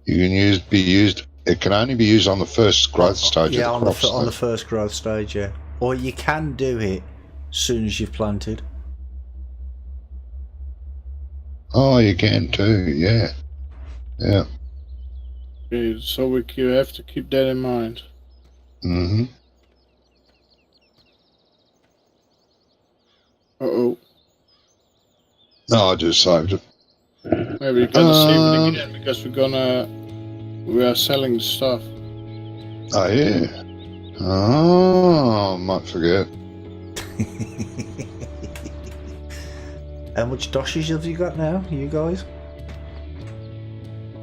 You can be used. It can only be used on the first growth stage Yeah, of on the the, crop. on the first growth stage, yeah. Or you can do it as soon as you've planted. Oh, you can too. Yeah. Yeah. Okay, so you have to keep that in mind. Mhm. Uh-oh. No, I just saved it. Maybe you gotta save it again, because we are selling the stuff. Oh yeah. Oh, I might forget. How much doshes have you got now, you guys?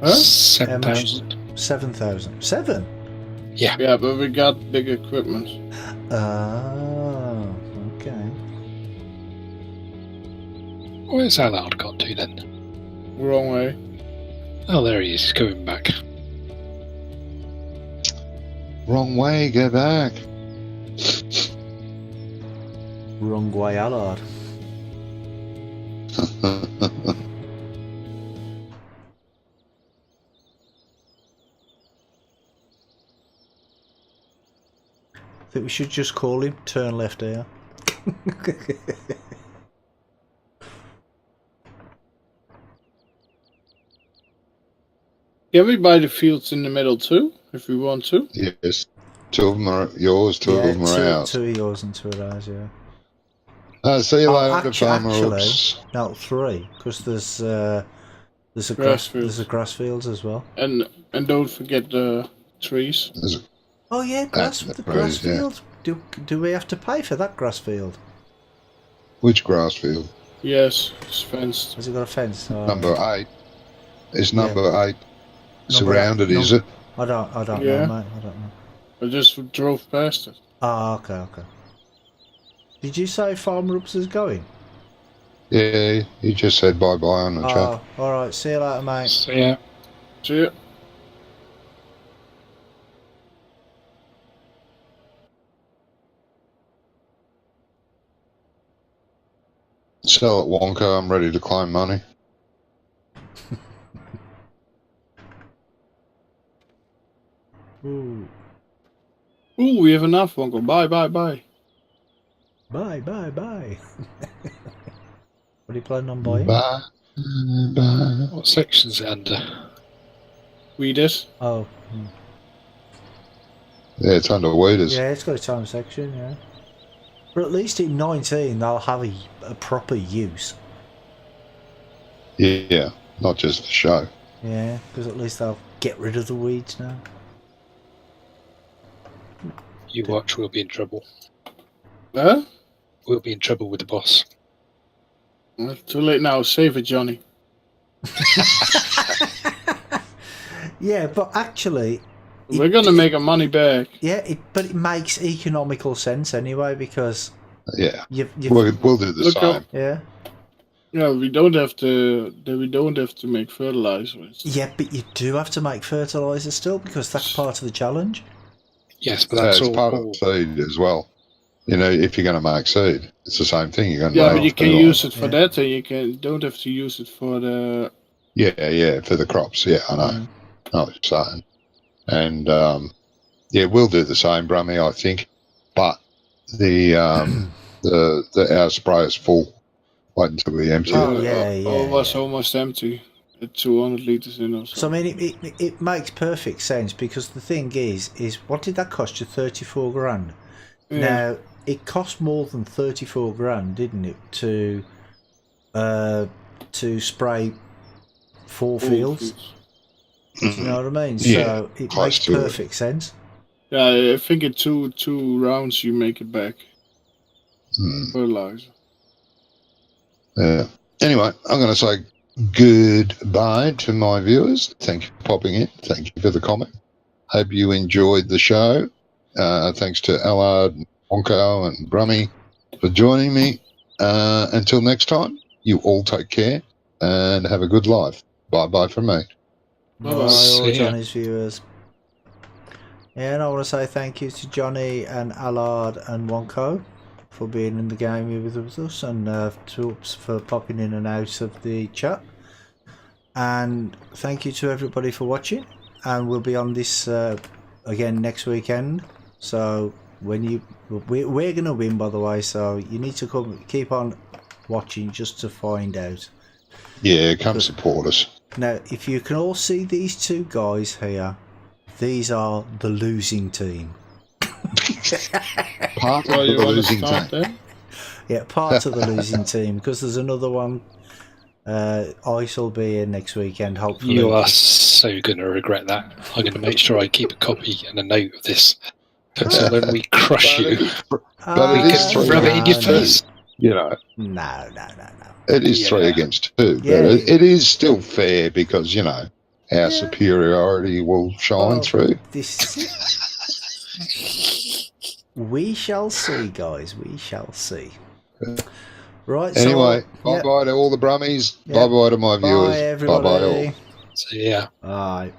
Huh? 7,000. 7,000. 7? Yeah, but we got big equipment. Oh, okay. Where's Allard got to then? Wrong way. Oh, there he is. He's coming back. Wrong way. Go back. Wrong way, Allard. I think we should just call him Turn Left Here. Can we buy the fields in the middle too, if we want to? Yes. Two of them are yours. Two of them are ours. two of yours and two of ours, yeah. See you Oh, later, Farmer. actually, Oops. no, 3, because there's a Grass fields. there's a grass fields as well. And don't forget the trees. There's- Oh yeah, That's the the grass price, yeah. field. Do we have to pay for that grass field? Which grass field? Yes, it's fenced. Has it got a fence? Oh, Number 8. It's number 8. Number Surrounded, eight. is it? I don't Yeah. know, mate. I don't know. I just drove past it. Ah, okay. Did you say Farmer Ups is going? Yeah, he just said bye-bye on the chat. Oh, alright. See you later, mate. So, yeah. See ya. Sell it, Wonka. I'm ready to claim money. Ooh. Ooh, we have enough, Uncle. Bye. Bye. What are you planning on buying? Bye. Bye. What section's it under? We this. Oh. Yeah, it's under weeders. Yeah, it's got a time section, yeah. But at least in 19 they'll have a proper use. Yeah, not just the show. Yeah, because at least they'll get rid of the weeds now. You watch, we'll be in trouble. Huh? We'll be in trouble with the boss. Too late now. Save it, Johnny. Yeah, but actually... We're gonna make our money back. Yeah, but it makes economical sense anyway, because... Yeah, you've we'll do the same. Yeah. Yeah, we don't have to make fertilizer. Yeah, but you do have to make fertilizer still, because that's part of the challenge. Yes, but that's it's all. part of the seed as well. You know, if you're going to make seed, it's the same thing. You're going to Yeah, make but you can fertilizer. use it for that, and you don't have to use it for the. Yeah, for the crops. Yeah, I know. I know what you're saying. And yeah, we'll do the same, Brummy, I think. But the our spray is full. Wait until we empty Oh, it. yeah. Almost empty. At 200 liters in or So, something. I mean, it makes perfect sense, because the thing is what did that cost you? 34 grand? Yeah. Now, it cost more than 34 grand, didn't it, to spray 4 fields? Do you know what I mean? Yeah, So it close makes to it. perfect sense. Yeah, I think in two rounds you make it back. Fertilizer. Yeah. Anyway, I'm going to say goodbye to my viewers. Thank you for popping in. Thank you for the comment. Hope you enjoyed the show. Thanks to Allard, Wonko, and Brummy for joining me. Until next time, you all take care and have a good life. Bye-bye from me. Bye, Bye-bye. all See ya. Johnny's viewers. Yeah, and I want to say thank you to Johnny and Allard and Wonko for being in the game here with us, and to Ups for popping in and out of the chat. And thank you to everybody for watching. And we'll be on this again next weekend. So when we're gonna win, by the way. So you need to keep on watching just to find out. Yeah, come support us. Now, if you can all see these two guys here, these are the losing team. Part Well, of you the want to losing start team. there? Yeah, part of the losing team, because there's another one. Ice will be here next weekend, hopefully. You are so going to regret that. I'm going to make sure I keep a copy and a note of this. So when we crush you, But we it is can three rub it in your against face. two. You know, No. it is Yeah. 3 against 2. Yeah. But it is still fair because, you know, our superiority will shine through. We shall see, guys. We shall see. Right. Anyway, so, bye-bye to all the Brummies. Yeah. Bye-bye to my viewers. Bye, everybody. Bye-bye all. So yeah. Bye.